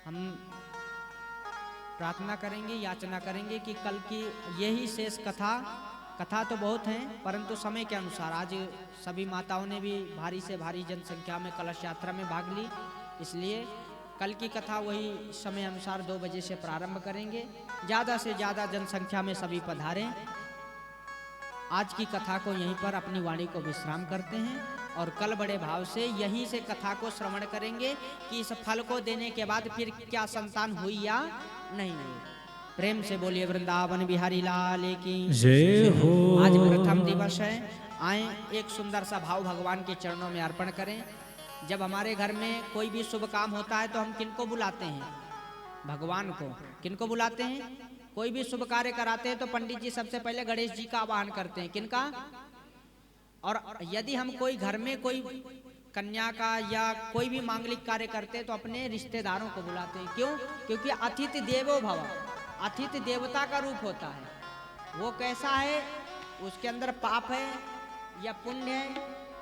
हम प्रार्थना करेंगे, याचना करेंगे कि कल की यही शेष कथा तो बहुत हैं, परंतु समय के अनुसार आज सभी माताओं ने भी भारी से भारी जनसंख्या में कलश यात्रा में भाग ली, इसलिए कल की कथा वही समय अनुसार 2 बजे से प्रारंभ करेंगे। ज़्यादा से ज़्यादा जनसंख्या में सभी पधारें। आज की कथा को यहीं पर अपनी वाणी को विश्राम करते हैं और कल बड़े भाव से यहीं से कथा को श्रवण करेंगे कि इस फल को देने के बाद फिर क्या संतान हुई या नहीं हुई। प्रेम से बोलिए वृंदावन बिहारी लाल की जय हो। आज प्रथम दिवस है, आए एक सुंदर सा भाव भगवान के चरणों में अर्पण करें। जब हमारे घर में कोई भी शुभ काम होता है तो हम किनको बुलाते हैं? भगवान को। किनको बुलाते हैं? कोई भी शुभ कार्य कराते हैं तो पंडित जी सबसे पहले गणेश जी का आवाहन करते हैं। किनका? और यदि हम कोई घर में कोई कन्या का या कोई भी मांगलिक कार्य करते हैं तो अपने रिश्तेदारों को बुलाते हैं। क्यों? क्योंकि अतिथि देवो भव, अतिथि देवता का रूप होता है। वो कैसा है, उसके अंदर पाप है या पुण्य है,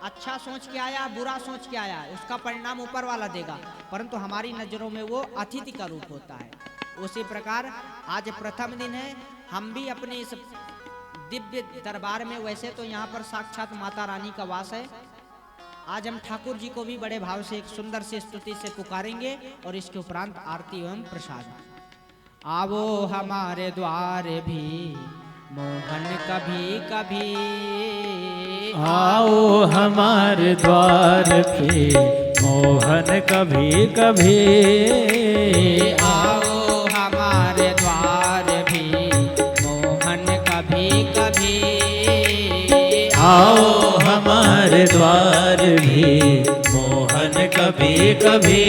अच्छा सोच के आया बुरा सोच के आया, उसका परिणाम ऊपर वाला देगा, परंतु हमारी नजरों में वो अतिथि का रूप होता है। उसी प्रकार आज प्रथम दिन है, हम भी अपने इस दिव्य दरबार में, वैसे तो यहाँ पर साक्षात माता रानी का वास है, आज हम ठाकुर जी को भी बड़े भाव से एक सुंदर सी स्तुति से पुकारेंगे और इसके उपरांत आरती एवं प्रसाद। आवो हमारे द्वार भी मोहन कभी कभी, आओ हमारे द्वार पे मोहन कभी कभी, आओ हमारे द्वार भी मोहन कभी कभी, आओ हमारे द्वार भी मोहन कभी कभी,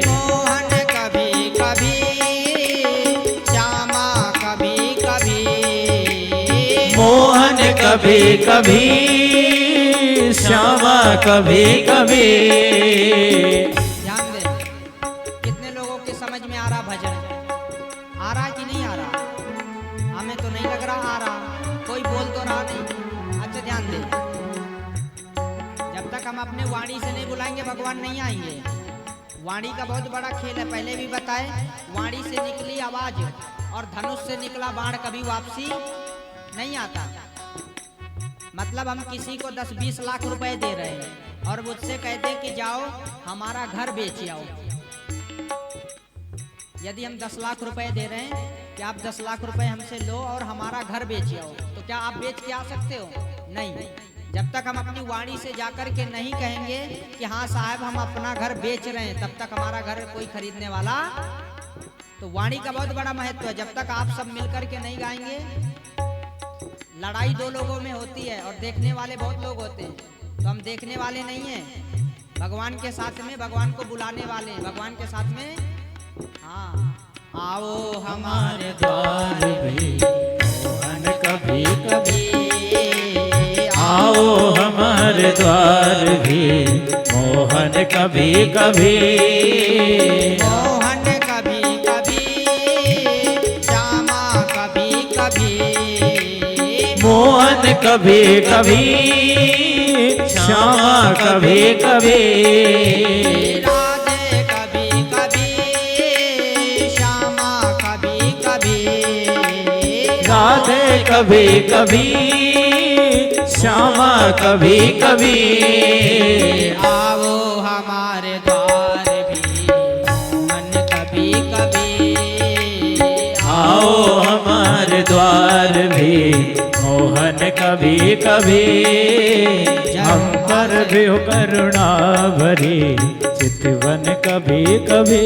मोहन कभी कभी, श्यामा कभी कभी, मोहन कभी कभी, श्यामा कभी कभी। ध्यान दे, कितने लोगों के समझ में आ रहा भजन? आ रहा कि नहीं आ रहा? हमें तो नहीं लग रहा आ रहा, कोई बोल तो रहा नहीं। अच्छा ध्यान दे, जब तक हम अपने वाणी से नहीं बुलाएंगे भगवान नहीं आएंगे। वाणी का बहुत बड़ा खेल है, पहले भी बताए, वाणी से निकली आवाज और धनुष से निकला बाण कभी वापसी नहीं आता। मतलब हम किसी को 10-20 लाख रुपए दे रहे हैं और मुझसे कहते हैं कि जाओ हमारा घर बेच आओ। यदि हम 10 लाख रुपए दे रहे हैं कि आप 10 लाख रुपए हमसे लो और हमारा घर बेच आओ, तो क्या आप बेच के आ सकते हो? नहीं। जब तक हम अपनी वाणी से जाकर के नहीं कहेंगे कि हाँ साहब हम अपना घर बेच रहे हैं, तब तक हमारा घर कोई खरीदने वाला। तो वाणी का बहुत बड़ा महत्व है। जब तक आप सब मिलकर के नहीं गाएंगे, लड़ाई 2 लोगों में होती है और देखने वाले बहुत लोग होते हैं, तो हम देखने वाले नहीं हैं, भगवान के साथ में भगवान को बुलाने वाले हैं, भगवान के साथ में। हाँ, आओ हमारे द्वार भी मोहन कभी कभी, आओ हमारे द्वार भी मोहन कभी कभी, मोहन कभी कभी, श्यामा कभी कभी, मोहन कभी कभी, श्यामा कभी कभी, राधे कभी कभी, श्यामा कभी कभी, राधे कभी कभी, श्यामा कभी कभी। आओ हमारे द्वार भी मोहन कभी कभी, आओ हमारे द्वार भी मोहन मोहन कभी कभी हम पर भी हो करुणा भरी चितवन कभी कभी।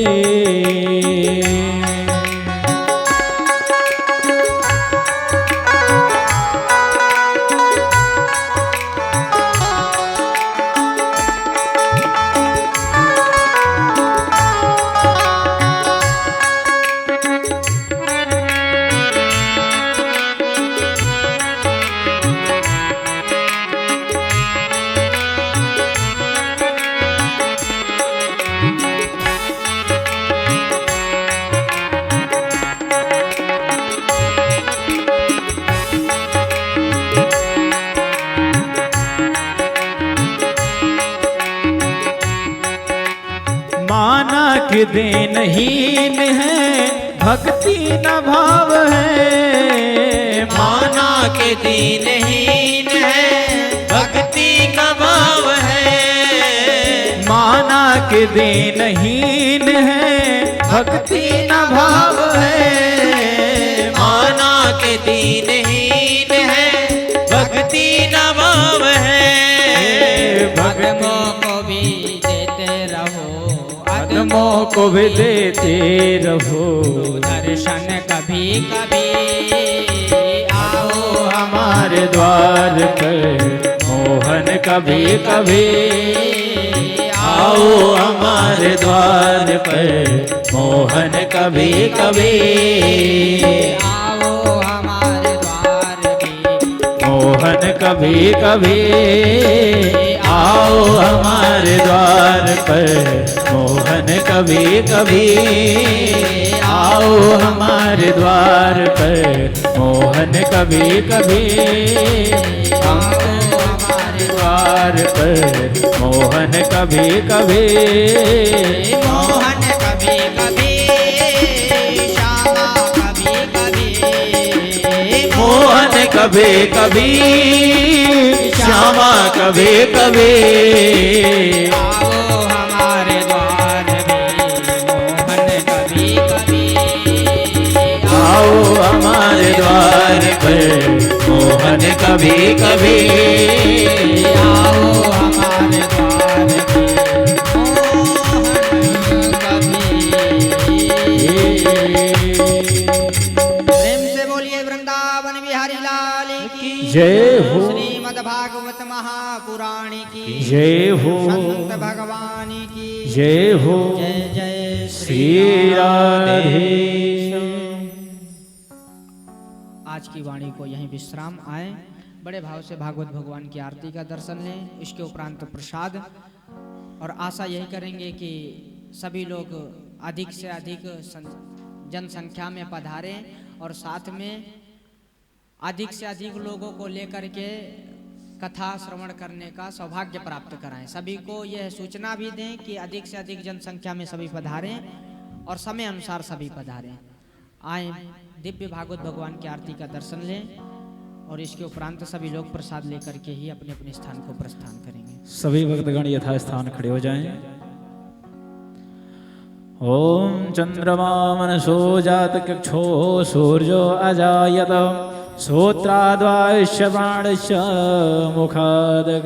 माना कि दीनहीन है भक्ति न भाव है। माना के दीनहीन है भक्ति का भाव है। माना कि दीनहीन है भक्ति न भाव है। माना के दीनहीन है भक्ति न भाव है। अधमों को भी देते रहो, अधमों को भी देते रहो। दर्शन कभी कभी आओ हमारे द्वार पर मोहन कभी कभी। आओ हमारे द्वार पर मोहन कभी कभी। आओ हमारे द्वार पे मोहन कभी कभी। आओ हमारे द्वार पर मोहन कभी कभी। आओ हमारे द्वार पर मोहन कभी कभी। आओ हमारे द्वार पर मोहन कभी कभी। मोहन कभी कभी श्यामा कभी कभी। मोहन कभी कभी श्यामा कभी कभी। आओ हमारे द्वार पे मोहन कभी कभी। आओ हमारे द्वार पर मोहन कभी कभी। आओ हमारे द्वार पे मोहन कभी। प्रेम से बोलिए वृंदावन बिहारी लाल की जय हो। श्रीमद् भागवत महापुराण की जय हो। संत भगवान की जय हो। जय जय श्री राधे। आज की वाणी को यहीं विश्राम आए। बड़े भाव से भागवत भगवान की आरती का दर्शन लें, इसके उपरांत प्रसाद, और आशा यही करेंगे कि सभी लोग अधिक से अधिक जनसंख्या में पधारें और साथ में अधिक से अधिक लोगों को लेकर के कथा श्रवण करने का सौभाग्य प्राप्त कराएं। सभी को यह सूचना भी दें कि अधिक से अधिक जनसंख्या में सभी पधारें और समय अनुसार सभी पधारें। आए दिव्य भागवत भगवान की आरती का दर्शन लें और इसके उपरांत सभी लोग प्रसाद लेकर के ही अपने अपने स्थान को प्रस्थान करेंगे। सभी भक्तगण यथास्थान खड़े हो जाएं। ओम चंद्रमा मनसो जात कक्षो सूर्यो अजायत श्रोत्राद्वाश्य प्राणश्च मुखादग्निरजायत।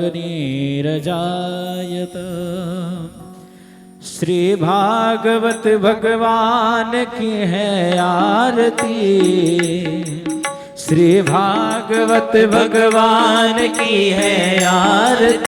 श्री भागवत भगवान की है आरती। श्री भागवत भगवान की है आरती।